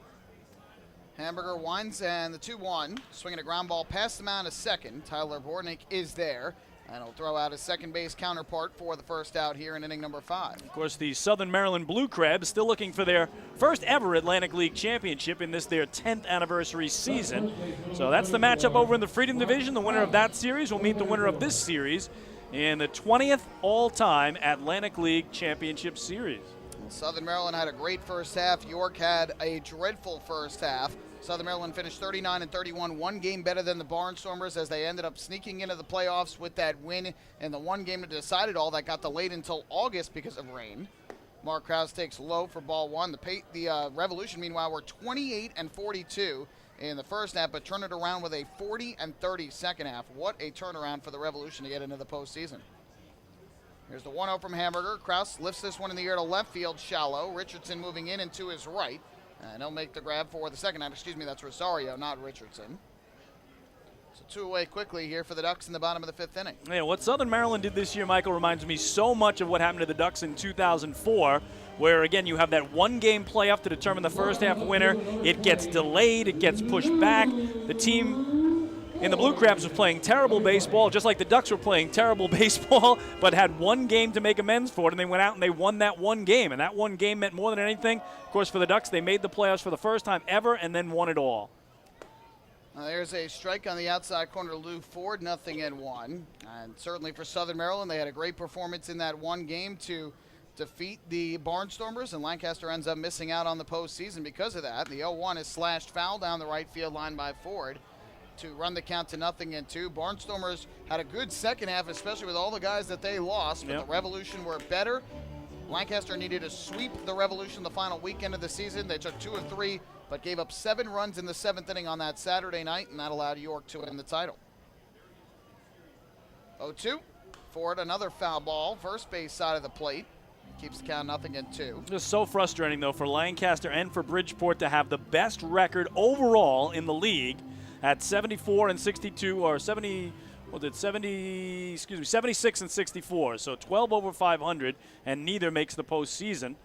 Hamburger winds and the 2-1. Swinging a ground ball past the mound to second. Tyler Bortnick is there. And he'll throw out his second base counterpart for the first out here in inning number 5. Of course, the Southern Maryland Blue Crabs still looking for their first ever Atlantic League championship in this their 10th anniversary season. So that's the matchup over in the Freedom Division. The winner of that series will meet the winner of this series in the 20th all-time Atlantic League Championship Series. Southern Maryland had a great first half. York had a dreadful first half. Southern Maryland finished 39-31, one game better than the Barnstormers as they ended up sneaking into the playoffs with that win in the one game that decided all. That got delayed until August because of rain. Mark Krause takes low for ball 1. The Revolution, meanwhile, were 28-42 in the first half, but turned it around with a 40-30 second half. What a turnaround for the Revolution to get into the postseason. Here's the 1-0 from Hamburger. Krause lifts this one in the air to left field, shallow. Richardson moving in and to his right. And he'll make the grab for the second out. Excuse me, that's Rosario, not Richardson. So 2 away quickly here for the Ducks in the bottom of the 5th inning. Yeah, what Southern Maryland did this year, Michael, reminds me so much of what happened to the Ducks in 2004, where, again, you have that one-game playoff to determine the first-half winner. It gets delayed. It gets pushed back. The team in the Blue Crabs was playing terrible baseball, just like the Ducks were playing terrible baseball, but had one game to make amends for it, and they went out and they won that one game. And that one game meant more than anything. Of course, for the Ducks, they made the playoffs for the first time ever and then won it all. Now there's a strike on the outside corner to Lou Ford, 0-1. And certainly for Southern Maryland, they had a great performance in that one game to defeat the Barnstormers, and Lancaster ends up missing out on the postseason because of that. The 0-1 is slashed foul down the right field line by Ford to run the count to 0-2. Barnstormers had a good second half, especially with all the guys that they lost, but the Revolution were better. Lancaster needed to sweep the Revolution the final weekend of the season. They took 2 of 3, but gave up 7 runs in the 7th inning on that Saturday night, and that allowed York to win the title. 0-2. Ford, another foul ball, first base side of the plate. Keeps the count 0-2. Just so frustrating, though, for Lancaster and for Bridgeport to have the best record overall in the league at 74-62, or 70 76 and 64. So 12 over 500, and neither makes the postseason.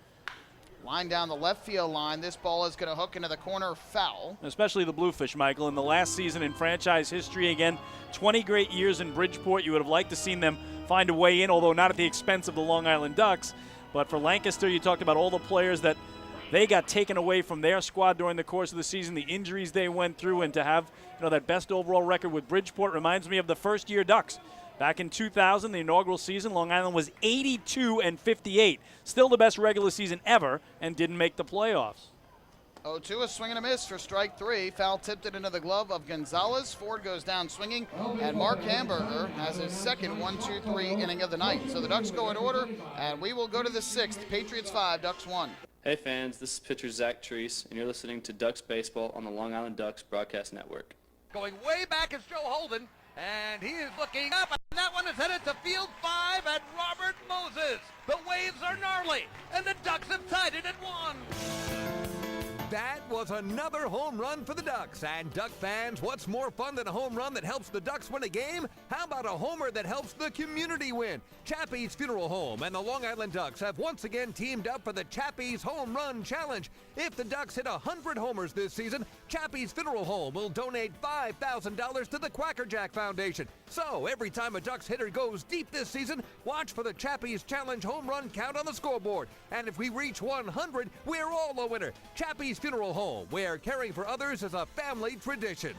Line down the left field line. This ball is going to hook into the corner, foul. Especially the Bluefish, Michael. In the last season in franchise history, again, 20 great years in Bridgeport. You would have liked to seen them find a way in, although not at the expense of the Long Island Ducks. But for Lancaster, you talked about all the players that they got taken away from their squad during the course of the season, the injuries they went through, and to have that best overall record with Bridgeport reminds me of the first-year Ducks. Back in 2000, the inaugural season, Long Island was 82 and 58. Still the best regular season ever, and didn't make the playoffs. 0-2, a swing and a miss for strike 3. Foul tipped it into the glove of Gonzalez. Ford goes down swinging, and Mark Hamburger has his second 1-2-3 inning of the night. So the Ducks go in order, and we will go to the 6th. Patriots 5, Ducks 1. Hey fans, this is pitcher Zach Treese, and you're listening to Ducks Baseball on the Long Island Ducks Broadcast Network. Going way back is Joe Holden, and he is looking up, and that one is headed to field 5 at Robert Moses. The waves are gnarly, and the Ducks have tied it at 1. That was another home run for the Ducks. And Duck fans, what's more fun than a home run that helps the Ducks win a game? How about a homer that helps the community win? Chappie's Funeral Home and the Long Island Ducks have once again teamed up for the Chappie's Home Run Challenge. If the Ducks hit 100 homers this season, Chappie's Funeral Home will donate $5,000 to the Quackerjack Foundation. So every time a Ducks hitter goes deep this season, watch for the Chappie's Challenge home run count on the scoreboard. And if we reach 100, we're all a winner. Chappie's Funeral Home, where caring for others is a family tradition.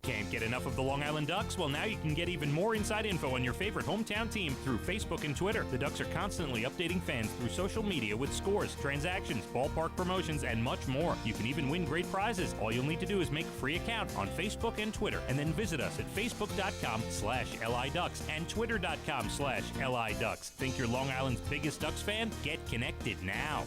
Can't get enough of the Long Island Ducks? Well, now you can get even more inside info on your favorite hometown team through Facebook and Twitter. The Ducks are constantly updating fans through social media with scores, transactions, ballpark promotions, and much more. You can even win great prizes. All you'll need to do is make a free account on Facebook and Twitter, and then visit us at facebook.com/LIDucks and twitter.com/LIDucks. Think you're Long Island's biggest Ducks fan? Get connected now.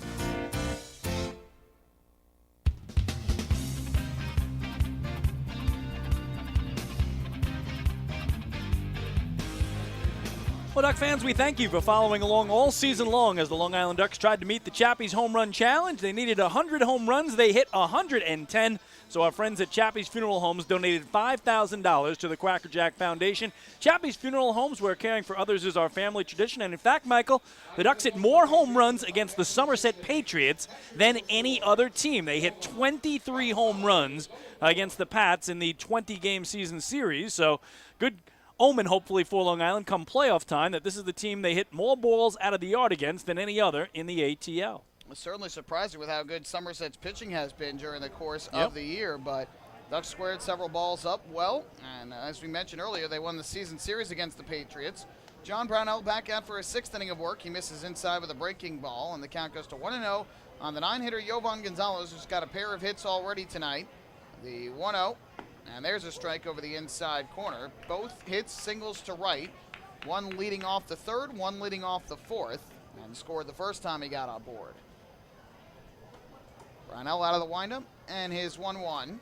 Well, Duck fans, we thank you for following along all season long as the Long Island Ducks tried to meet the Chappie's Home Run Challenge. They needed 100 home runs. They hit 110. So our friends at Chappie's Funeral Homes donated $5,000 to the Quackerjack Foundation. Chappie's Funeral Homes, where caring for others is our family tradition. And in fact, Michael, the Ducks hit more home runs against the Somerset Patriots than any other team. They hit 23 home runs against the Pats in the 20-game season series. So good omen, hopefully, for Long Island come playoff time, that this is the team they hit more balls out of the yard against than any other in the ATL. Was certainly surprising with how good Somerset's pitching has been during the course of the year, but Ducks squared several balls up well, and as we mentioned earlier, they won the season series against the Patriots. John Brownell back out for his 6th inning of work. He misses inside with a breaking ball, and the count goes to 1-0 on the 9-hitter Jovan Gonzalez, who's got a pair of hits already tonight. The 1-0. And there's a strike over the inside corner. Both hits singles to right. One leading off the 3rd, one leading off the 4th. And scored the first time he got on board. Brownell out of the windup. And his 1-1.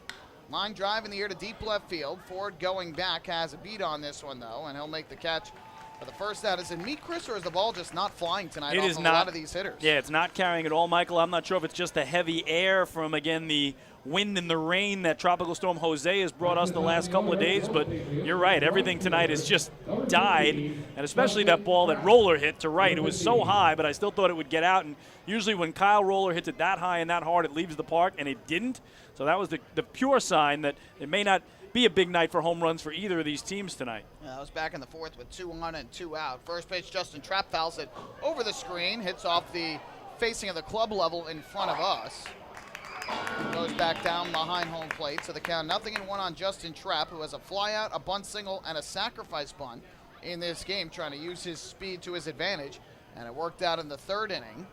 Line drive in the air to deep left field. Ford going back has a beat on this one, though. And he'll make the catch for the first out. Is it meet, Chris, or is the ball just not flying tonight off a lot of these hitters? Yeah, it's not carrying at all, Michael. I'm not sure if it's just the heavy air from, again, the wind and the rain that Tropical Storm Jose has brought us the last couple of days, but you're right. Everything tonight has just died, and especially that ball that Roller hit to right. It was so high, but I still thought it would get out, and usually when Kyle Roller hits it that high and that hard, it leaves the park, and it didn't. So that was the pure sign that it may not be a big night for home runs for either of these teams tonight. Yeah, that was back in the 4th with 2 on and 2 out. First pitch, Justin Trapp fouls it over the screen, hits off the facing of the club level in front of us. Goes back down behind home plate. So the count 0-1 on Justin Trapp, who has a flyout, a bunt single, and a sacrifice bunt in this game, trying to use his speed to his advantage. And it worked out in the 3rd inning.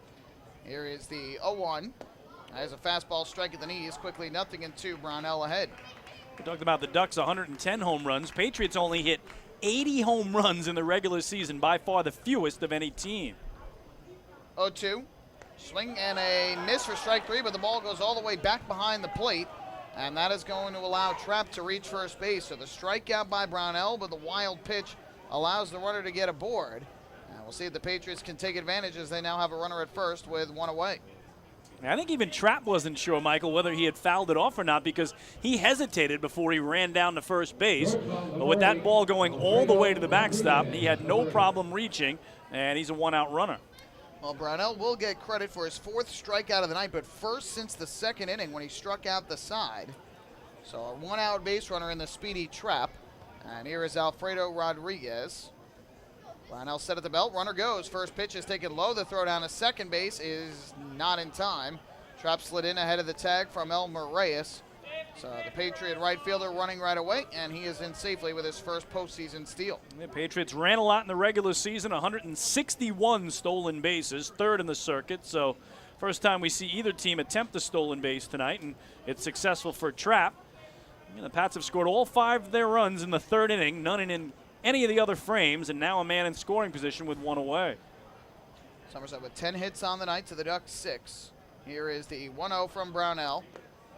Here is the 0-1. There's a fastball strike at the knees. Quickly 0-2. Brownell ahead. We talked about the Ducks, 110 home runs. Patriots only hit 80 home runs in the regular season, by far the fewest of any team. 0-2. Swing and a miss for strike 3, but the ball goes all the way back behind the plate, and that is going to allow Trapp to reach first base. So the strikeout by Brownell, but the wild pitch allows the runner to get aboard. And we'll see if the Patriots can take advantage as they now have a runner at first with 1 away. I think even Trapp wasn't sure, Michael, whether he had fouled it off or not because he hesitated before he ran down to first base. But with that ball going all the way to the backstop, he had no problem reaching, and he's a one-out runner. Well, Brownell will get credit for his 4th strikeout of the night, but first since the 2nd inning when he struck out the side. So a one-out base runner in the speedy Trapp. And here is Alfredo Rodriguez. Brownell set at the belt, runner goes. First pitch is taken low. The throw down to second base is not in time. Trapp slid in ahead of the tag from Elmer Reyes. So the Patriot right fielder running right away, and he is in safely with his first postseason steal. The Patriots ran a lot in the regular season, 161 stolen bases, 3rd in the circuit. So first time we see either team attempt a stolen base tonight, and it's successful for Trapp. And the Pats have scored all 5 of their runs in the 3rd inning, none in any of the other frames, and now a man in scoring position with 1 away. Somerset with 10 hits on the night to the Ducks 6. Here is the 1-0 from Brownell.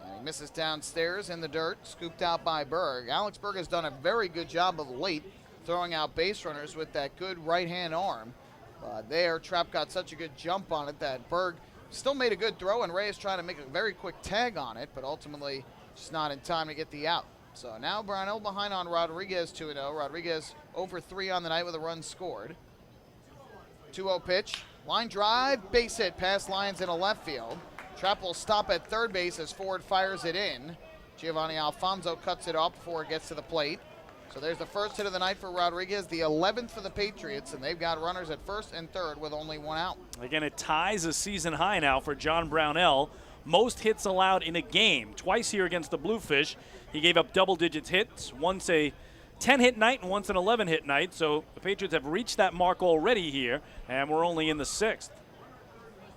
And he misses downstairs in the dirt, scooped out by Berg. Alex Berg has done a very good job of late throwing out base runners with that good right-hand arm. But there, Trapp got such a good jump on it that Berg still made a good throw, and Reyes trying to make a very quick tag on it, but ultimately just not in time to get the out. So now Brownell behind on Rodriguez 2-0. Rodriguez over 3 on the night with a run scored. 2-0 pitch. Line drive, base hit past Lyons into left field. Trapp will stop at third base as Ford fires it in. Giovanni Alfonso cuts it off before it gets to the plate. So there's the first hit of the night for Rodriguez, the 11th for the Patriots, and they've got runners at first and third with only 1 out. Again, it ties a season high now for John Brownell. Most hits allowed in a game. Twice here against the Bluefish, he gave up double-digit hits. Once a 10-hit night and once an 11-hit night. So the Patriots have reached that mark already here, and we're only in the 6th.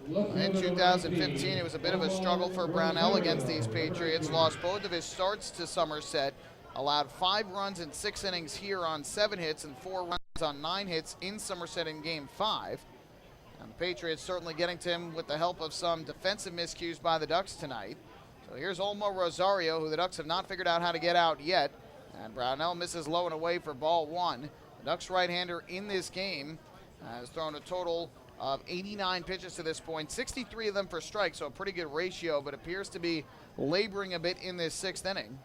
In 2015, it was a bit of a struggle for Brownell against these Patriots. Lost both of his starts to Somerset. Allowed 5 runs in 6 innings here on 7 hits and 4 runs on 9 hits in Somerset in Game 5. And the Patriots certainly getting to him with the help of some defensive miscues by the Ducks tonight. So here's Olmo Rosario, who the Ducks have not figured out how to get out yet. And Brownell misses low and away for ball 1. The Ducks right-hander in this game has thrown a total of 89 pitches to this point, 63 of them for strikes, so a pretty good ratio, but appears to be laboring a bit in this 6th inning.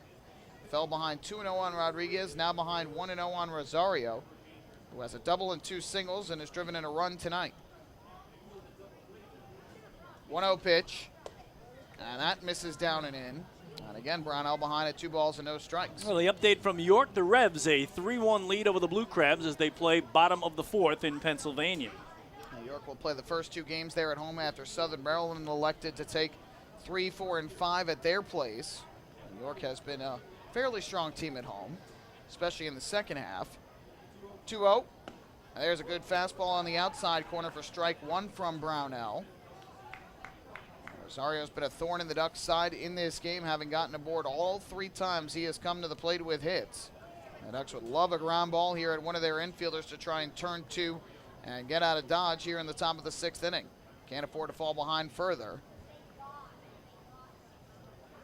Fell behind 2-0 on Rodriguez, now behind 1-0 on Rosario, who has a double and 2 singles and has driven in a run tonight. 1-0 pitch, and that misses down and in. And again, Brownell behind at 2 balls and no strikes. Well, the update from York, the Revs, a 3-1 lead over the Blue Crabs as they play bottom of the 4th in Pennsylvania. York will play the first 2 games there at home after Southern Maryland elected to take 3, 4, and 5 at their place. And York has been a fairly strong team at home, especially in the second half. 2-0. There's a good fastball on the outside corner for strike 1 from Brownell. Rosario's been a thorn in the Ducks' side in this game, having gotten aboard all 3 times he has come to the plate with hits. The Ducks would love a ground ball here at one of their infielders to try and turn 2 and get out of dodge here in the top of the 6th inning. Can't afford to fall behind further.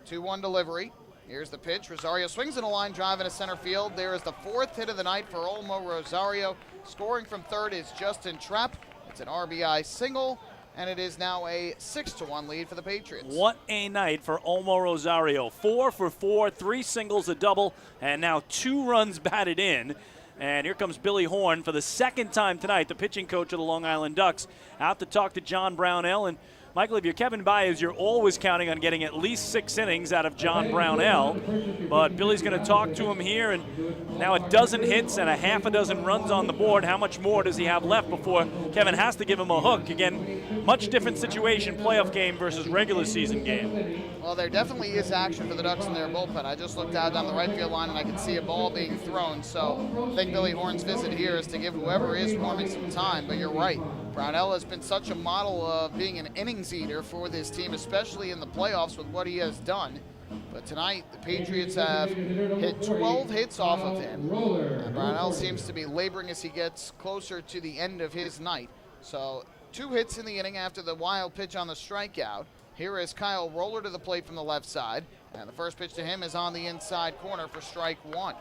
2-1 delivery. Here's the pitch. Rosario swings in a line drive into center field. There is the 4th hit of the night for Olmo Rosario. Scoring from third is Justin Trapp. It's an RBI single, and it is now a 6-1 lead for the Patriots. What a night for Olmo Rosario. 4 for 4, 3 singles, a double, and now 2 runs batted in. And here comes Billy Horn for the 2nd time tonight, the pitching coach of the Long Island Ducks, out to talk to John Brownell. And Michael, if you're Kevin Baez, you're always counting on getting at least 6 innings out of John Brownell. But Billy's going to talk to him here, and now a dozen hits and a half a dozen runs on the board. How much more does he have left before Kevin has to give him a hook? Again, much different situation, playoff game versus regular season game. Well, there definitely is action for the Ducks in their bullpen. I just looked out down the right field line, and I can see a ball being thrown. So I think Billy Horn's visit here is to give whoever is warming some time. But you're right. Brownell has been such a model of being an innings eater for this team, especially in the playoffs with what he has done. But tonight, the Patriots have hit 12 hits off of him. And Brownell seems to be laboring as he gets closer to the end of his night. So 2 hits in the inning after the wild pitch on the strikeout. Here is Kyle Roller to the plate from the left side. And the first pitch to him is on the inside corner for strike 1.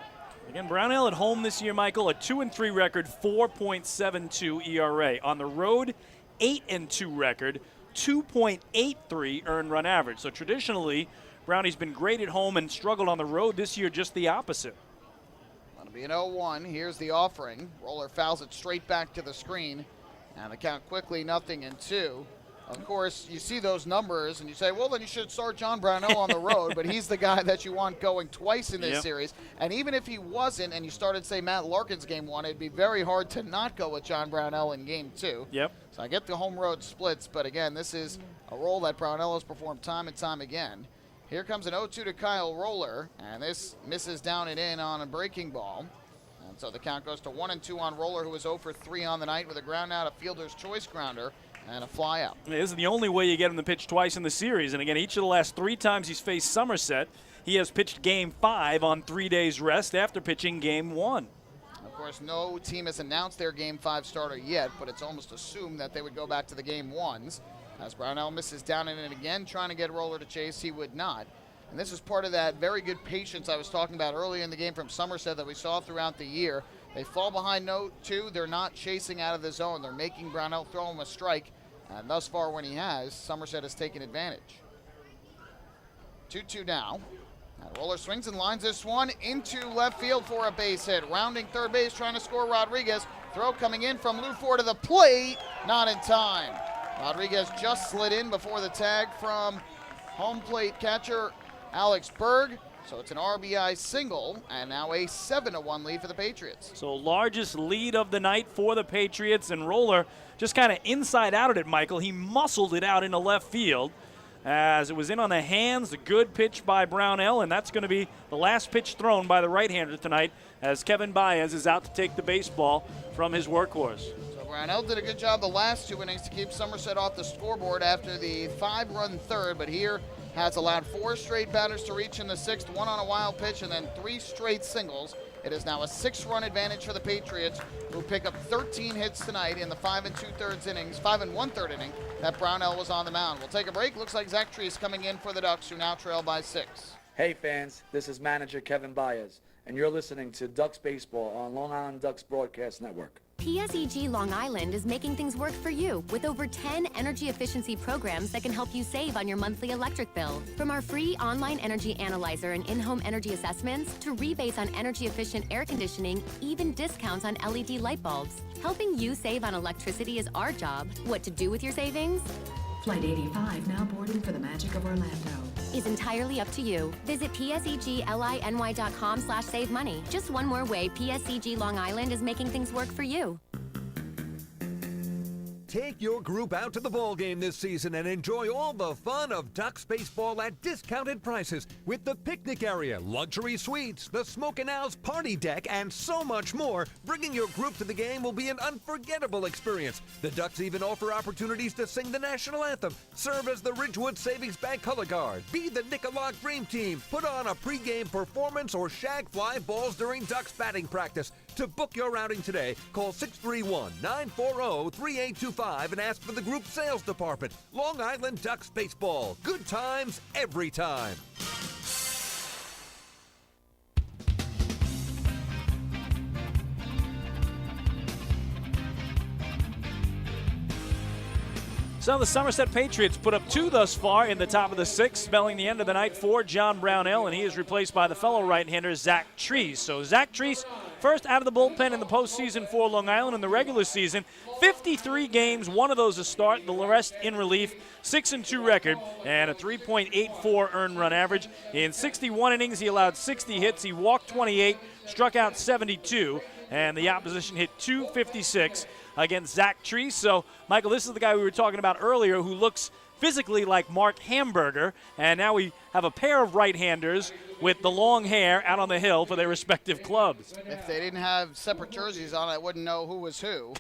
Again, Brownell at home this year, Michael, a 2-3 record, 4.72 ERA. On the road, 8-2 record, 2.83 earned run average. So traditionally, Brownie's been great at home and struggled on the road. This year, just the opposite. That'll be an 0-1. Here's the offering. Roller fouls it straight back to the screen. And the count quickly 0-2. Of course, you see those numbers and you say, well, then you should start John Brownell on the road, but he's the guy that you want going twice in this series. And even if he wasn't and you started, say, Matt Larkin's game 1, it'd be very hard to not go with John Brownell in game 2. Yep. So I get the home road splits, but again, this is a role that Brownell has performed time and time again. Here comes an 0-2 to Kyle Roller, and this misses down and in on a breaking ball. And so the count goes to 1-2 on Roller, who was 0 for 3 on the night with a ground out, a fielder's choice grounder, and a fly out. This is the only way you get him to pitch twice in the series. And again, each of the last 3 times he's faced Somerset, he has pitched game 5 on 3 days rest after pitching game 1. Of course, no team has announced their game 5 starter yet, but it's almost assumed that they would go back to the game 1s. As Brownell misses down in it again, trying to get Roller to chase, he would not. And this is part of that very good patience I was talking about earlier in the game from Somerset that we saw throughout the year. They fall behind 0-2. They're not chasing out of the zone. They're making Brownell throw him a strike. And thus far, when he has, Somerset has taken advantage. 2-2 now. And Roller swings and lines this one into left field for a base hit. Rounding third base, trying to score Rodriguez. Throw coming in from Lou Ford to the plate. Not in time. Rodriguez just slid in before the tag from home plate catcher Alex Berg. So it's an RBI single, and now a 7-1 lead for the Patriots. So largest lead of the night for the Patriots, and Roller just kind of inside out at it, Michael. He muscled it out into left field as it was in on the hands. A good pitch by Brownell, and that's going to be the last pitch thrown by the right-hander tonight as Kevin Baez is out to take the baseball from his workhorse. Brownell did a good job the last 2 innings to keep Somerset off the scoreboard after the 5-run third, but here has allowed 4 straight batters to reach in the 6th, 1 on a wild pitch, and then 3 straight singles. It is now a 6-run advantage for the Patriots, who pick up 13 hits tonight in the 5 1/3 innings that Brownell was on the mound. We'll take a break. Looks like Zach Treese coming in for the Ducks, who now trail by 6. Hey fans, this is manager Kevin Baez, and you're listening to Ducks Baseball on Long Island Ducks Broadcast Network. PSEG Long Island is making things work for you with over 10 energy efficiency programs that can help you save on your monthly electric bill. From our free online energy analyzer and in-home energy assessments to rebates on energy efficient air conditioning, even discounts on LED light bulbs. Helping you save on electricity is our job. What to do with your savings? Flight 85 now boarding for the magic of Orlando. Is entirely up to you. Visit psegly.com/save money. Just one more way PSEG Long Island is making things work for you. Take your group out to the ball game this season and enjoy all the fun of Ducks baseball at discounted prices with the picnic area, luxury suites, the Smokin' Owl's party deck, and so much more. Bringing your group to the game will be an unforgettable experience. The Ducks even offer opportunities to sing the national anthem, serve as the Ridgewood Savings Bank color guard, be the Nickolock Dream Team, put on a pregame performance, or shag fly balls during Ducks batting practice. To book your outing today, call 631-940-3825 and ask for the group sales department. Long Island Ducks Baseball. Good times every time. So the Somerset Patriots put up 2 thus far in the top of the 6th, spelling the end of the night for John Brownell, and he is replaced by the fellow right-hander Zach Treese. So Zach Treese, first out of the bullpen in the postseason for Long Island in the regular season. 53 games, 1 of those a start, the rest in relief. 6-2 record and a 3.84 earned run average. In 61 innings, he allowed 60 hits. He walked 28, struck out 72, and the opposition hit 256 against Zach Treese. So, Michael, this is the guy we were talking about earlier who looks physically like Mark Hamburger, and now we have a pair of right-handers with the long hair out on the hill for their respective clubs. If they didn't have separate jerseys on, I wouldn't know who was who.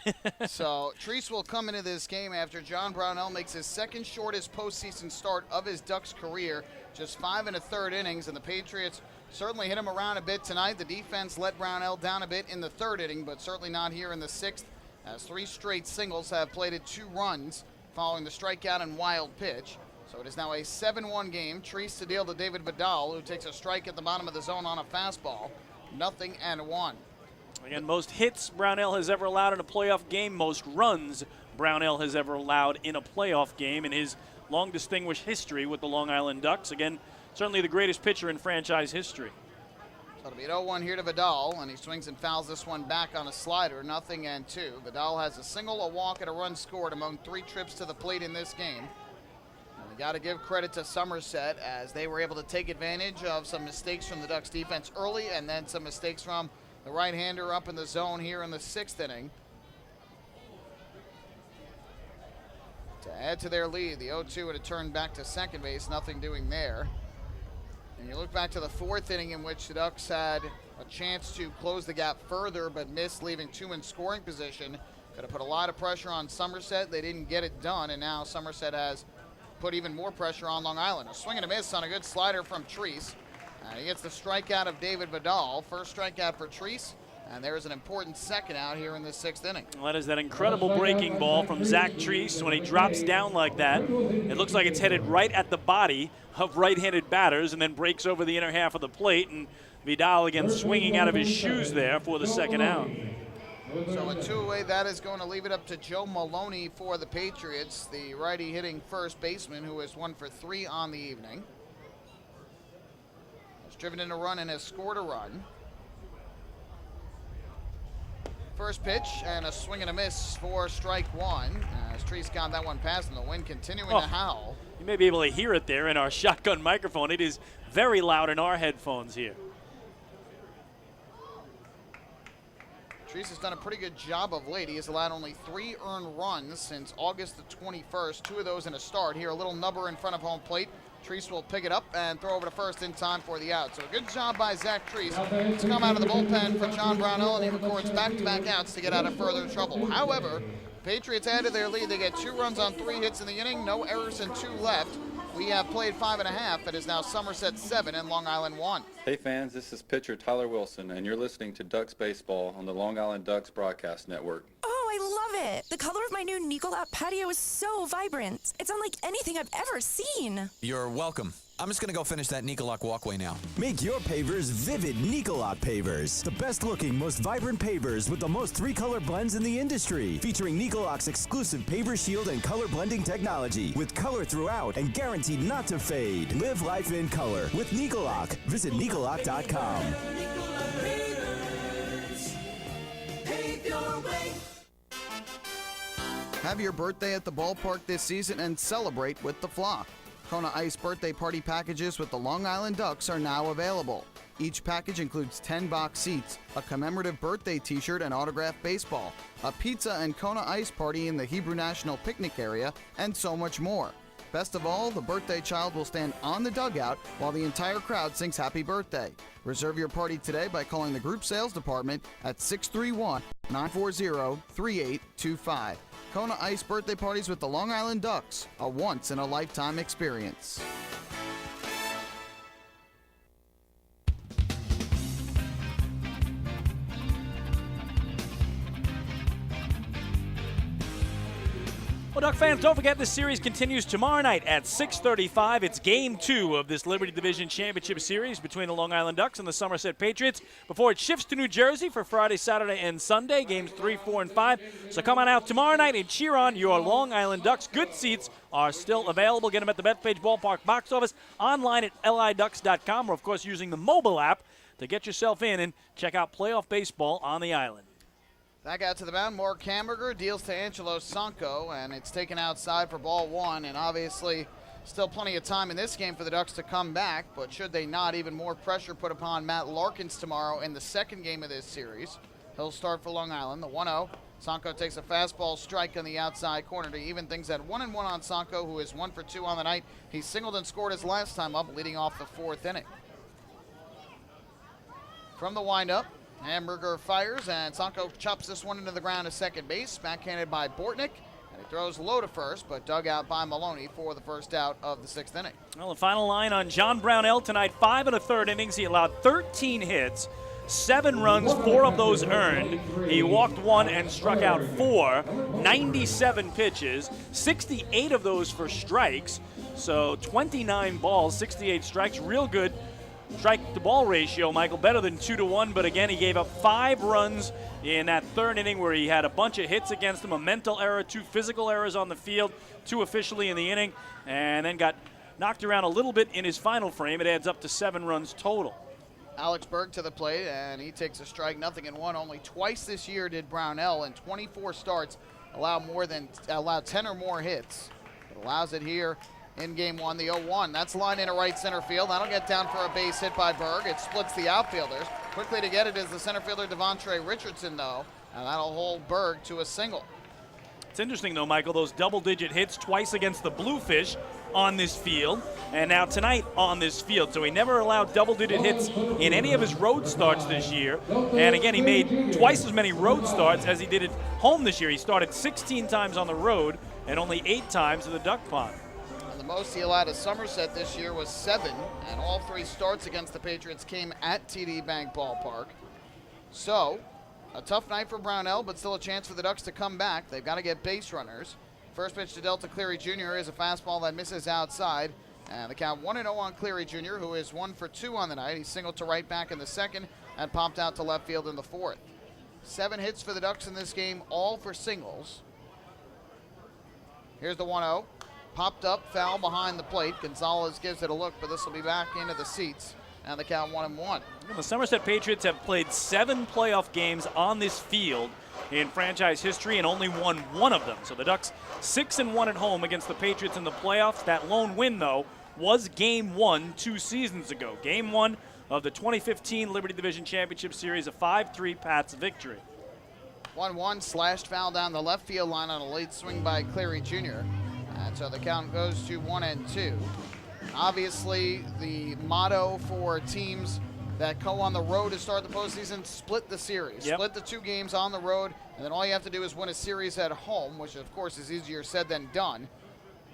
So Treese will come into this game after John Brownell makes his second shortest postseason start of his Ducks career, just 5 1/3 innings, and the Patriots certainly hit him around a bit tonight. The defense let Brownell down a bit in the 3rd inning, but certainly not here in the 6th, as 3 straight singles have plated 2 runs following the strikeout and wild pitch. So it is now a 7-1 game. Treese to deal to David Vidal, who takes a strike at the bottom of the zone on a fastball. 0-1. Again, most hits Brownell has ever allowed in a playoff game, most runs Brownell has ever allowed in a playoff game in his long distinguished history with the Long Island Ducks. Again, certainly the greatest pitcher in franchise history. So it'll be an 0-1 here to Vidal, and he swings and fouls this one back on a slider, 0-2. Vidal has a single, a walk, and a run scored among 3 trips to the plate in this game. And we got to give credit to Somerset as they were able to take advantage of some mistakes from the Ducks defense early and then some mistakes from the right-hander up in the zone here in the 6th inning. To add to their lead, the 0-2 would have turned back to second base, nothing doing there. And you look back to the 4th inning in which the Ducks had a chance to close the gap further but missed, leaving 2 in scoring position. Could have put a lot of pressure on Somerset. They didn't get it done, and now Somerset has put even more pressure on Long Island. A swing and a miss on a good slider from Treese. And he gets the strikeout of David Vidal. First strikeout for Treese. And there's an important second out here in the 6th inning. Well, that is that incredible breaking ball from Zach Treese. When he drops down like that, it looks like it's headed right at the body of right-handed batters and then breaks over the inner half of the plate. And Vidal again swinging out of his shoes there for the second out. So a 2-away, that is going to leave it up to Joe Maloney for the Patriots, the righty hitting first baseman who has 1 for 3 on the evening. Has driven in a run and has scored a run. First pitch and a swing and a miss for strike 1. As Treese got that one past and the wind continuing to howl. You may be able to hear it there in our shotgun microphone. It is very loud in our headphones here. Treese has done a pretty good job of late. He has allowed only 3 earned runs since August the 21st. 2 of those in a start. Here, a little nubber in front of home plate. Treese will pick it up and throw over to first in time for the out. So a good job by Zach Treese to come out of the bullpen for John Brownell, and he records back-to-back outs to get out of further trouble. However, Patriots added their lead. They get 2 runs on 3 hits in the inning, no errors and 2 left. We have played 5.5. It is now Somerset 7 and Long Island 1. Hey fans, this is pitcher Tyler Wilson, and you're listening to Ducks Baseball on the Long Island Ducks Broadcast Network. Oh, I love it. The color of my new Nicolot patio is so vibrant. It's unlike anything I've ever seen. You're welcome. I'm just going to go finish that Nicolot walkway now. Make your pavers vivid Nicolot pavers. The best looking, most vibrant pavers with the most 3-color blends in the industry. Featuring Nicolot's exclusive paver shield and color blending technology. With color throughout and guaranteed not to fade. Live life in color with Nicolot. Visit Nicolot.com. Have your birthday at the ballpark this season and celebrate with the flock. Kona Ice birthday party packages with the Long Island Ducks are now available. Each package includes 10 box seats, a commemorative birthday t-shirt and autographed baseball, a pizza and Kona Ice party in the Hebrew National Picnic area, and so much more. Best of all, the birthday child will stand on the dugout while the entire crowd sings happy birthday. Reserve your party today by calling the group sales department at 631-940-3825. Kona Ice birthday parties with the Long Island Ducks, a once-in-a-lifetime experience. Well, Duck fans, don't forget this series continues tomorrow night at 6:35. It's Game 2 of this Liberty Division Championship Series between the Long Island Ducks and the Somerset Patriots before it shifts to New Jersey for Friday, Saturday, and Sunday, Games 3, 4, and 5. So come on out tomorrow night and cheer on your Long Island Ducks. Good seats are still available. Get them at the Bethpage Ballpark box office, online at liducks.com, or, of course, using the mobile app to get yourself in and check out playoff baseball on the island. Back out to the mound, Mark Hamburger deals to Angelo Sanko, and it's taken outside for ball 1, and obviously still plenty of time in this game for the Ducks to come back, but should they not, even more pressure put upon Matt Larkins tomorrow in the second game of this series. He'll start for Long Island, the 1-0. Sanko takes a fastball strike on the outside corner to even things at 1-1 on Sanko, who is 1 for 2 on the night. He singled and scored his last time up, leading off the 4th inning. From the windup, Hamburger fires, and Sanko chops this one into the ground to second base, backhanded by Bortnick, and he throws low to first, but dug out by Maloney for the first out of the 6th inning. Well, the final line on John Brownell tonight, 5 1/3 innings. He allowed 13 hits, 7 runs, 4 of those earned. He walked 1 and struck out 4, 97 pitches, 68 of those for strikes, so 29 balls, 68 strikes. Real good strike-to-ball ratio, Michael, better than 2-1, but again, he gave up 5 runs in that third inning where he had a bunch of hits against him, a mental error, 2 physical errors on the field, 2 officially in the inning, and then got knocked around a little bit in his final frame. It adds up to 7 runs total. Alex Berg to the plate, and he takes a strike, 0-1. Only twice this year did Brownell in 24 starts allow 10 or more hits. But allows it here in game 1, the 0-1. That's lined into right center field. That'll get down for a base hit by Berg. It splits the outfielders. Quickly to get it is the center fielder Devontre Richardson, though, and that'll hold Berg to a single. It's interesting, though, Michael, those double-digit hits twice against the Bluefish on this field, and now tonight on this field. So he never allowed double-digit hits in any of his road starts this year. And again, he made twice as many road starts as he did at home this year. He started 16 times on the road and only 8 times in the duck pond. And the most he allowed at Somerset this year was 7, and all 3 starts against the Patriots came at TD Bank Ballpark. So, a tough night for Brownell, but still a chance for the Ducks to come back. They've got to get base runners. First pitch to Delta Cleary Jr. is a fastball that misses outside. And the count 1-0 on Cleary Jr., who is 1 for 2 on the night. He singled to right back in the second and popped out to left field in the fourth. 7 hits for the Ducks in this game, all for singles. Here's the 1-0. Popped up, foul behind the plate. Gonzalez gives it a look, but this will be back into the seats. And the count 1-1. The Somerset Patriots have played 7 playoff games on this field in franchise history and only won 1 of them. So the Ducks 6-1 at home against the Patriots in the playoffs. That lone win, though, was Game 1 2 seasons ago. Game 1 of the 2015 Liberty Division Championship Series, a 5-3 Pats victory. 1-1, slashed foul down the left field line on a late swing by Cleary Jr. And so the count goes to 1-2. Obviously, the motto for teams that go on the road to start the postseason, split the series. Yep. Split the 2 games on the road, and then all you have to do is win a series at home, which of course is easier said than done.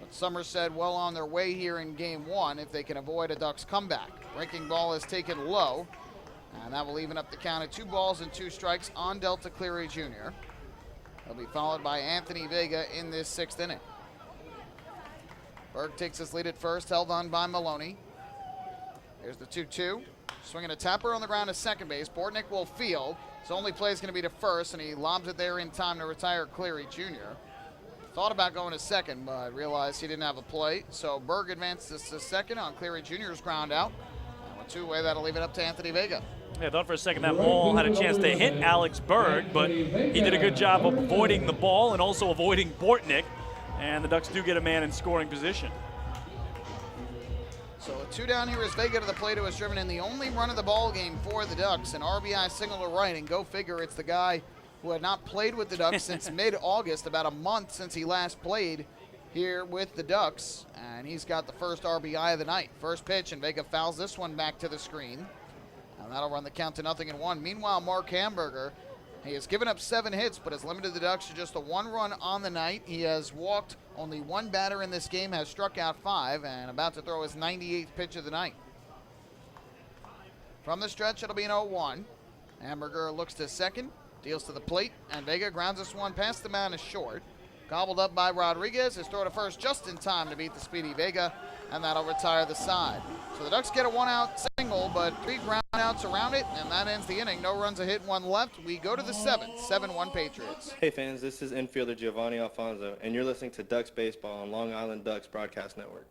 But Somerset well on their way here in game 1 if they can avoid a Ducks comeback. Breaking ball is taken low, and that will even up the count at 2 balls and 2 strikes on Delta Cleary Jr. He'll be followed by Anthony Vega in this 6th inning. Berg takes his lead at first, held on by Maloney. Here's the 2-2. Swinging a tapper on the ground to second base. Bortnick will field. His only play is going to be to first, and he lobs it there in time to retire Cleary Jr. Thought about going to second, but realized he didn't have a play. So Berg advances to second on Cleary Jr.'s ground out. And with 2 away, that'll leave it up to Anthony Vega. Yeah, I thought for a second that ball had a chance to hit Alex Berg, but he did a good job of avoiding the ball and also avoiding Bortnick. And the Ducks do get a man in scoring position. So a 2 down here as Vega to the plate, who has driven in the only run of the ball game for the Ducks. An RBI single to right, and go figure, it's the guy who had not played with the Ducks since mid-August, about a month since he last played here with the Ducks. And he's got the first RBI of the night. First pitch, and Vega fouls this one back to the screen. And that'll run the count to 0-1. Meanwhile, Mark Hamburger, he has given up 7 hits, but has limited the Ducks to just a 1 run on the night. He has walked only 1 batter in this game, has struck out 5, and about to throw his 98th pitch of the night. From the stretch, it'll be an 0-1. Hamburger looks to second, deals to the plate, and Vega grounds this one past the mound is short. Gobbled up by Rodriguez. His throw to first just in time to beat the speedy Vega, and that'll retire the side. So the Ducks get a 1-out single, but 3 ground outs around it, and that ends the inning. No runs, a hit, 1 left. We go to the 7th, 7-1 Patriots. Hey fans, this is infielder Giovanni Alfonso, and you're listening to Ducks Baseball on Long Island Ducks Broadcast Network.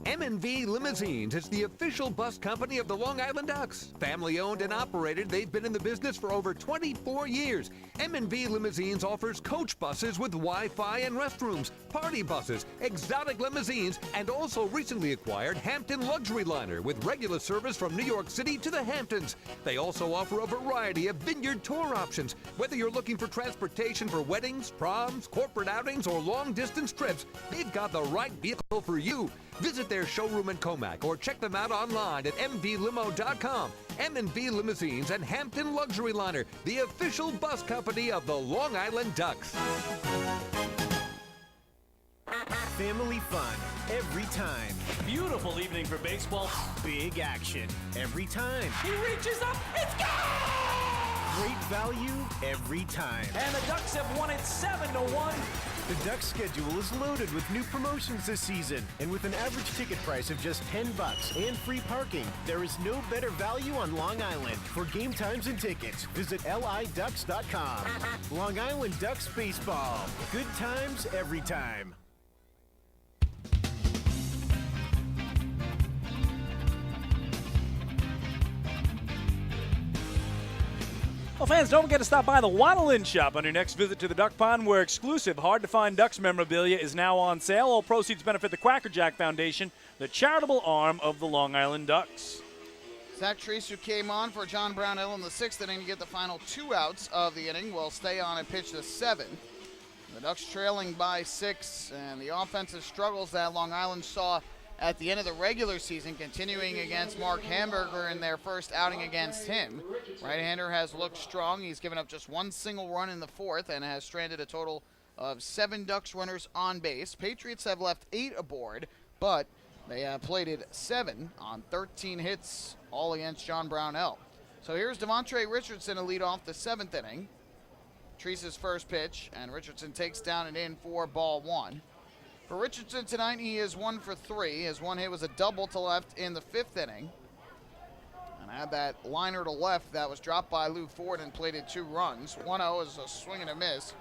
M&V Limousines is the official bus company of the Long Island Ducks. Family owned and operated, they've been in the business for over 24 years. M&V Limousines offers coach buses with Wi-Fi and restrooms, party buses, exotic limousines, and also recently acquired Hampton Luxury Liner with regular service from New York City to the Hamptons. They also offer a variety of vineyard tour options. Whether you're looking for transportation for weddings, proms, corporate outings, or long-distance trips, they've got the right vehicle for you. Visit their showroom in Comac or check them out online at mvlimo.com. M&V Limousines and Hampton Luxury Liner, the official bus company of the Long Island Ducks. Family fun every time. Beautiful evening for baseball. Big action every time. He reaches up, it's gone! Great value every time. And the Ducks have won it 7-1. The Ducks schedule is loaded with new promotions this season, and with an average ticket price of just $10 and free parking, there is no better value on Long Island. For game times and tickets, visit liducks.com. Long Island Ducks baseball. Good times every time. Well, fans, don't forget to stop by the Waddle-In Shop on your next visit to the Duck Pond, where exclusive, hard-to-find Ducks memorabilia is now on sale. All proceeds benefit the Quacker Jack Foundation, the charitable arm of the Long Island Ducks. Zach Treese, who came on for John Brownell in the 6th inning to get the final 2 outs of the inning, will stay on and pitch the 7th. The Ducks trailing by 6, and the offensive struggles that Long Island saw at the end of the regular season continuing against Mark Hamburger in their first outing against him. Right-hander has looked strong. He's given up just 1 single run in the 4th and has stranded a total of 7 Ducks runners on base. Patriots have left 8 aboard, but they have plated 7 on 13 hits, all against John Brownell. So here's Devontre Richardson to lead off the 7th inning. Treese's first pitch, and Richardson takes down and in for ball 1. For Richardson tonight, he is 1 for 3. His one hit was a double to left in the 5th inning. And had that liner to left that was dropped by Lou Ford and plated 2 runs. 1-0 is a swing and a miss.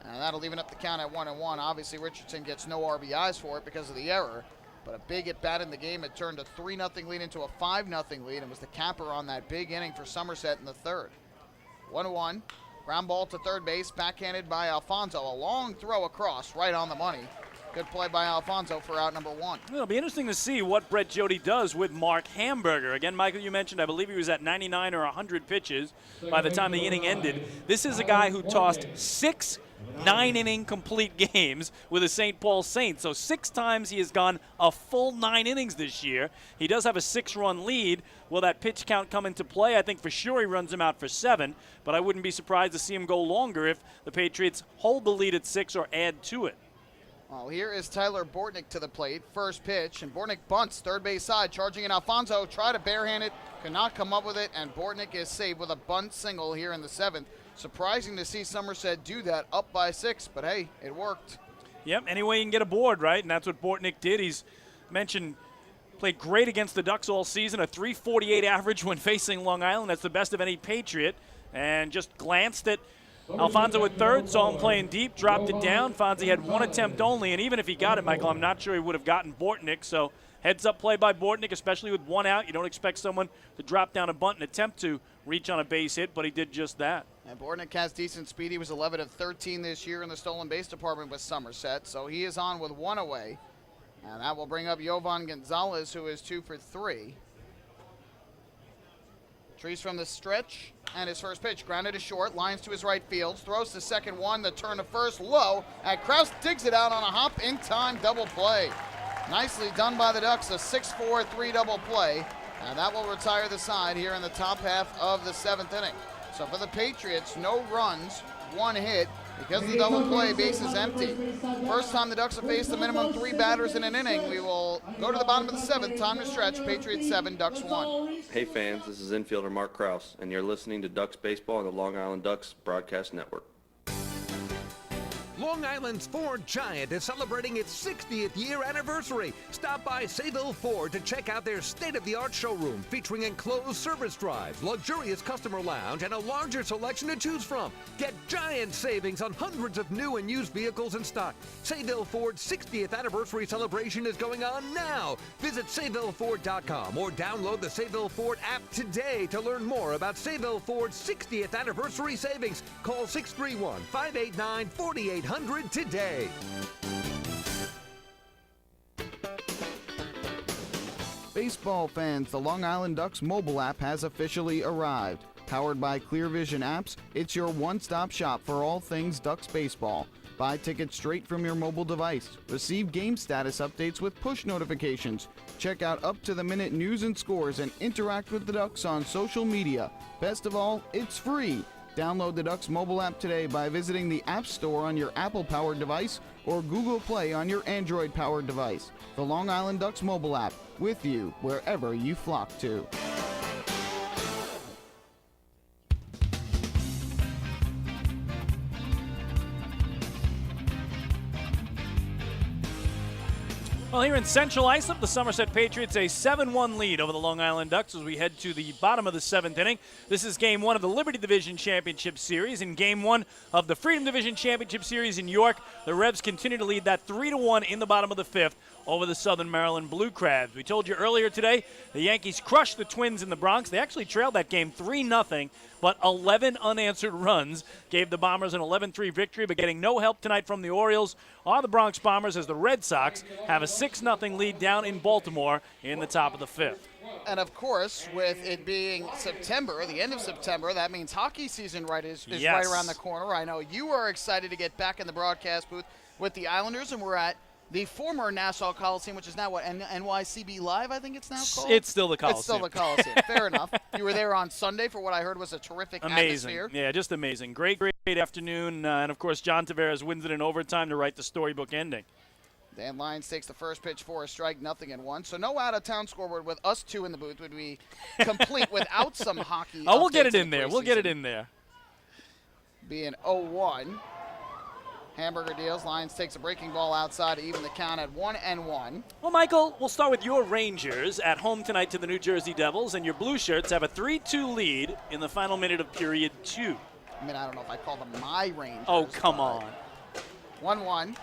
And that'll even up the count at 1-1. Obviously, Richardson gets no RBIs for it because of the error. But a big at-bat in the game. It turned a 3-0 lead into a 5-0 lead and was the capper on that big inning for Somerset in the 3rd. 1-1. Ground ball to third base, backhanded by Alfonso. A long throw across, right on the money. Good play by Alfonso for out number 1. It'll be interesting to see what Brett Jody does with Mark Hamburger. Again, Michael, you mentioned, I believe he was at 99 or 100 pitches by the time the inning ended. This is a guy who tossed 6 9-inning complete games with the St. Paul Saints. So 6 times he has gone a full 9 innings this year. He does have a 6-run lead. Will that pitch count come into play? I think for sure he runs him out for 7, but I wouldn't be surprised to see him go longer if the Patriots hold the lead at 6 or add to it. Well, here is Tyler Bortnick to the plate. First pitch, and Bortnick bunts third base side, charging in Alfonso. Try to barehand it, could not come up with it, and Bortnick is saved with a bunt single here in the 7th. Surprising to see Somerset do that, up by 6, but hey, it worked. Yep, any way you can get aboard, right? And that's what Bortnick did. He's mentioned played great against the Ducks all season, a .348 average when facing Long Island. That's the best of any Patriot, and just glanced at Alfonso at third, saw him playing deep, dropped it down. Fonzie had 1 attempt only, and even if he got it, Michael, I'm not sure he would have gotten Bortnick. So heads-up play by Bortnick, especially with 1 out. You don't expect someone to drop down a bunt and attempt to reach on a base hit, but he did just that. And Bortnick has decent speed. He was 11 of 13 this year in the stolen base department with Somerset, so he is on with 1 away. And that will bring up Jovan Gonzalez, who is 2 for 3. Trees from the stretch, and his first pitch grounded to short, lines to his right field, throws to second 1, the turn to first low, and Kraus digs it out on a hop in time double play. Nicely done by the Ducks, a 6-4-3 double play, and that will retire the side here in the top half of the 7th inning. So for the Patriots, no runs, 1 hit. Because of the double play, base is empty. First time the Ducks have faced a minimum 3 batters in an inning. We will go to the bottom of the 7th. Time to stretch. Patriots 7, Ducks 1. Hey fans, this is infielder Mark Kraus, and you're listening to Ducks Baseball on the Long Island Ducks Broadcast Network. Long Island's Ford Giant is celebrating its 60th year anniversary. Stop by Sayville Ford to check out their state-of-the-art showroom featuring enclosed service drives, luxurious customer lounge, and a larger selection to choose from. Get giant savings on hundreds of new and used vehicles in stock. Sayville Ford's 60th anniversary celebration is going on now. Visit SayvilleFord.com or download the Sayville Ford app today to learn more about Sayville Ford's 60th anniversary savings. Call 631-589-4800 today. Baseball fans, the Long Island Ducks mobile app has officially arrived. Powered by Clear Vision Apps, it's your one-stop shop for all things Ducks baseball. Buy tickets straight from your mobile device. Receive game status updates with push notifications. Check out up-to-the-minute news and scores and interact with the Ducks on social media. Best of all, it's free. Download the Ducks mobile app today by visiting the App Store on your Apple-powered device or Google Play on your Android-powered device. The Long Island Ducks mobile app, with you wherever you flock to. Well, here in Central Islip, the Somerset Patriots a 7-1 lead over the Long Island Ducks as we head to the bottom of the 7th inning. This is Game 1 of the Liberty Division Championship Series. In Game 1 of the Freedom Division Championship Series in York, the Revs continue to lead that 3-1 in the bottom of the 5th over the Southern Maryland Blue Crabs. We told you earlier today the Yankees crushed the Twins in the Bronx. They actually trailed that game 3-0, but 11 unanswered runs gave the Bombers an 11-3 victory, but getting no help tonight from the Orioles are the Bronx Bombers as the Red Sox have a 6-0 lead down in Baltimore in the top of the 5th. And, of course, with it being September, the end of September, that means hockey season is Yes. right around the corner. I know you are excited to get back in the broadcast booth with the Islanders, and we're at the former Nassau Coliseum, which is now what, NYCB Live, I think it's now called? It's still the Coliseum. It's still the Coliseum. Fair enough. You were there on Sunday for what I heard was a terrific atmosphere. Yeah, just amazing. Great afternoon. And, of course, John Tavares wins it in overtime to write the storybook ending. Dan Lyons takes the first pitch for a strike, 0-1. So no out-of-town scoreboard with us two in the booth would be complete without some hockey. Oh, we'll get it updates in there. We'll get it in there. Being 0-1. Hamburger deals. Lyons takes a breaking ball outside to even the count at 1-1. Well, Michael, we'll start with your Rangers at home tonight to the New Jersey Devils, and your Blue Shirts have a 3-2 lead in the final minute of period 2. I mean, I don't know if I call them my Rangers. Oh, come on. 1-1.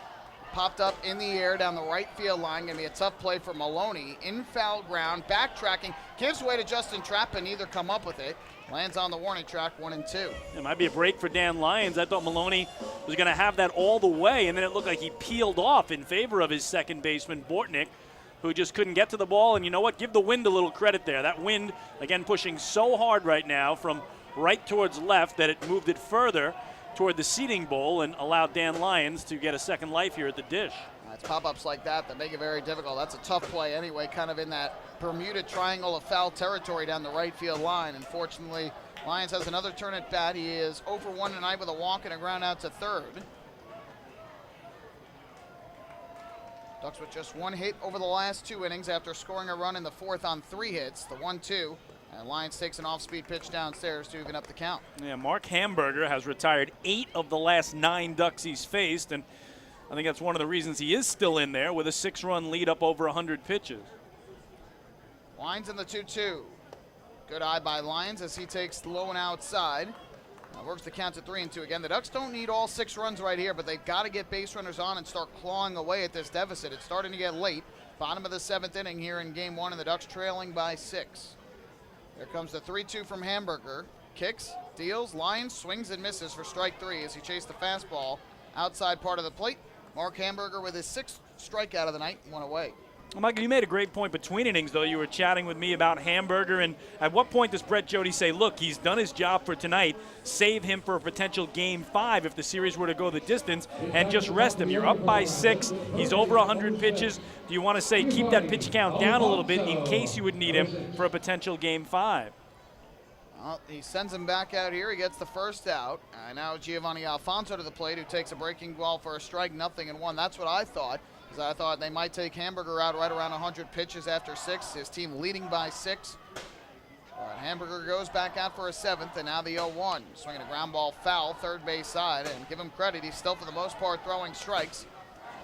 Popped up in the air down the right field line. Going to be a tough play for Maloney. In foul ground. Backtracking. Gives way to Justin Trapp, and neither come up with it. Lands on the warning track, 1-2. It might be a break for Dan Lyons. I thought Maloney was going to have that all the way, and then it looked like he peeled off in favor of his second baseman, Bortnick, who just couldn't get to the ball. And you know what? Give the wind a little credit there. That wind, again, pushing so hard right now from right towards left that it moved it further toward the seating bowl and allowed Dan Lyons to get a second life here at the dish. It's pop-ups like that make it very difficult. That's a tough play anyway, kind of in that Bermuda Triangle of foul territory down the right field line. Unfortunately, Lyons has another turn at bat. He is 0-for-1 tonight with a walk and a ground out to third. Ducks with just one hit over the last 2 innings after scoring a run in the 4th on 3 hits, the 1-2. And Lyons takes an off-speed pitch downstairs to even up the count. Yeah, Mark Hamburger has retired 8 of the last 9 Ducks he's faced, and I think that's one of the reasons he is still in there with a 6-run lead up over 100 pitches. Lyons in the 2-2. Good eye by Lyons as he takes low and outside. Works the count to 3-2 again. The Ducks don't need all 6 runs right here, but they've got to get base runners on and start clawing away at this deficit. It's starting to get late. Bottom of the 7th inning here in Game 1, and the Ducks trailing by 6. Here comes the 3-2 from Hamburger. Kicks, deals, Lyons swings and misses for strike 3 as he chased the fastball outside part of the plate. Mark Hamburger with his 6th strikeout of the night, 1 away. Well, Michael, you made a great point between innings, though. You were chatting with me about Hamburger, and at what point does Brett Jody say, look, he's done his job for tonight, save him for a potential Game 5 if the series were to go the distance, and just rest him? You're up by 6. He's over 100 pitches. Do you want to say keep that pitch count down a little bit in case you would need him for a potential Game 5? Well, he sends him back out here. He gets the first out. Now Giovanni Alfonso to the plate, who takes a breaking ball for a strike, 0-1. That's what I thought, because I thought they might take Hamburger out right around 100 pitches after 6. His team leading by 6. But Hamburger goes back out for a 7th, and now the 0-1. Swinging a ground ball foul, third base side, and give him credit, he's still for the most part throwing strikes.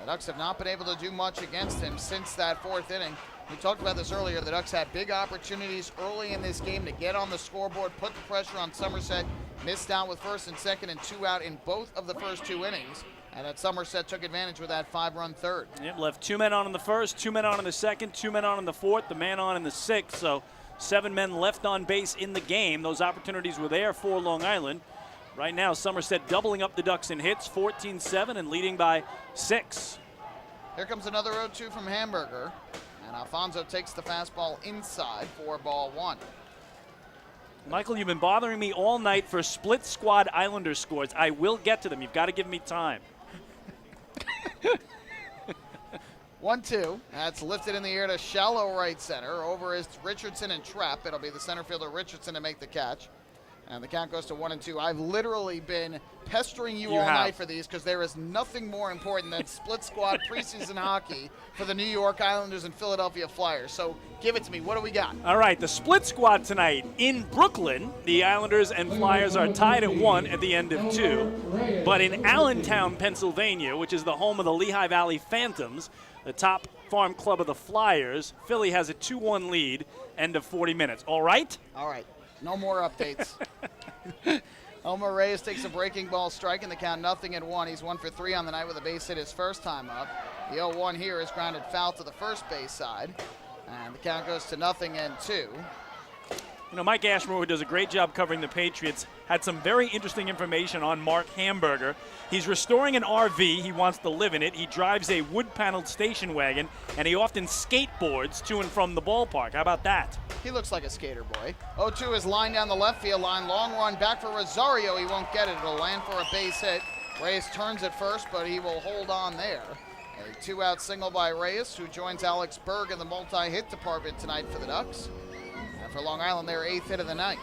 The Ducks have not been able to do much against him since that 4th inning. We talked about this earlier. The Ducks had big opportunities early in this game to get on the scoreboard, put the pressure on Somerset, missed out with 1st and 2nd and 2 out in both of the first 2 innings. And that Somerset took advantage with that 5-run 3rd. Yep, left 2 men on in the 1st, 2 men on in the 2nd, 2 men on in the 4th, the man on in the 6th. So 7 men left on base in the game. Those opportunities were there for Long Island. Right now, Somerset doubling up the Ducks in hits, 14-7, and leading by 6. Here comes another 0-2 from Hamburger. And Alfonso takes the fastball inside for ball 1. Michael, you've been bothering me all night for split squad Islanders scores. I will get to them. You've got to give me time. 1-2. That's lifted in the air to shallow right center. Over is Richardson and Trapp. It'll be the center fielder Richardson to make the catch. And the count goes to 1-2. I've literally been pestering you all night for these because there is nothing more important than split squad preseason hockey for the New York Islanders and Philadelphia Flyers. So give it to me. What do we got? All right, the split squad tonight in Brooklyn. The Islanders and Flyers are tied at 1 at the end of 2. But in Allentown, Pennsylvania, which is the home of the Lehigh Valley Phantoms, the top Farm Club of the Flyers. Philly has a 2-1 lead, end of 40 minutes. All right? All right. No more updates. Omar Reyes takes a breaking ball strike in the count 0-1. He's 1 for 3 on the night with a base hit his first time up. The 0-1 here is grounded foul to the first base side. And the count goes to 0-2. You know, Mike Ashmore, who does a great job covering the Patriots, had some very interesting information on Mark Hamburger. He's restoring an RV. He wants to live in it. He drives a wood-paneled station wagon, and he often skateboards to and from the ballpark. How about that? He looks like a skater boy. 0-2 is lined down the left field line. Long run back for Rosario. He won't get it. It'll land for a base hit. Reyes turns it first, but he will hold on there. A 2-out single by Reyes, who joins Alex Berg in the multi-hit department tonight for the Ducks. And for Long Island, their 8th hit of the night.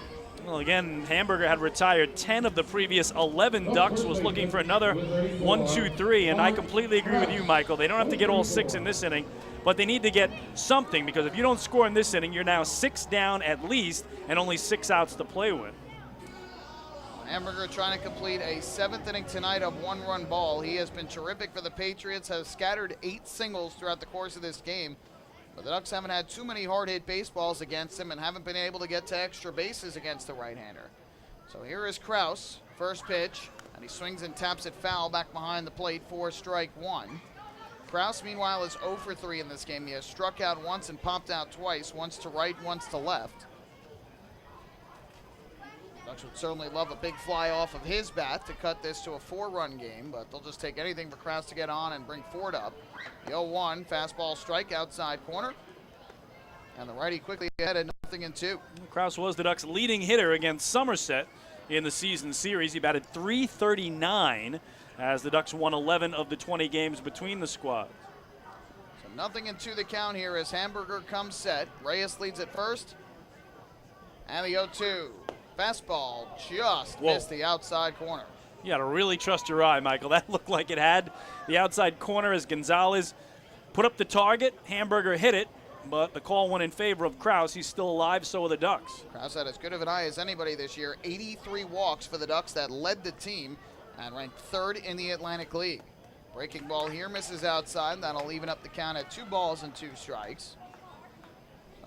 Well, again, Hamburger had retired 10 of the previous 11 Ducks, was looking for another 1, 2, 3, and I completely agree with you, Michael. They don't have to get all 6 in this inning, but they need to get something, because if you don't score in this inning, you're now 6 down at least and only 6 outs to play with. Hamburger trying to complete a 7th inning tonight of 1-run ball. He has been terrific for the Patriots, has scattered 8 singles throughout the course of this game. But the Ducks haven't had too many hard-hit baseballs against him and haven't been able to get to extra bases against the right-hander. So here is Kraus, first pitch, and he swings and taps it foul back behind the plate for strike 1. Kraus, meanwhile, is 0 for 3 in this game. He has struck out once and popped out twice, once to right, once to left. Ducks would certainly love a big fly off of his bat to cut this to a 4-run game, but they'll just take anything for Kraus to get on and bring Ford up. The 0-1, fastball strike outside corner. And the righty quickly ahead at 0-2. Kraus was the Ducks' leading hitter against Somerset in the season series. He batted .339 as the Ducks won 11 of the 20 games between the squads. So 0-2 the count here as Hamburger comes set. Reyes leads at first. And the 0-2. Fastball just missed the outside corner. You got to really trust your eye, Michael. That looked like it had the outside corner as Gonzalez put up the target. Hamburger hit it, but the call went in favor of Kraus. He's still alive, so are the Ducks. Kraus had as good of an eye as anybody this year. 83 walks for the Ducks that led the team and ranked 3rd in the Atlantic League. Breaking ball here misses outside. That'll even up the count at 2 balls and 2 strikes.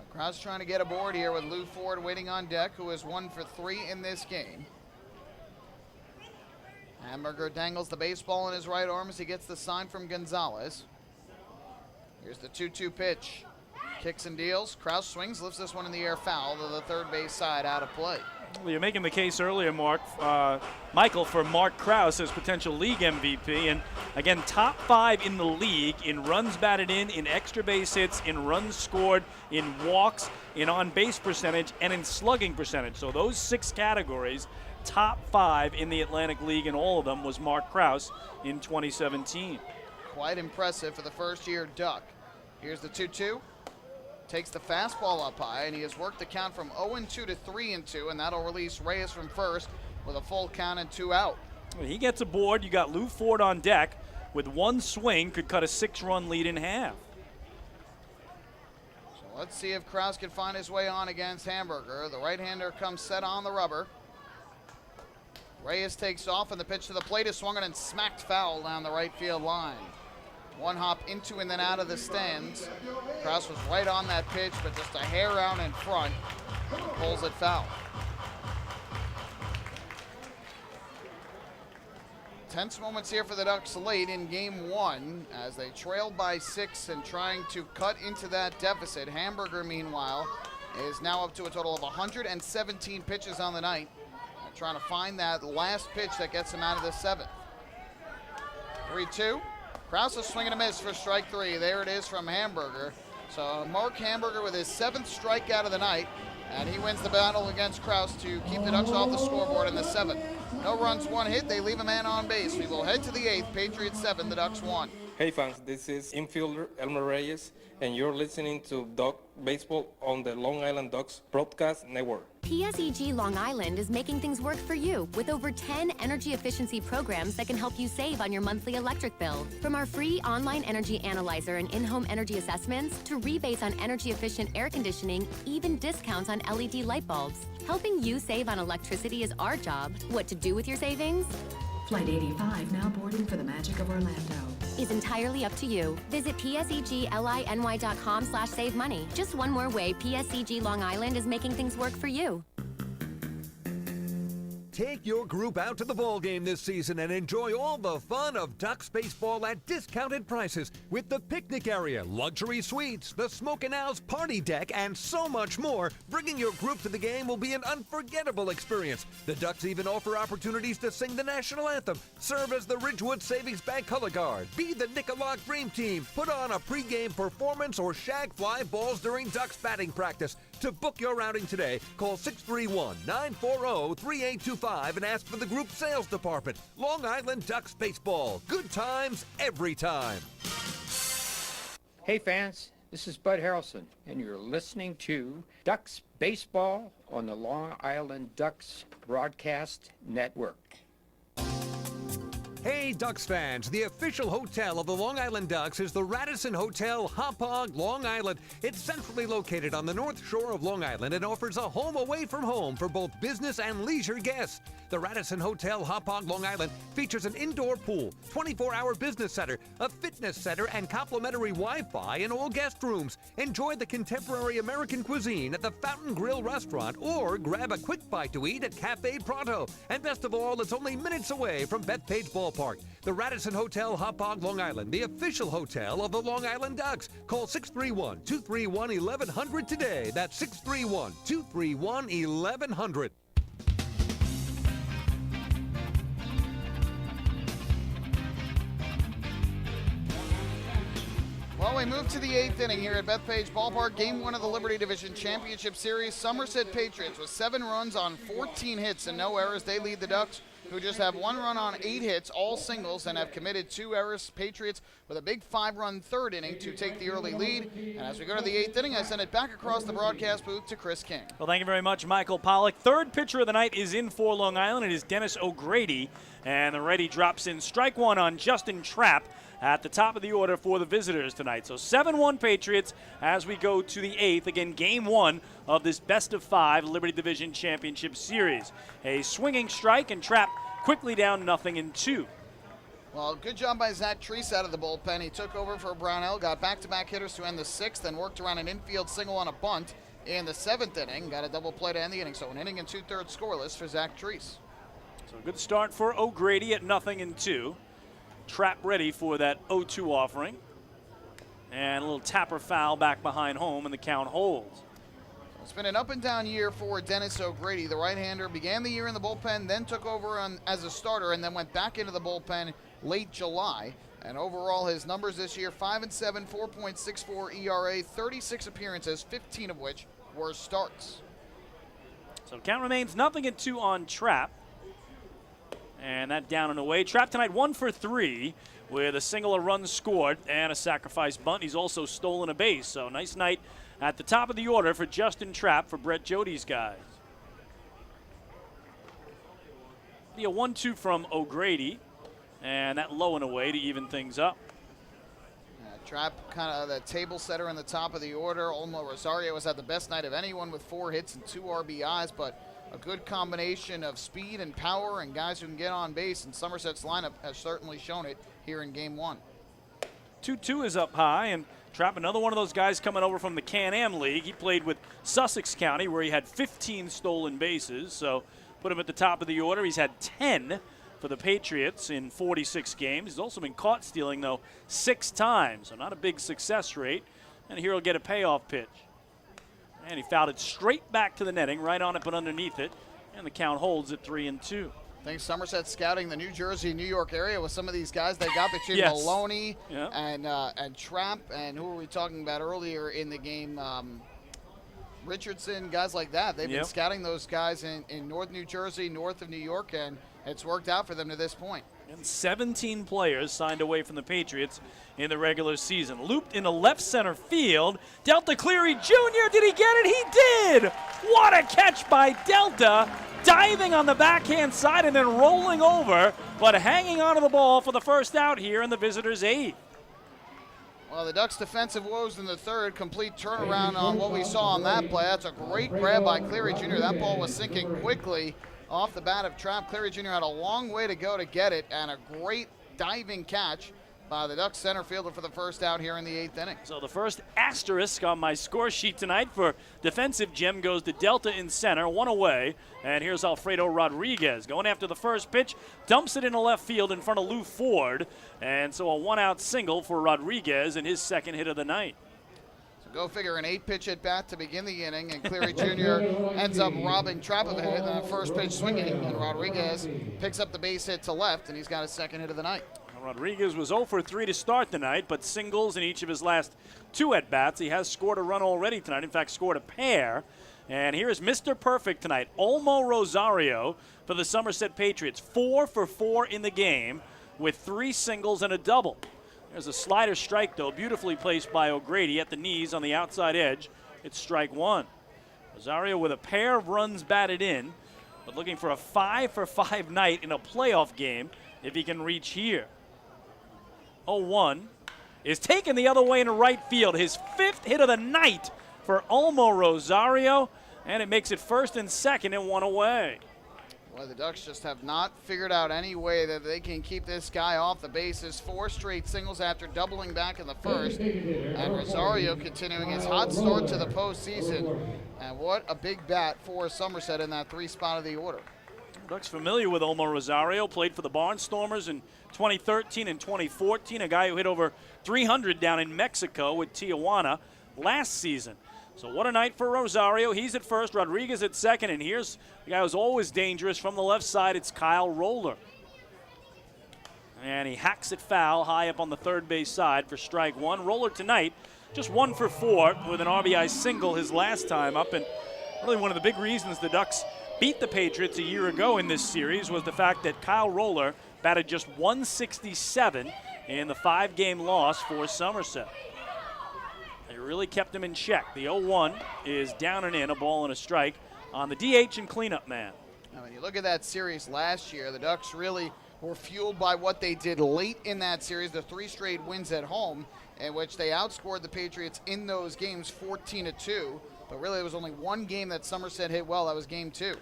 Kraus trying to get aboard here with Lou Ford waiting on deck, who is 1 for 3 in this game. Hamburger dangles the baseball in his right arm as he gets the sign from Gonzalez. Here's the 2-2 pitch. Kicks and deals. Kraus swings, lifts this one in the air foul to the third base side, out of play. Well, you're making the case earlier, Michael, for Mark Kraus as potential league MVP. And again, top 5 in the league in runs batted in extra base hits, in runs scored, in walks, in on-base percentage, and in slugging percentage. So those 6 categories, top 5 in the Atlantic League, and all of them was Mark Kraus in 2017. Quite impressive for the first-year Duck. Here's the 2-2. Takes the fastball up high, and he has worked the count from 0-2 to 3-2, and that'll release Reyes from first with a full count and 2 out. When he gets aboard, you got Lou Ford on deck. With one swing, could cut a 6-run lead in half. So let's see if Kraus can find his way on against Hamburger. The right-hander comes set on the rubber. Reyes takes off, and the pitch to the plate is swung and smacked foul down the right field line. One hop into and then out of the stands. Kraus was right on that pitch, but just a hair out in front. Pulls it foul. Tense moments here for the Ducks late in game 1 as they trail by 6 and trying to cut into that deficit. Hamburger, meanwhile, is now up to a total of 117 pitches on the night. And trying to find that last pitch that gets him out of the 7th. 3-2. Kraus is swinging a miss for strike 3. There it is from Hamburger. So Mark Hamburger with his 7th strikeout of the night, and he wins the battle against Kraus to keep the Ducks off the scoreboard in the 7th. No runs, 1 hit. They leave a man on base. We will head to the 8th. Patriots 7, the Ducks 1. Hey fans, this is infielder Elmer Reyes, and you're listening to Duck Baseball on the Long Island Ducks Broadcast Network. PSEG Long Island is making things work for you with over 10 energy efficiency programs that can help you save on your monthly electric bill. From our free online energy analyzer and in-home energy assessments to rebates on energy efficient air conditioning, even discounts on LED light bulbs. Helping you save on electricity is our job. What to do with your savings? Flight 85 now boarding for the magic of Orlando. is entirely up to you. Visit pseglyny.com/save money. Just one more way PSEG Long Island is making things work for you. Take your group out to the ball game this season and enjoy all the fun of Ducks baseball at discounted prices with the picnic area, luxury suites, the Smokin' Owl's party deck, and so much more. Bringing your group to the game will be an unforgettable experience. The Ducks even offer opportunities to sing the national anthem, serve as the Ridgewood Savings Bank color guard, be the Nickolock Dream Team, put on a pregame performance, or shag fly balls during Ducks batting practice. To book your outing today, call 631-940-3825 and ask for the group sales department. Long Island Ducks Baseball. Good times every time. Hey fans, this is Bud Harrelson, and you're listening to Ducks Baseball on the Long Island Ducks Broadcast Network. Hey Ducks fans, the official hotel of the Long Island Ducks is the Radisson Hotel, Hauppauge, Long Island. It's centrally located on the north shore of Long Island and offers a home away from home for both business and leisure guests. The Radisson Hotel, Hauppauge, Long Island features an indoor pool, 24-hour business center, a fitness center, and complimentary Wi-Fi in all guest rooms. Enjoy the contemporary American cuisine at the Fountain Grill restaurant or grab a quick bite to eat at Cafe Pronto. And best of all, it's only minutes away from Bethpage Ballpark. The Radisson Hotel, Hauppauge, Long Island, the official hotel of the Long Island Ducks. Call 631-231-1100 today. That's 631-231-1100. Well, we move to the 8th inning here at Bethpage Ballpark, Game 1 of the Liberty Division Championship Series. Somerset Patriots with 7 runs on 14 hits and no errors. They lead the Ducks, who just have 1 run on 8 hits, all singles, and have committed 2 errors. Patriots with a big 5-run 3rd inning to take the early lead. And as we go to the 8th inning, I send it back across the broadcast booth to Chris King. Well, thank you very much, Michael Pollock. Third pitcher of the night is in for Long Island. It is Dennis O'Grady, and the righty drops in strike 1 on Justin Trapp at the top of the order for the visitors tonight. So 7-1 Patriots as we go to the 8th. Again, Game 1 of this best-of-5 Liberty Division Championship Series. A swinging strike, and Trapp quickly down 0-2. Well, good job by Zach Treese out of the bullpen. He took over for Brownell, got back-to-back hitters to end the 6th, and worked around an infield single on a bunt in the 7th inning. Got a double play to end the inning, so an inning and 2/3 scoreless for Zach Treese. So a good start for O'Grady at 0-2. Trapp ready for that 0-2 offering. And a little tapper foul back behind home, and the count holds. It's been an up-and-down year for Dennis O'Grady. The right-hander began the year in the bullpen, then took over as a starter, and then went back into the bullpen late July. And overall, his numbers this year, 5-7, 4.64 ERA, 36 appearances, 15 of which were starts. So count remains 0-2 on Trapp. And that down and away. Trapp tonight 1 for 3 with a single, a run scored, and a sacrifice bunt. He's also stolen a base. So nice night at the top of the order for Justin Trapp for Brett Jody's guys. Be a 1-2 from O'Grady, and that low and away to even things up. Trapp kind of the table setter in the top of the order. Olmo Rosario has had the best night of anyone with 4 hits and 2 RBIs, but a good combination of speed and power and guys who can get on base, and Somerset's lineup has certainly shown it here in Game 1. 2-2 is up high, and Trapp, another one of those guys coming over from the Can-Am League. He played with Sussex County, where he had 15 stolen bases, so put him at the top of the order. He's had 10 for the Patriots in 46 games. He's also been caught stealing, though, 6 times, so not a big success rate. And here he'll get a payoff pitch. And he fouled it straight back to the netting, right on it but underneath it, and the count holds at 3-2. I think Somerset's scouting the New Jersey, New York area with some of these guys they got between Yes. Maloney Yep. and Trapp, and who were we talking about earlier in the game? Richardson, guys like that. They've been Yep. scouting those guys in North New Jersey, north of New York, and it's worked out for them to this point. And 17 players signed away from the Patriots in the regular season. Looped into left center field. Delta Cleary Jr., did he get it? He did! What a catch by Delta, diving on the backhand side and then rolling over, but hanging onto the ball for the first out here in the visitors' 8th. Well, the Ducks' defensive woes in the 3rd, complete turnaround on what we saw on that play. That's a great grab by Cleary Jr. That ball was sinking quickly off the bat of Trapp. Cleary Jr. had a long way to go to get it, and a great diving catch by the Ducks center fielder for the first out here in the 8th inning. So the first asterisk on my score sheet tonight for defensive Jim goes to Delta in center, one away. And here's Alfredo Rodriguez going after the first pitch, dumps it into left field in front of Lou Ford. And so a one-out single for Rodriguez and his second hit of the night. So go figure, an 8-pitch at bat to begin the inning, and Cleary Jr. ends up robbing Trapp of a hit, and the first pitch swinging, and Rodriguez picks up the base hit to left, and he's got his second hit of the night. Rodriguez was 0 for 3 to start the night, but singles in each of his last 2 at-bats. He has scored a run already tonight, in fact scored a pair. And here is Mr. Perfect tonight, Olmo Rosario for the Somerset Patriots. 4 for 4 in the game with 3 singles and a double. There's a slider strike, though, beautifully placed by O'Grady at the knees on the outside edge. It's strike 1. Rosario with a pair of runs batted in, but looking for a 5 for 5 night in a playoff game if he can reach here. 0-1 is taken the other way into right field. His 5th hit of the night for Olmo Rosario, and it makes it first and second and 1 away. Well, the Ducks just have not figured out any way that they can keep this guy off the bases. 4 straight singles after doubling back in the first, and Rosario continuing his hot start to the postseason. And what a big bat for Somerset in that 3 spot of the order. Ducks familiar with Olmo Rosario, played for the Barnstormers in 2013 and 2014, a guy who hit over 300 down in Mexico with Tijuana last season. So what a night for Rosario. He's at first, Rodriguez at second, and here's the guy who's always dangerous from the left side. It's Kyle Roller. And he hacks it foul high up on the third base side for strike 1. Roller tonight just 1 for 4 with an RBI single his last time up, and really one of the big reasons the Ducks beat the Patriots a year ago in this series was the fact that Kyle Roller batted just 167 in the 5-game loss for Somerset. They really kept him in check. The 0-1 is down and in, a ball and a strike on the DH and cleanup man. Now, when you look at that series last year, the Ducks really were fueled by what they did late in that series, the 3 straight wins at home, in which they outscored the Patriots in those games 14-2. But really, there was only one game that Somerset hit well. That was game 2.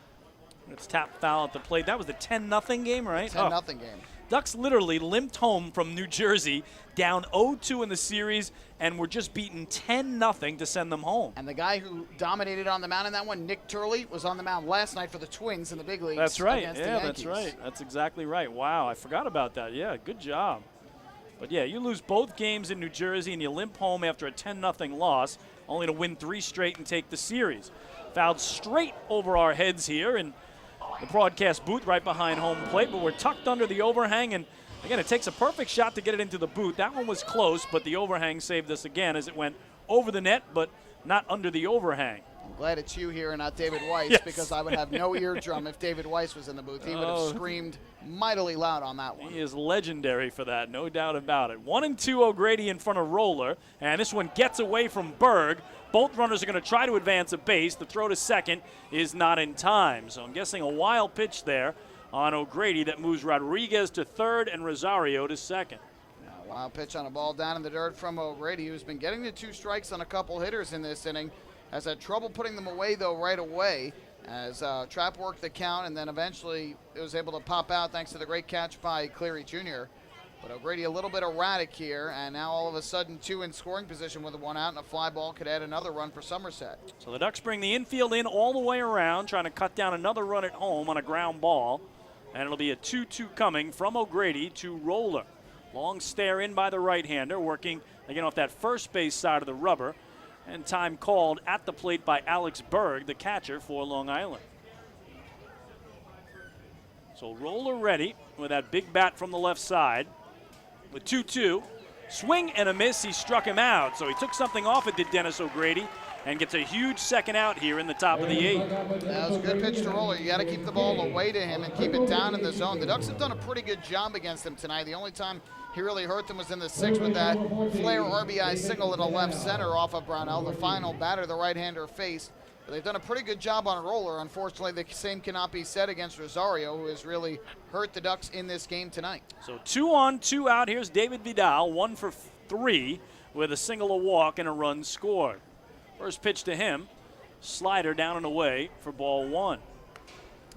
It's tap foul at the plate. That was the 10-0 game, right? 10-0 game. Ducks literally limped home from New Jersey, down 0-2 in the series, and were just beaten 10-0 to send them home. And the guy who dominated on the mound in that one, Nick Turley, was on the mound last night for the Twins in the big leagues. That's right. Against Yeah, the Yankees. that's right. That's exactly right. Wow, I forgot about that. Yeah, good job. But yeah, you lose both games in New Jersey and you limp home after a 10-0 loss, only to win 3 straight and take the series. Fouled straight over our heads here in the broadcast booth right behind home plate, but we're tucked under the overhang, and again, it takes a perfect shot to get it into the booth. That one was close, but the overhang saved us again as it went over the net, but not under the overhang. I'm glad it's you here and not David Weiss, Yes. because I would have no eardrum if David Weiss was in the booth. He would have screamed mightily loud on that one. He is legendary for that, no doubt about it. 1-2 O'Grady in front of Roller, and this one gets away from Berg. Both runners are going to try to advance a base. The throw to second is not in time. So I'm guessing a wild pitch there on O'Grady that moves Rodriguez to third and Rosario to second. Wild pitch on a ball down in the dirt from O'Grady, who's been getting the 2 strikes on a couple hitters in this inning. Has had trouble putting them away, though, right away, as Trapp worked the count, and then eventually it was able to pop out thanks to the great catch by Cleary Jr. But O'Grady a little bit erratic here, and now all of a sudden 2 in scoring position with a 1 out, and a fly ball could add another run for Somerset. So the Ducks bring the infield in all the way around, trying to cut down another run at home on a ground ball. And it'll be a 2-2 coming from O'Grady to Roller. Long stare in by the right-hander, working again off that first base side of the rubber. And time called at the plate by Alex Berg, the catcher for Long Island. So Roller ready with that big bat from the left side. With 2-2, swing and a miss, he struck him out. So he took something off it, did Dennis O'Grady, and gets a huge second out here in the top of the 8th. That was a good pitch to Roller. You got to keep the ball away to him and keep it down in the zone. The Ducks have done a pretty good job against him tonight. The only time he really hurt them was in the 6th with that flare RBI single in the left center off of Brownell. The final batter the right-hander faced. But they've done a pretty good job on Roller. Unfortunately, the same cannot be said against Rosario, who has really hurt the Ducks in this game tonight. So 2 on, 2 out. Here's David Vidal, 1 for 3 with a single, a walk, and a run scored. First pitch to him, slider down and away for ball 1.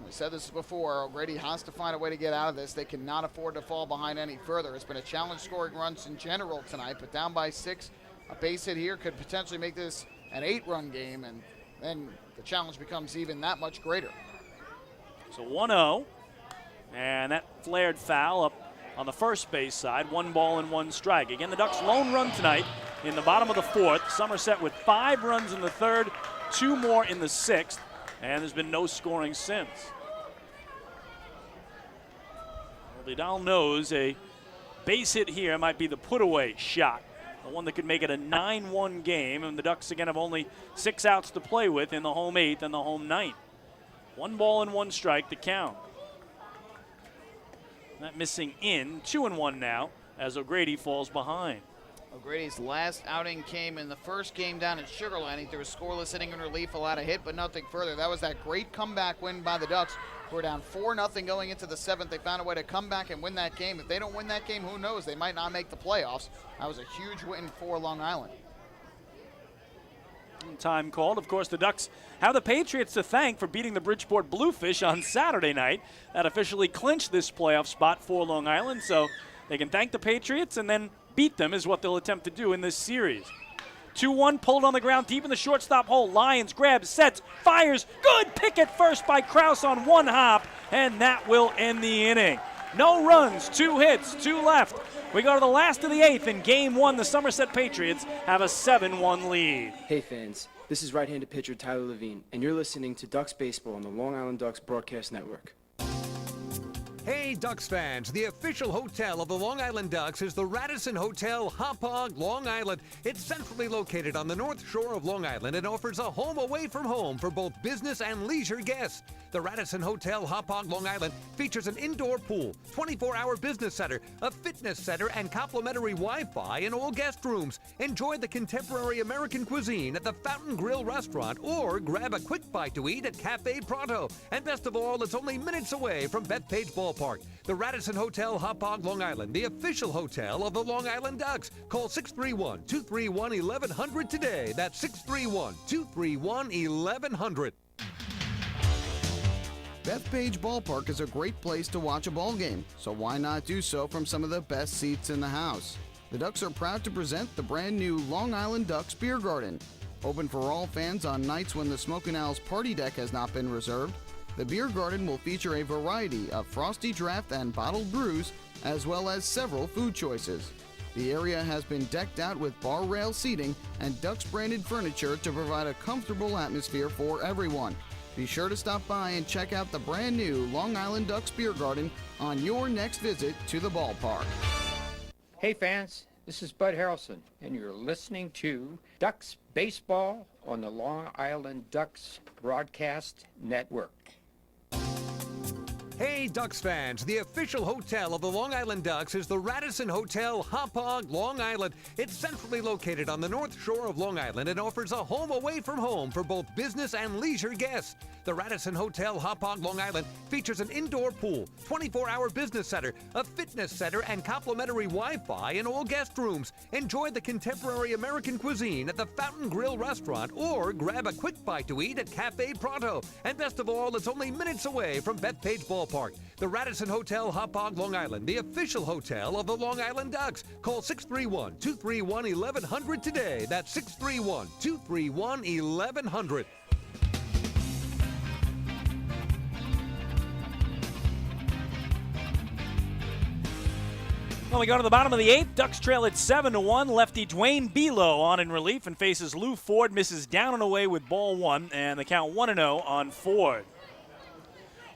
We said this before. O'Grady has to find a way to get out of this. They cannot afford to fall behind any further. It's been a challenge scoring runs in general tonight, but down by 6. A base hit here could potentially make this an 8-run game, and then the challenge becomes even that much greater. So 1-0, and that flared foul up on the first base side. 1 ball and 1 strike. Again, the Ducks' lone run tonight in the bottom of the 4th. Somerset with 5 runs in the 3rd, 2 more in the 6th, and there's been no scoring since. Well, Vidal knows a base hit here might be the put-away shot, the one that could make it a 9-1 game, and the Ducks again have only 6 outs to play with in the home 8th and the home 9th. 1 ball and 1 strike to count. That missing in, 2-1 now as O'Grady falls behind. O'Grady's last outing came in the first game down at Sugar Land. He threw a scoreless inning in relief, allowed a hit, but nothing further. That was that great comeback win by the Ducks, who were down 4-0 going into the 7th. They found a way to come back and win that game. If they don't win that game, who knows? They might not make the playoffs. That was a huge win for Long Island. Time called. Of course, the Ducks have the Patriots to thank for beating the Bridgeport Bluefish on Saturday night. That officially clinched this playoff spot for Long Island, so they can thank the Patriots and then beat them is what they'll attempt to do in this series. 2-1 pulled on the ground deep in the shortstop hole. Lyons grabs, sets, fires. Good pick at first by Kraus on 1 hop, and that will end the inning. No runs, 2 hits, 2 left. We go to the last of the 8th. In Game 1, the Somerset Patriots have a 7-1 lead. Hey fans, this is right-handed pitcher Tyler Levine, and you're listening to Ducks Baseball on the Long Island Ducks Broadcast Network. Hey, Ducks fans, the official hotel of the Long Island Ducks is the Radisson Hotel, Hauppauge, Long Island. It's centrally located on the north shore of Long Island and offers a home away from home for both business and leisure guests. The Radisson Hotel, Hauppauge, Long Island features an indoor pool, 24-hour business center, a fitness center, and complimentary Wi-Fi in all guest rooms. Enjoy the contemporary American cuisine at the Fountain Grill restaurant or grab a quick bite to eat at Cafe Pronto. And best of all, it's only minutes away from Bethpage Ballpark. The Radisson Hotel, Hauppauge, Long Island, the official hotel of the Long Island Ducks. Call 631-231-1100 today. That's 631-231-1100. Bethpage Ballpark is a great place to watch a ball game, so why not do so from some of the best seats in the house? The Ducks are proud to present the brand new Long Island Ducks Beer Garden. Open for all fans on nights when the Smokin' Owl's party deck has not been reserved, the Beer Garden will feature a variety of frosty draft and bottled brews, as well as several food choices. The area has been decked out with bar rail seating and Ducks branded furniture to provide a comfortable atmosphere for everyone. Be sure to stop by and check out the brand new Long Island Ducks Beer Garden on your next visit to the ballpark. Hey fans, this is Bud Harrelson, and you're listening to Ducks Baseball on the Long Island Ducks Broadcast Network. Hey, Ducks fans, the official hotel of the Long Island Ducks is the Radisson Hotel, Hauppauge, Long Island. It's centrally located on the north shore of Long Island and offers a home away from home for both business and leisure guests. The Radisson Hotel, Hauppauge, Long Island features an indoor pool, 24-hour business center, a fitness center, and complimentary Wi-Fi in all guest rooms. Enjoy the contemporary American cuisine at the Fountain Grill restaurant or grab a quick bite to eat at Cafe Pronto. And best of all, it's only minutes away from Bethpage Ballpark. The Radisson Hotel, Hauppauge, Long Island, the official hotel of the Long Island Ducks. Call 631-231-1100 today. That's 631-231-1100. Well, we go to the bottom of the 8th. Ducks trail at 7-1. Lefty Dwayne Belo on in relief and faces Lou Ford. Misses down and away with ball 1, and the count 1-0 on Ford.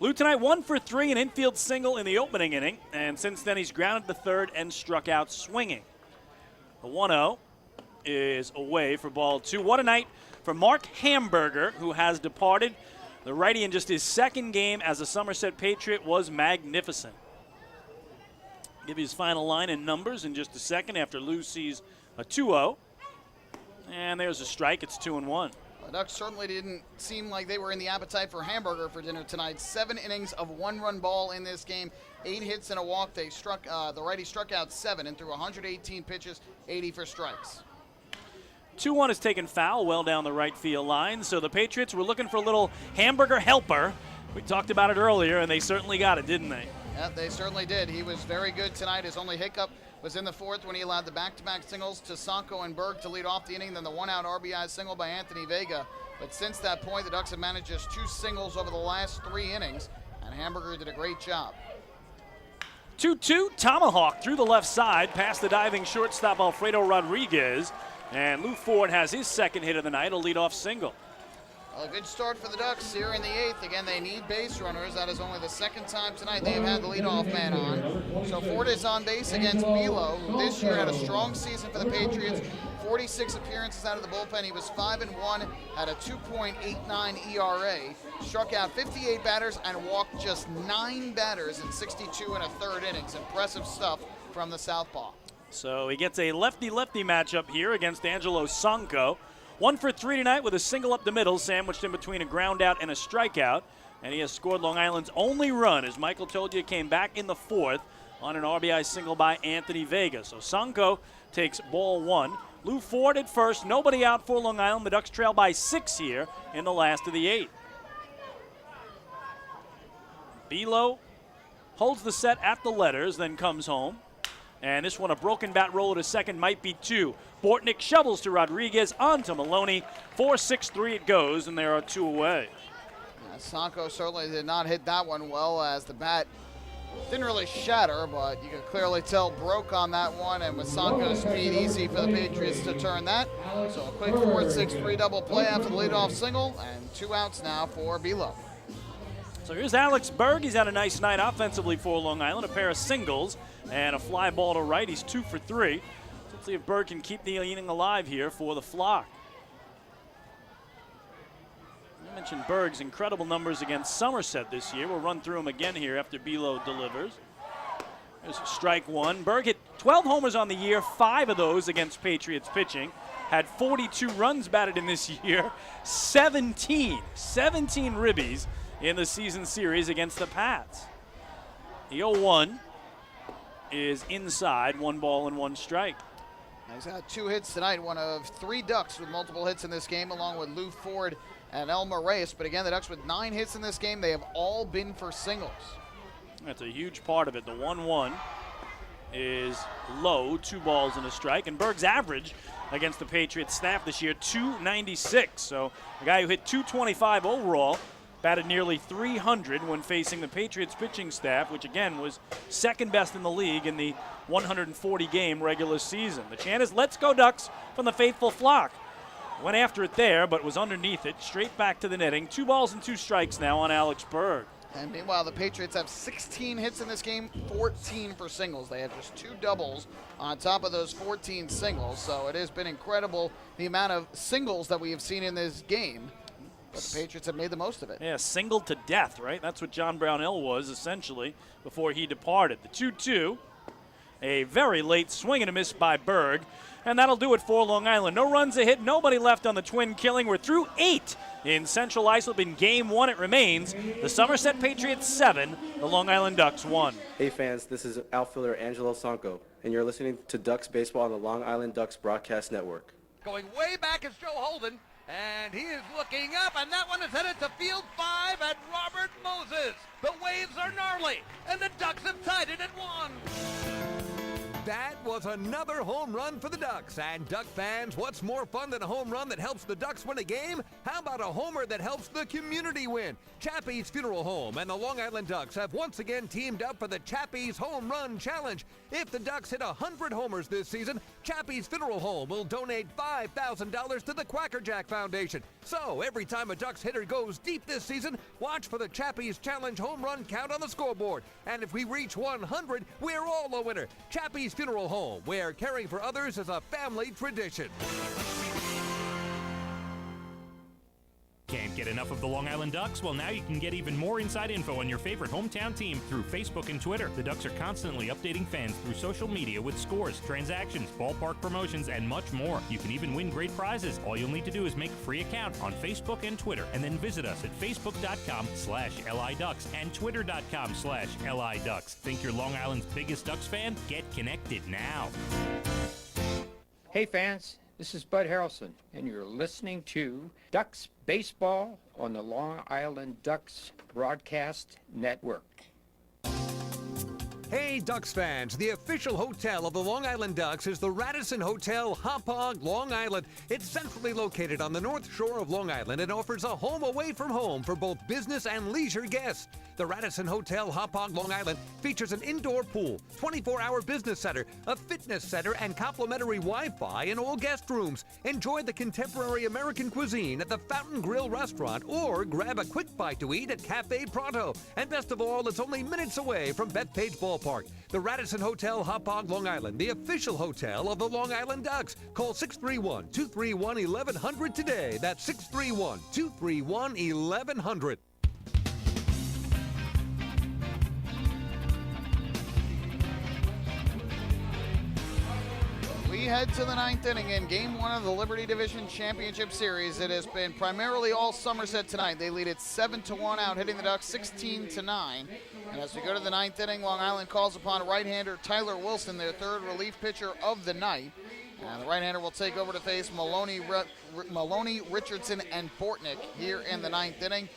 Lou tonight 1 for 3, an infield single in the opening inning, and since then he's grounded to third and struck out swinging. The 1-0 is away for ball 2. What a night for Mark Hamburger, who has departed. The righty in just his second game as a Somerset Patriot was magnificent. Give you his final line and numbers in just a second after Lou sees a 2-0. And there's a strike. It's 2-1. The Ducks certainly didn't seem like they were in the appetite for Hamburger for dinner tonight. 7 innings of 1-run ball in this game, 8 hits and a walk. They struck the righty struck out 7 and threw 118 pitches, 80 for strikes. 2-1 is taken foul well down the right field line, so the Patriots were looking for a little Hamburger helper, We talked about it earlier, and they certainly got it, didn't they? Yeah, they certainly did. He was very good tonight. His only hiccup was in the fourth when he allowed the back-to-back singles to Sanko and Berg to lead off the inning, then the one-out RBI single by Anthony Vega. But since that point, the Ducks have managed just 2 singles over the last 3 innings, and Hamburger did a great job. 2-2, tomahawk through the left side, past the diving shortstop Alfredo Rodriguez, and Lou Ford has his second hit of the night, a leadoff single. Well, a good start for the Ducks here in the 8th. Again, they need base runners. That is only the second time tonight they have had the leadoff man on. So Ford is on base against Bilo, who this year had a strong season for the Patriots. 46 appearances out of the bullpen. He was 5-1, had a 2.89 ERA, struck out 58 batters and walked just 9 batters in 62 1/3 innings. Impressive stuff from the southpaw. So he gets a lefty-lefty matchup here against Angelo Sanko. 1 for 3 tonight with a single up the middle, sandwiched in between a ground out and a strikeout. And he has scored Long Island's only run, as Michael told you, came back in the 4th on an RBI single by Anthony Vega. So Sanko takes ball 1. Lou Ford at first, nobody out for Long Island. The Ducks trail by 6 here in the last of the 8th. Bilo holds the set at the letters, then comes home. And this one, a broken bat roller to second, might be 2. Bortnick shovels to Rodriguez, on to Maloney. 4-6-3 it goes, and there are 2 away. Sanko certainly did not hit that one well, as the bat didn't really shatter, but you could clearly tell broke on that one, and with Sanko's speed, easy for the Patriots to turn that. So a quick 4-6-3 double play after the leadoff single, and 2 outs now for Bilo. So here's Alex Berg. He's had a nice night offensively for Long Island. A pair of singles and a fly ball to right. He's 2 for 3. So let's see if Berg can keep the inning alive here for the Flock. I mentioned Berg's incredible numbers against Somerset this year. We'll run through them again here after Bilo delivers. There's strike 1. Berg hit 12 homers on the year, 5 of those against Patriots pitching. Had 42 runs batted in this year, 17 ribbies in the season series against the Pats. The 0-1 is inside, 1 ball and 1 strike. He's had 2 hits tonight, one of 3 Ducks with multiple hits in this game, along with Lou Ford and Elmer Reyes. But again, the Ducks with 9 hits in this game, they have all been for singles. That's a huge part of it. The 1-1 is low, 2 balls and a strike. And Berg's average against the Patriots staff this year, .296. So a guy who hit .225 overall, batted nearly .300 when facing the Patriots pitching staff, which again was second best in the league in the 140-game regular season. The chant is "Let's go Ducks" from the faithful Flock. Went after it there, but was underneath it, straight back to the netting. 2 balls and 2 strikes now on Alex Berg. And meanwhile, the Patriots have 16 hits in this game, 14 for singles. They have just 2 doubles on top of those 14 singles. So it has been incredible the amount of singles that we have seen in this game. But the Patriots have made the most of it. Yeah, singled to death, right? That's what John Brownell was, essentially, before he departed. The 2-2, a very late swing and a miss by Berg. And that'll do it for Long Island. No runs a hit, nobody left on the twin killing. We're through 8 in Central Islip. In Game 1 it remains. The Somerset Patriots 7, the Long Island Ducks 1. Hey fans, this is outfielder Angelo Sanko, and you're listening to Ducks Baseball on the Long Island Ducks Broadcast Network. Going way back is Joe Holden, and he is looking up, and that one is headed to field 5 at Robert Moses. The waves are gnarly, and the Ducks have tied it at 1. That was another home run for the Ducks. And Duck fans, what's more fun than a home run that helps the Ducks win a game? How about a homer that helps the community win? Chappie's Funeral Home and the Long Island Ducks have once again teamed up for the Chappie's Home Run Challenge. If the Ducks hit 100 homers this season, Chappie's Funeral Home will donate $5,000 to the Quackerjack Foundation. So every time a Ducks hitter goes deep this season, watch for the Chappie's Challenge home run count on the scoreboard. And if we reach 100, we're all a winner. Chappie's Funeral Home, where caring for others is a family tradition. Can't get enough of the Long Island Ducks? Well, now you can get even more inside info on your favorite hometown team through Facebook and Twitter. The Ducks are constantly updating fans through social media with scores, transactions, ballpark promotions, and much more. You can even win great prizes. All you'll need to do is make a free account on Facebook and Twitter, and then visit us at facebook.com/LIDucks and twitter.com/LIDucks. Think you're Long Island's biggest Ducks fan? Get connected now. Hey fans, This is Bud Harrelson, and you're listening to Ducks Baseball on the Long Island Ducks Broadcast Network. Hey, Ducks fans, the official hotel of the Long Island Ducks is the Radisson Hotel, Hauppauge, Long Island. It's centrally located on the north shore of Long Island and offers a home away from home for both business and leisure guests. The Radisson Hotel, Hauppauge, Long Island features an indoor pool, 24-hour business center, a fitness center, and complimentary Wi-Fi in all guest rooms. Enjoy the contemporary American cuisine at the Fountain Grill restaurant or grab a quick bite to eat at Cafe Pronto. And best of all, it's only minutes away from Bethpage Ballpark. The Radisson Hotel, Hauppauge, Long Island, the official hotel of the Long Island Ducks. Call 631-231-1100 today. That's 631-231-1100. We head to the ninth inning in Game 1 of the Liberty Division Championship Series. It has been primarily all Somerset tonight. They lead it 7-1 out, hitting the Ducks 16-9. And as we go to the ninth inning, Long Island calls upon right-hander Tyler Wilson, their third relief pitcher of the night. And the right-hander will take over to face Maloney, Richardson, and Bortnick here in the ninth inning.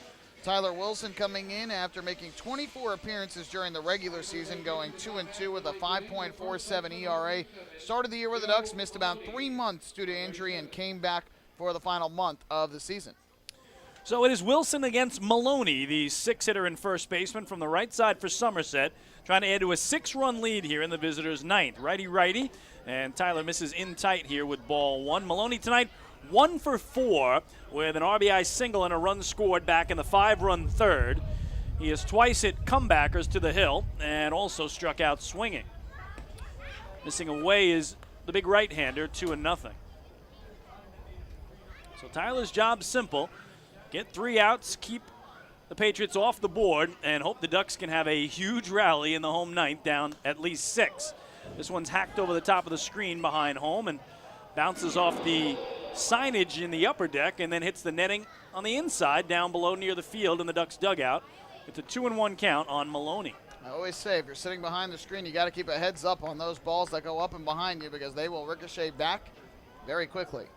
Tyler Wilson coming in after making 24 appearances during the regular season, going 2-2 with a 5.47 ERA. Started the year with the Ducks, missed about 3 months due to injury, and came back for the final month of the season. So it is Wilson against Maloney, the six-hitter and first baseman from the right side for Somerset, trying to add to a 6-run lead here in the visitors' ninth. Righty-righty, and Tyler misses in tight here with ball one. Maloney tonight 1 for 4 with an RBI single and a run scored back in the 5-run third. He has twice hit comebackers to the hill and also struck out swinging. Missing away is the big right-hander, 2-0. So Tyler's job's simple. Get 3 outs, keep the Patriots off the board, and hope the Ducks can have a huge rally in the home ninth, down at least 6. This one's hacked over the top of the screen behind home and bounces off the signage in the upper deck and then hits the netting on the inside down below near the field in the Ducks dugout. It's a 2-1 count on Maloney. I always say, if you're sitting behind the screen, you got to keep a heads up on those balls that go up and behind you, because they will ricochet back very quickly.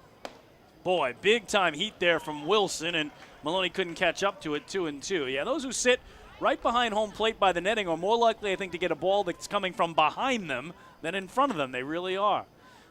Boy, big time heat there from Wilson, and Maloney couldn't catch up to it. 2-2. Yeah, those who sit right behind home plate by the netting are more likely, I think, to get a ball that's coming from behind them than in front of them. They really are.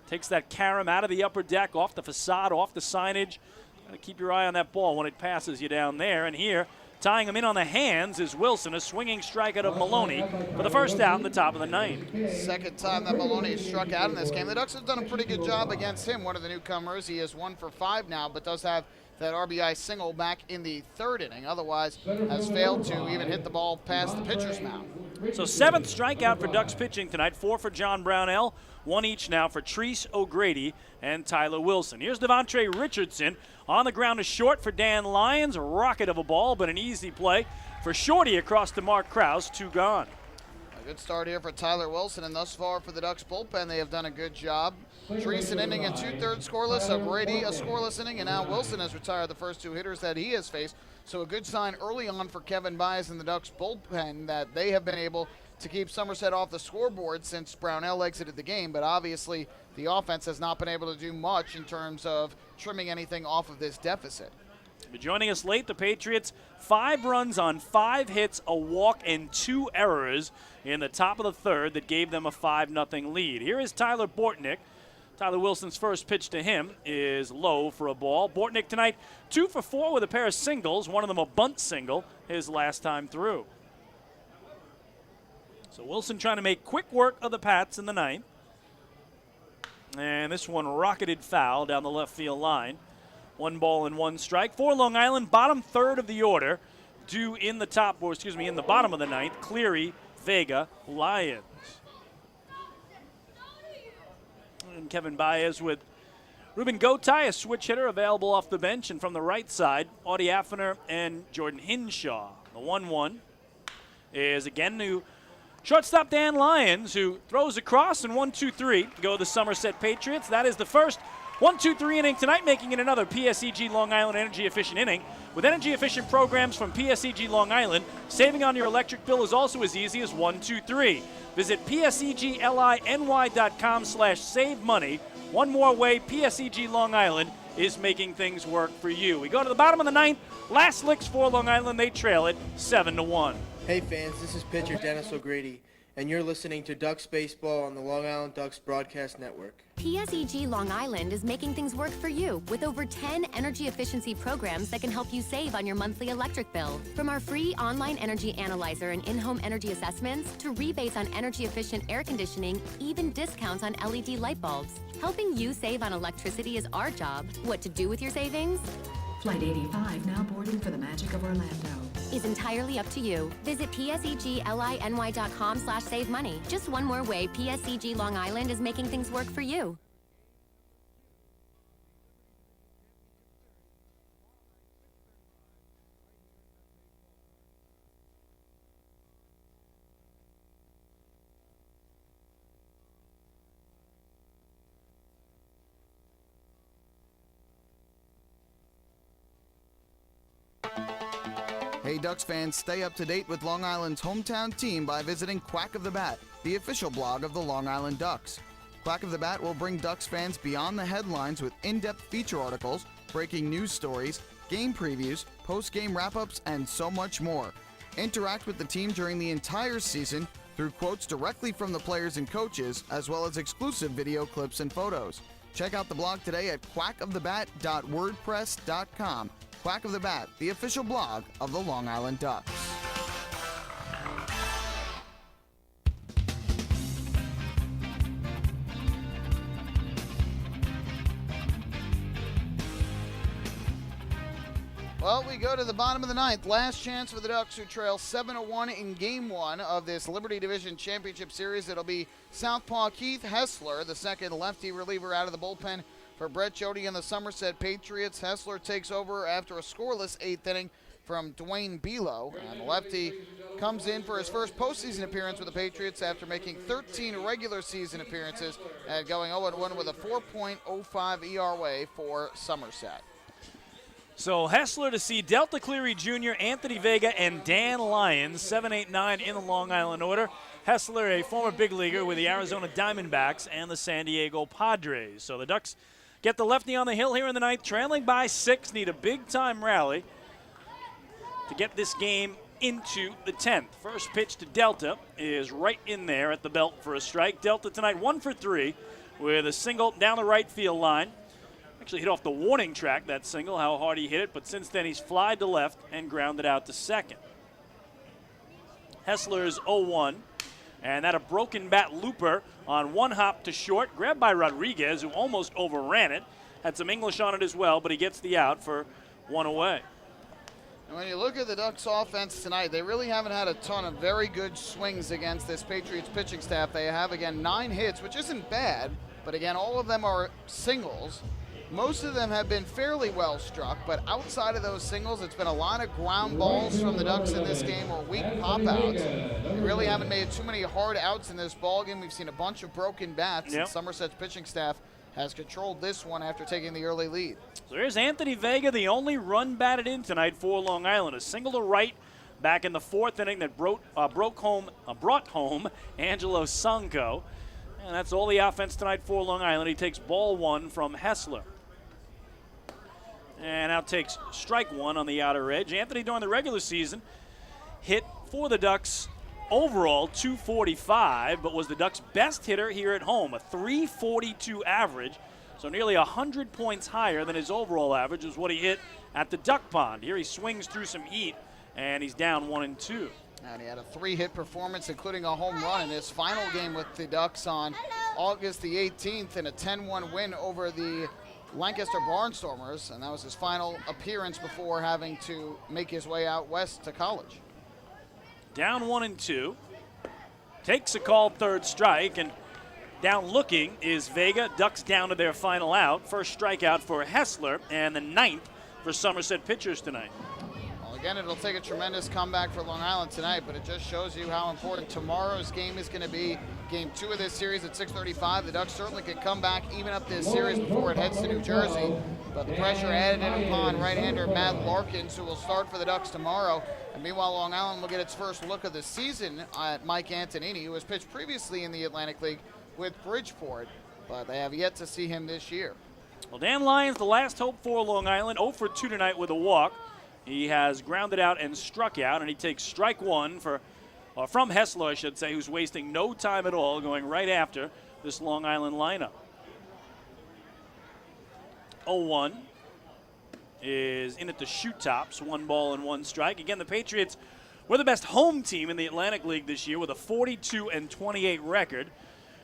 Takes that carom out of the upper deck, off the facade, off the signage. Gotta keep your eye on that ball when it passes you down there. And here, tying him in on the hands is Wilson, a swinging strikeout of Maloney for the first out in the top of the ninth. Second time that Maloney has struck out in this game. The Ducks have done a pretty good job against him, one of the newcomers. He is 1 for 5 now, but does have that RBI single back in the third inning. Otherwise, has failed to even hit the ball past the pitcher's mound. So 7th strikeout for Ducks pitching tonight, 4 for John Brownell, 1 each now for Treese O'Grady and Tyler Wilson. Here's Devontre Richardson on the ground, is short for Dan Lyons. A rocket of a ball, but an easy play for Shorty across to Mark Krause, 2 gone. A good start here for Tyler Wilson, and thus far for the Ducks bullpen, they have done a good job. Treese an inning and 2/3 scoreless, O'Grady a scoreless inning, and now Wilson has retired the first 2 hitters that he has faced. So a good sign early on for Kevin Byers and the Ducks bullpen that they have been able to keep Somerset off the scoreboard since Brownell exited the game, but obviously the offense has not been able to do much in terms of trimming anything off of this deficit. But joining us late, the Patriots, 5 runs on 5 hits, a walk, and 2 errors in the top of the third that gave them a 5-0 lead. Here is Tyler Bortnick. Tyler Wilson's first pitch to him is low for a ball. Bortnick tonight 2 for 4 with a pair of singles, one of them a bunt single his last time through. So Wilson trying to make quick work of the Pats in the ninth. And this one rocketed foul down the left field line. 1 ball and 1 strike. For Long Island, bottom third of the order, due in the top, or excuse me, in the bottom of the ninth, Cleary, Vega, Lyons. And Kevin Baez with Ruben Gotay, a switch hitter available off the bench, and from the right side, Audie Affiner and Jordan Hinshaw. The 1-1 is again to shortstop Dan Lyons, who throws across, and 1-2-3 go the Somerset Patriots. That is the first 1-2-3 inning tonight, making it another PSEG Long Island energy efficient inning. With energy efficient programs from PSEG Long Island, saving on your electric bill is also as easy as 1-2-3. Visit PSEGLINY.com/save money One more way, PSEG Long Island is making things work for you. We go to the bottom of the ninth. Last licks for Long Island. They trail it 7-1. Hey fans, this is pitcher Dennis O'Grady, and you're listening to Ducks Baseball on the Long Island Ducks Broadcast Network. PSEG Long Island is making things work for you with over 10 energy efficiency programs that can help you save on your monthly electric bill. From our free online energy analyzer and in-home energy assessments to rebates on energy efficient air conditioning, even discounts on LED light bulbs. Helping you save on electricity is our job. What to do with your savings? Flight 85 now boarding for the magic of Orlando. Is entirely up to you. Visit psegly.com/save money. Just one more way PSEG Long Island is making things work for you. Hey Ducks fans, stay up to date with Long Island's hometown team by visiting Quack of the Bat, the official blog of the Long Island Ducks. Quack of the Bat will bring Ducks fans beyond the headlines with in-depth feature articles, breaking news stories, game previews, post-game wrap-ups, and so much more. Interact with the team during the entire season through quotes directly from the players and coaches, as well as exclusive video clips and photos. Check out the blog today at quackofthebat.wordpress.com. Quack of the Bat, the official blog of the Long Island Ducks. Well, we go to the bottom of the ninth. Last chance for the Ducks, who trail 7-1 in Game 1 of this Liberty Division Championship Series. It'll be Southpaw Keith Hessler, the second lefty reliever out of the bullpen for Brett Jody and the Somerset Patriots. Hessler takes over after a scoreless eighth inning from Dwayne Belo. And the lefty comes in for his first postseason appearance with the Patriots after making 13 regular season appearances and going 0-1 with a 4.05 ERA for Somerset. So Hessler to see Delta Cleary Jr., Anthony Vega, and Dan Lyons, 7, 8, 9 in the Long Island order. Hessler, a former big leaguer with the Arizona Diamondbacks and the San Diego Padres. So the Ducks get the lefty on the hill here in the ninth, trailing by 6, need a big-time rally to get this game into the 10th. First pitch to Delta is right in there at the belt for a strike. Delta tonight 1 for 3 with a single down the right field line. Actually hit off the warning track, that single, how hard he hit it, but since then he's flied to left and grounded out to second. Hessler is 0-1, and that a broken bat looper on one hop to short, grabbed by Rodriguez, who almost overran it. Had some English on it as well, but he gets the out for one away. And when you look at the Ducks offense tonight, they really haven't had a ton of very good swings against this Patriots pitching staff. They have, again, 9 hits, which isn't bad, but again, all of them are singles. Most of them have been fairly well struck, but outside of those singles, it's been a lot of ground balls from the Ducks in this game or weak pop-outs. They really haven't made too many hard outs in this ballgame. We've seen a bunch of broken bats, and Somerset's pitching staff has controlled this one after taking the early lead. So here's Anthony Vega, the only run batted in tonight for Long Island. A single to right back in the 4th inning that brought home Angelo Sunko. And that's all the offense tonight for Long Island. He takes ball 1 from Hessler. And now takes strike 1 on the outer edge. Anthony, during the regular season, hit for the Ducks overall .245, but was the Ducks' best hitter here at home, a .342 average, so nearly 100 points higher than his overall average was what he hit at the Duck Pond. Here he swings through some heat, and he's down 1-2. And he had a 3-hit performance, including a home run in his final game with the Ducks on August the 18th in a 10-1 win over the Lancaster Barnstormers, and that was his final appearance before having to make his way out west to college. Down 1-2. Takes a called third strike, and down looking is Vega. Ducks down to their final out. First strikeout for Hessler, and the 9th for Somerset pitchers tonight. Well, again, it'll take a tremendous comeback for Long Island tonight, but it just shows you how important tomorrow's game is going to be. Game 2 of this series at 6:35. The Ducks certainly can come back, even up this series before it heads to New Jersey. But the pressure added in upon right-hander Matt Larkins, who will start for the Ducks tomorrow. And meanwhile, Long Island will get its first look of the season at Mike Antonini, who has pitched previously in the Atlantic League with Bridgeport. but they have yet to see him this year. Well, Dan Lyons, the last hope for Long Island, 0 for 2 tonight with a walk. He has grounded out and struck out, and he takes strike one from Hessler, I should say, who's wasting no time at all, going right after this Long Island lineup. 0-1 is in at the shoot tops, 1 ball and 1 strike. Again, the Patriots were the best home team in the Atlantic League this year with a 42-28 record.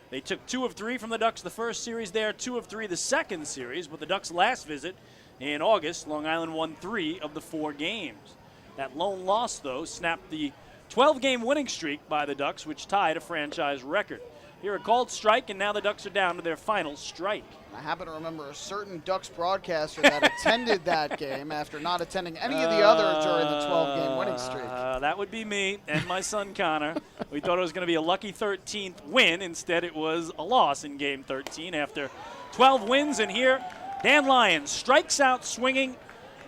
They took 2 of 3 from the Ducks the first series there, 2 of 3 the second series, but the Ducks' last visit in August, Long Island won 3 of the 4 games. That lone loss, though, snapped the 12-game winning streak by the Ducks, which tied a franchise record. Here a called strike, and now the Ducks are down to their final strike. I happen to remember a certain Ducks broadcaster that attended that game after not attending any of the others during the 12-game winning streak. That would be me and my son Connor. We thought it was going to be a lucky 13th win. Instead, it was a loss in Game 13 after 12 wins. And here, Dan Lyons strikes out swinging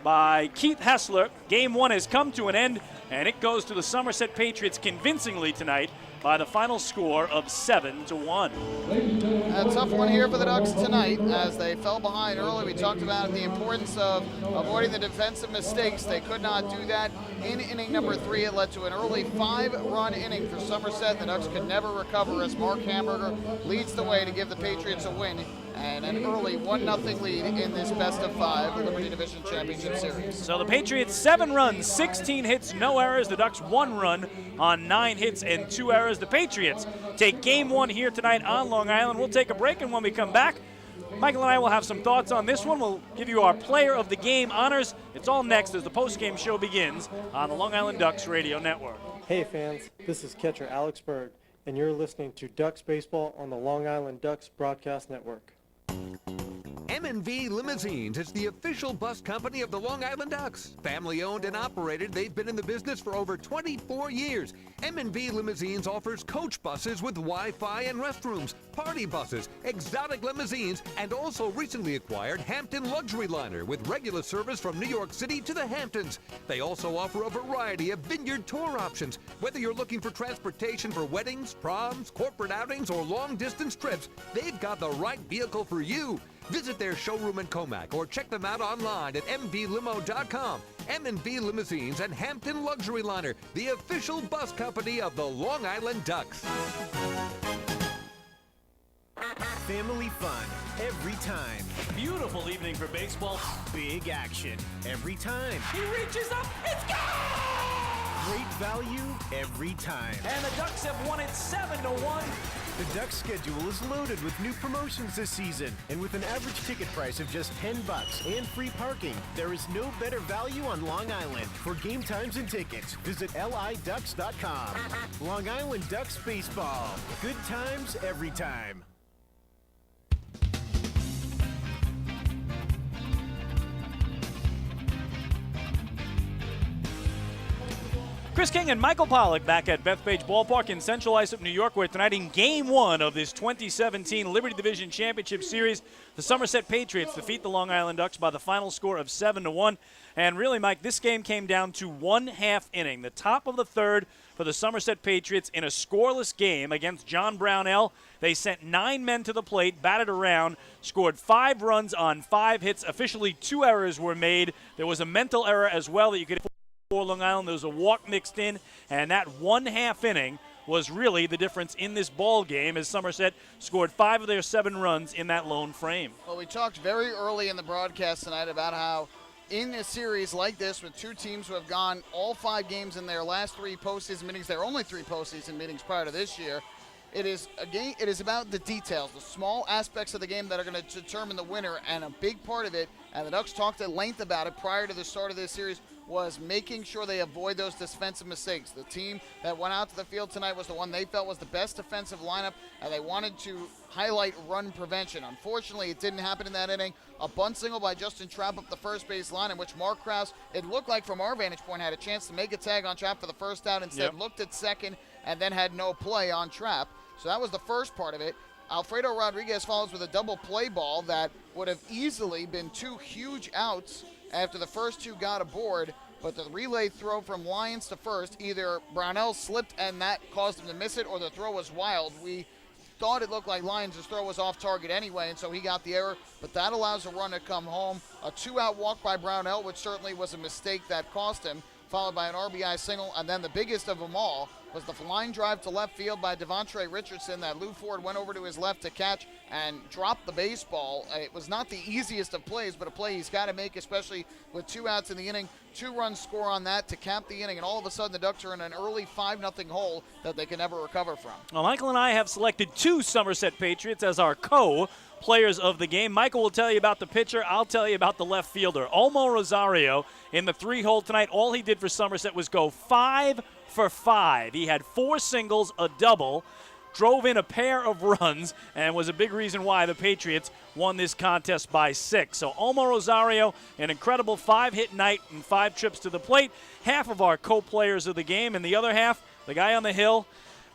by Keith Hessler. Game 1 has come to an end, and it goes to the Somerset Patriots convincingly tonight by the final score of 7-1. A tough one here for the Ducks tonight as they fell behind early. We talked about the importance of avoiding the defensive mistakes. They could not do that in inning number 3. It led to an early 5-run inning for Somerset. The Ducks could never recover as Mark Hamburger leads the way to give the Patriots a win and an early 1-0 lead in this best-of-5 Liberty Division Championship Series. So the Patriots 7 runs, 16 hits, no errors. The Ducks 1 run on 9 hits and 2 errors. The Patriots take Game 1 here tonight on Long Island. We'll take a break, and when we come back, Michael and I will have some thoughts on this one. We'll give you our Player of the Game honors. It's all next as the postgame show begins on the Long Island Ducks Radio Network. Hey fans, this is catcher Alex Bird, and you're listening to Ducks Baseball on the Long Island Ducks Broadcast Network. M&V Limousines is the official bus company of the Long Island Ducks. Family owned and operated, they've been in the business for over 24 years. M&V Limousines offers coach buses with Wi-Fi and restrooms, party buses, exotic limousines, and also recently acquired Hampton Luxury Liner with regular service from New York City to the Hamptons. They also offer a variety of vineyard tour options. Whether you're looking for transportation for weddings, proms, corporate outings, or long-distance trips, they've got the right vehicle for you. Visit their showroom in Comac or check them out online at mvlimo.com. M&V Limousines and Hampton Luxury Liner, the official bus company of the Long Island Ducks. Family fun every time. Beautiful evening for baseball. Big action every time. He reaches up, it's gone! Great value every time. And the Ducks have won it 7-1. The Ducks schedule is loaded with new promotions this season, and with an average ticket price of just $10 and free parking, there is no better value on Long Island. For game times and tickets, visit liducks.com. Long Island Ducks Baseball. Good times every time. Chris King and Michael Pollack back at Bethpage Ballpark in Central Islip, New York, where tonight in Game 1 of this 2017 Liberty Division Championship Series, the Somerset Patriots defeat the Long Island Ducks by the final score of 7-1. And really, Mike, this game came down to 1/2 inning. The top of the third for the Somerset Patriots in a scoreless game against John Brownell. They sent 9 men to the plate, batted around, scored 5 runs on 5 hits. Officially, 2 errors were made. There was a mental error as well that you could for Long Island. There was a walk mixed in, and that 1/2 inning was really the difference in this ball game as Somerset scored 5 of their 7 runs in that lone frame. Well, we talked very early in the broadcast tonight about how in a series like this with 2 teams who have gone all 5 games in their last 3 postseason meetings, there are only 3 postseason meetings prior to this year, it is about the details, the small aspects of the game that are going to determine the winner, and a big part of it, and the Ducks talked at length about it prior to the start of this series, was making sure they avoid those defensive mistakes. The team that went out to the field tonight was the one they felt was the best defensive lineup, and they wanted to highlight run prevention. Unfortunately, it didn't happen in that inning. A bunt single by Justin Trapp up the first base line, in which Mark Krause, it looked like from our vantage point, had a chance to make a tag on Trapp for the first out, instead looked at second and then had no play on Trapp. So that was the first part of it. Alfredo Rodriguez follows with a double play ball that would have easily been 2 huge outs after the first 2 got aboard, but the relay throw from Lyons to first, either Brownell slipped and that caused him to miss it, or the throw was wild. We thought it looked like Lyons' throw was off target anyway, and so he got the error, but that allows a run to come home. A 2-out walk by Brownell, which certainly was a mistake that cost him, followed by an RBI single, and then the biggest of them all was the line drive to left field by Devontre Richardson that Lou Ford went over to his left to catch and dropped the baseball. It was not the easiest of plays, but a play he's got to make, especially with 2 outs in the inning. 2-run score on that to cap the inning, and all of a sudden the Ducks are in an early 5-0 hole that they can never recover from. Well, Michael and I have selected 2 Somerset Patriots as our co-players of the game. Michael will tell you about the pitcher. I'll tell you about the left fielder. Olmo Rosario in the 3-hole tonight. All he did for Somerset was go 5 for 5. He had 4 singles, a double, drove in a pair of runs, and was a big reason why the Patriots won this contest by 6. So Olmo Rosario, an incredible 5-hit night and 5 trips to the plate. Half of our co-players of the game, and the other half, the guy on the hill.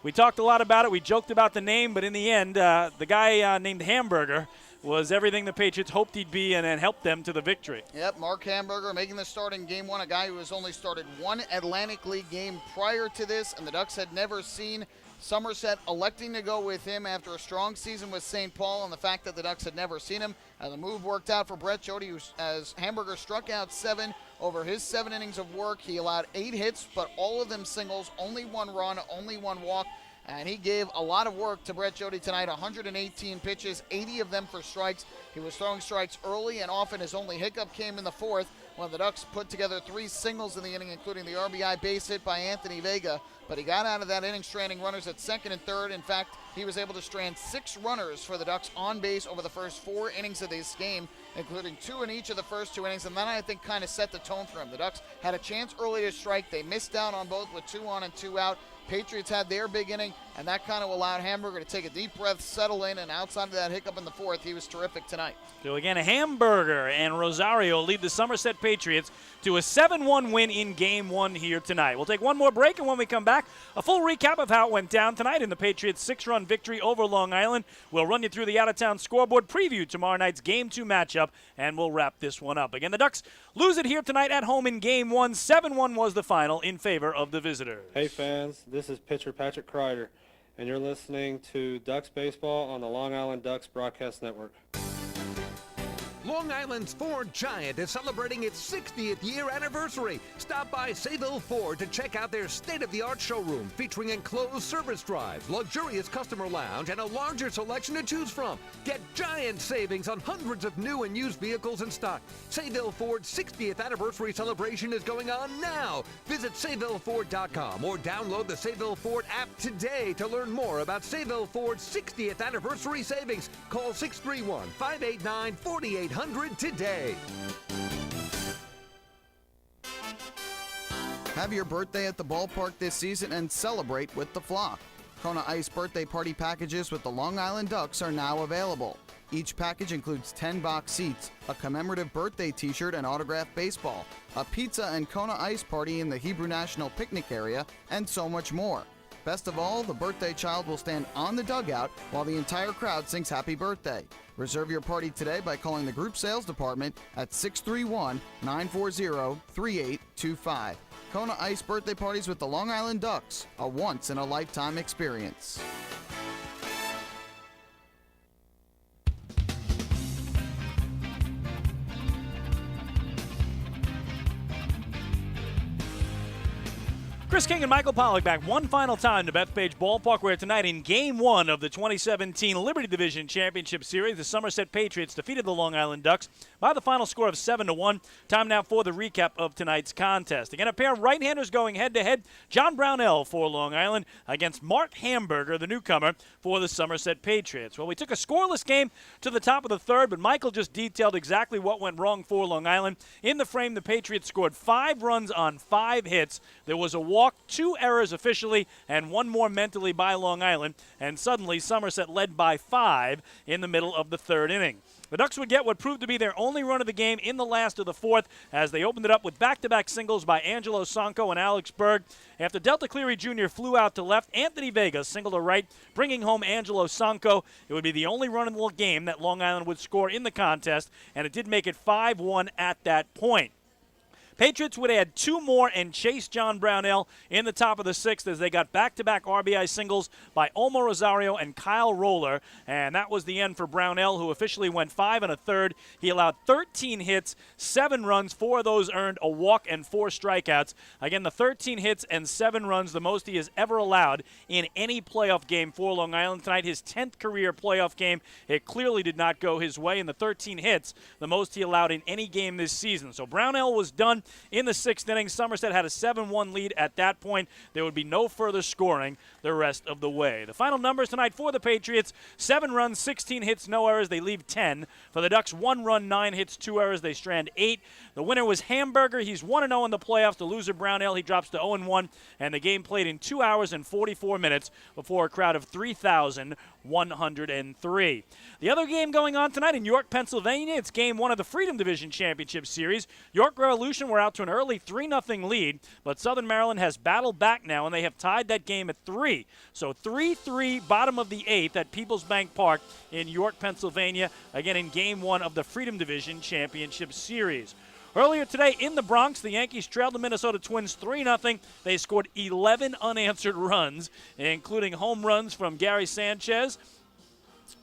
We talked a lot about it. We joked about the name, but in the end, the guy named Hamburger was everything the Patriots hoped he'd be and helped them to the victory. Yep, Mark Hamburger making the start in Game 1, a guy who has only started 1 Atlantic League game prior to this, and the Ducks had never seen Somerset electing to go with him after a strong season with St. Paul, and the fact that the Ducks had never seen him. And the move worked out for Brett Jody, as Hamburger struck out 7 over his 7 innings of work. He allowed 8 hits, but all of them singles, only 1 run, only 1 walk. And he gave a lot of work to Brett Jody tonight, 118 pitches, 80 of them for strikes. He was throwing strikes early, and often his only hiccup came in the 4th when the Ducks put together 3 singles in the inning, including the RBI base hit by Anthony Vega. But he got out of that inning stranding runners at 2nd and 3rd. In fact, he was able to strand 6 runners for the Ducks on base over the first 4 innings of this game, including 2 in each of the first 2 innings. And then I think kind of set the tone for him. The Ducks had a chance early to strike. They missed out on both with 2 on and 2 out. Patriots had their big inning, and that kind of allowed Hamburger to take a deep breath, settle in, and outside of that hiccup in the 4th, he was terrific tonight. So again, Hamburger and Rosario lead the Somerset Patriots to a 7-1 win in Game 1 here tonight. We'll take one more break, and when we come back, a full recap of how it went down tonight in the Patriots' 6-run victory over Long Island. We'll run you through the out-of-town scoreboard, preview tomorrow night's Game 2 matchup, and we'll wrap this one up. Again, the Ducks lose it here tonight at home in Game 1. 7-1 was the final in favor of the visitors. Hey fans, this is pitcher Patrick Kreider, and you're listening to Ducks Baseball on the Long Island Ducks Broadcast Network. Long Island's Ford Giant is celebrating its 60th year anniversary. Stop by Sayville Ford to check out their state-of-the-art showroom featuring enclosed service drives, luxurious customer lounge, and a larger selection to choose from. Get giant savings on hundreds of new and used vehicles in stock. Sayville Ford's 60th anniversary celebration is going on now. Visit SayvilleFord.com or download the Sayville Ford app today to learn more about Sayville Ford's 60th anniversary savings. Call 631-589-4800 today. Have your birthday at the ballpark this season and celebrate with the flock. Kona Ice birthday party packages with the Long Island Ducks are now available. Each package includes 10 box seats, a commemorative birthday t-shirt and autographed baseball, a pizza and Kona Ice party in the Hebrew National picnic area, and so much more. Best of all, the birthday child will stand on the dugout while the entire crowd sings happy birthday. Reserve your party today by calling the group sales department at 631-940-3825. Kona Ice birthday parties with the Long Island Ducks, a once-in-a-lifetime experience. Chris King and Michael Pollack back one final time to Bethpage Ballpark, where tonight in Game 1 of the 2017 Liberty Division Championship Series, the Somerset Patriots defeated the Long Island Ducks by the final score of 7-1. Time now for the recap of tonight's contest. Again, a pair of right-handers going head-to-head. John Brownell for Long Island against Mark Hamburger, the newcomer, for the Somerset Patriots. Well, we took a scoreless game to the top of the 3rd, but Michael just detailed exactly what went wrong for Long Island. In the frame, the Patriots scored 5 runs on 5 hits. There was a walk, 2 errors officially, and 1 more mentally by Long Island, and suddenly Somerset led by 5 in the middle of the 3rd inning. The Ducks would get what proved to be their only run of the game in the last of the 4th as they opened it up with back-to-back singles by Angelo Sonko and Alex Berg. After Delta Cleary Jr. flew out to left, Anthony Vega singled to right, bringing home Angelo Sonko. It would be the only run in the game that Long Island would score in the contest, and it did make it 5-1 at that point. Patriots would add 2 more and chase John Brownell in the top of the 6th as they got back-to-back RBI singles by Omar Rosario and Kyle Roller. And that was the end for Brownell, who officially went 5 1/3. He allowed 13 hits, 7 runs, 4 of those earned a walk and 4 strikeouts. Again, the 13 hits and 7 runs, the most he has ever allowed in any playoff game for Long Island tonight. His 10th career playoff game. It clearly did not go his way, and the 13 hits, the most he allowed in any game this season. So Brownell was done in the 6th inning. Somerset had a 7-1 lead at that point. There would be no further scoring the rest of the way. The final numbers tonight for the Patriots: 7 runs, 16 hits, no errors. They leave 10. For the Ducks, 1 run, 9 hits, 2 errors. They strand 8. The winner was Hamburger. He's 1-0 in the playoffs. The loser, Brownell, he drops to 0-1. And the game played in 2 hours and 44 minutes before a crowd of 3,103. The other game going on tonight in York, Pennsylvania, it's Game 1 of the Freedom Division Championship Series. York Revolution were out to an early 3-0 lead, but Southern Maryland has battled back now, and they have tied that game at 3. So 3-3, bottom of the 8th at Peoples Bank Park in York, Pennsylvania, again in Game 1 of the Freedom Division Championship Series. Earlier today in the Bronx, the Yankees trailed the Minnesota Twins 3-0. They scored 11 unanswered runs, including home runs from Gary Sanchez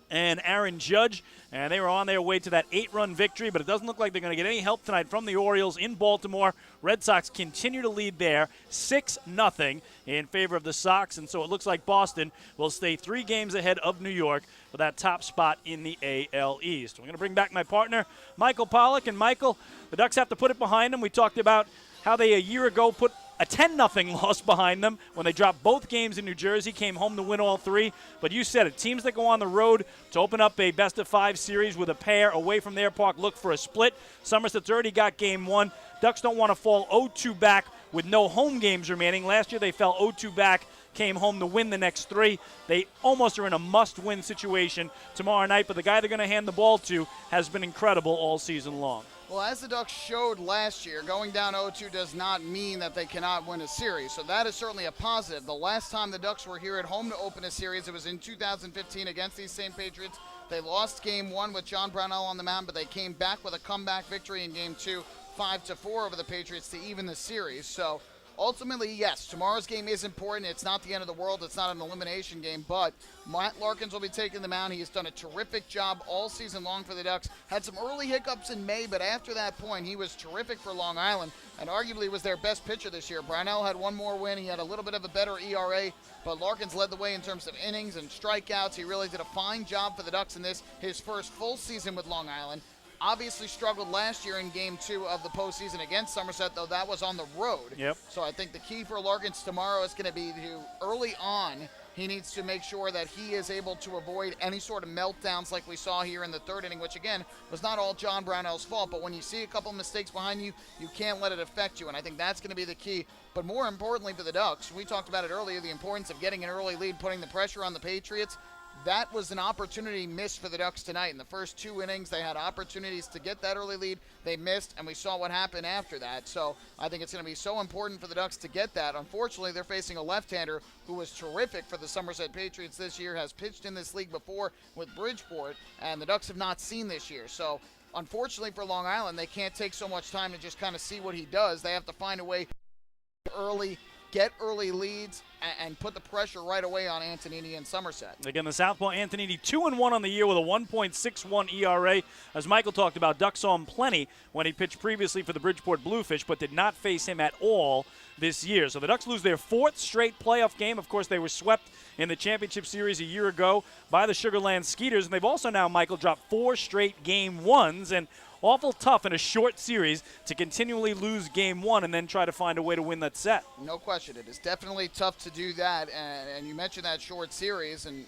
and Aaron Judge, and they were on their way to that 8-run victory, but it doesn't look like they're going to get any help tonight from the Orioles in Baltimore. Red Sox continue to lead there 6-0 in favor of the Sox, and so it looks like Boston will stay 3 games ahead of New York for that top spot in the AL East. We're going to bring back my partner, Michael Pollack. And Michael, the Ducks have to put it behind them. We talked about how they a year ago put a 10-0 loss behind them when they dropped both games in New Jersey, came home to win all 3. But you said it, teams that go on the road to open up a best-of-5 series with a pair away from their park look for a split. Somerset's already got Game 1. Ducks don't want to fall 0-2 back with no home games remaining. Last year they fell 0-2 back, came home to win the next 3. They almost are in a must-win situation tomorrow night, but the guy they're going to hand the ball to has been incredible all season long. Well, as the Ducks showed last year, going down 0-2 does not mean that they cannot win a series. So that is certainly a positive. The last time the Ducks were here at home to open a series, it was in 2015 against these same Patriots. They lost Game 1 with John Brownell on the mound, but they came back with a comeback victory in Game 2, 5-4 over the Patriots to even the series. So ultimately, yes, tomorrow's game is important. It's not the end of the world. It's not an elimination game, but Matt Larkins will be taking the mound. He has done a terrific job all season long for the Ducks. Had some early hiccups in May, but after that point, he was terrific for Long Island and arguably was their best pitcher this year. Brownell had one more win. He had a little bit of a better ERA, but Larkins led the way in terms of innings and strikeouts. He really did a fine job for the Ducks in this, his first full season with Long Island. Obviously struggled last year in Game 2 of the postseason against Somerset, though that was on the road. Yep. So I think the key for Larkins tomorrow is going to be to, early on, he needs to make sure that he is able to avoid any sort of meltdowns like we saw here in the 3rd inning, which, again, was not all John Brownell's fault. But when you see a couple mistakes behind you, you can't let it affect you, and I think that's going to be the key. But more importantly for the Ducks, we talked about it earlier, the importance of getting an early lead, putting the pressure on the Patriots. That was an opportunity missed for the Ducks tonight. In the first 2 innings, they had opportunities to get that early lead. They missed, and we saw what happened after that. So I think it's going to be so important for the Ducks to get that. Unfortunately, they're facing a left-hander who was terrific for the Somerset Patriots this year, has pitched in this league before with Bridgeport, and the Ducks have not seen this year. So unfortunately for Long Island, they can't take so much time to just kind of see what he does. They have to find a way early, get early leads, and put the pressure right away on Antonini and Somerset. Again, the Southpaw Antonini 2-1 on the year with a 1.61 ERA. As Michael talked about, Ducks saw him plenty when he pitched previously for the Bridgeport Bluefish, but did not face him at all this year. So the Ducks lose their 4th straight playoff game. Of course, they were swept in the championship series a year ago by the Sugarland Skeeters, and they've also now, Michael, dropped 4 straight Game 1s, and awful tough in a short series to continually lose Game 1 and then try to find a way to win that set. No question. It is definitely tough to do that, and you mentioned that short series, and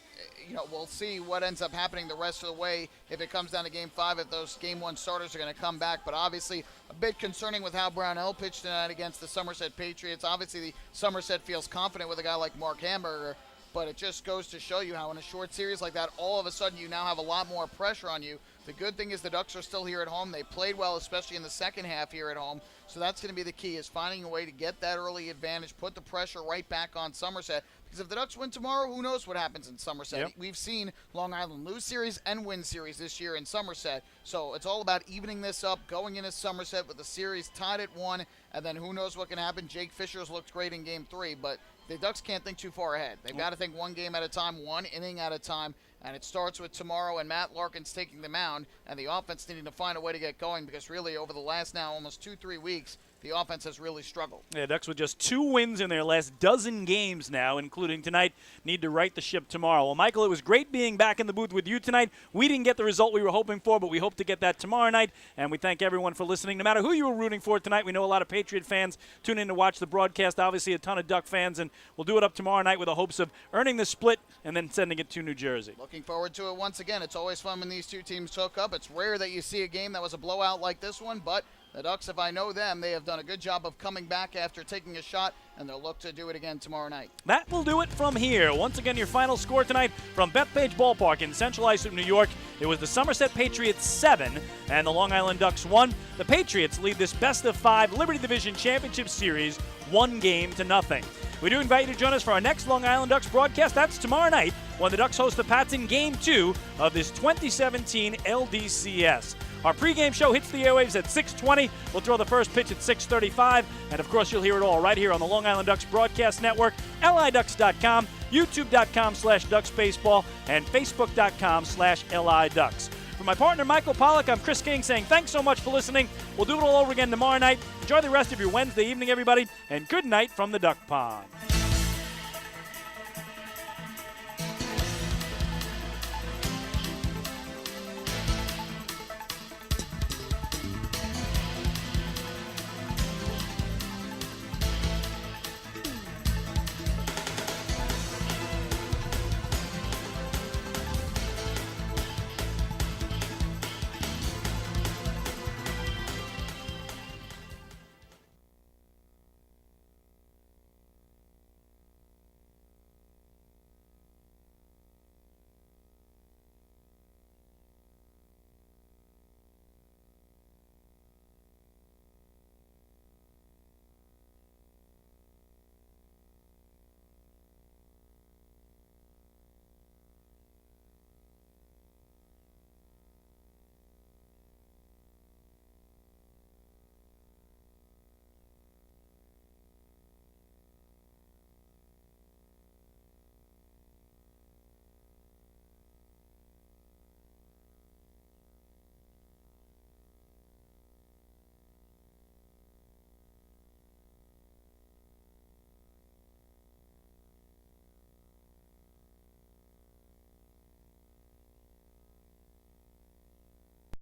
we'll see what ends up happening the rest of the way if it comes down to Game 5, if those Game 1 starters are going to come back. But obviously a bit concerning with how Brownell pitched tonight against the Somerset Patriots. Obviously the Somerset feels confident with a guy like Mark Hamburger, but it just goes to show you how in a short series like that, all of a sudden you now have a lot more pressure on you. The good thing is the Ducks are still here at home. They played well, especially in the second half here at home. So that's going to be the key, is finding a way to get that early advantage, put the pressure right back on Somerset. Because if the Ducks win tomorrow, who knows what happens in Somerset? Yep. We've seen Long Island lose series and win series this year in Somerset. So it's all about evening this up, going into Somerset with the series tied at 1, and then who knows what can happen. Jake Fisher's looked great in Game 3, but the Ducks can't think too far ahead. They've got to think one game at a time, one inning at a time, and it starts with tomorrow and Matt Larkin's taking the mound and the offense needing to find a way to get going, because really over the last now almost 2-3 weeks, the offense has really struggled. Yeah, Ducks with just 2 wins in their last dozen games now, including tonight, need to right the ship tomorrow. Well, Michael, it was great being back in the booth with you tonight. We didn't get the result we were hoping for, but we hope to get that tomorrow night, and we thank everyone for listening. No matter who you were rooting for tonight, we know a lot of Patriot fans tune in to watch the broadcast, obviously a ton of Duck fans, and we'll do it up tomorrow night with the hopes of earning the split and then sending it to New Jersey. Looking forward to it once again. It's always fun when these two teams hook up. It's rare that you see a game that was a blowout like this one, but the Ducks, if I know them, they have done a good job of coming back after taking a shot, and they'll look to do it again tomorrow night. That will do it from here. Once again, your final score tonight from Bethpage Ballpark in Central Islip, New York. It was the Somerset Patriots 7 and the Long Island Ducks 1. The Patriots lead this best-of-5 Liberty Division Championship Series 1-0. We do invite you to join us for our next Long Island Ducks broadcast. That's tomorrow night when the Ducks host the Pats in Game 2 of this 2017 LDCS. Our pregame show hits the airwaves at 6:20. We'll throw the first pitch at 6:35. And, of course, you'll hear it all right here on the Long Island Ducks Broadcast Network, liducks.com, youtube.com/ducksbaseball, and facebook.com/liducks. For my partner, Michael Pollack, I'm Chris King saying thanks so much for listening. We'll do it all over again tomorrow night. Enjoy the rest of your Wednesday evening, everybody, and good night from the Duck Pond.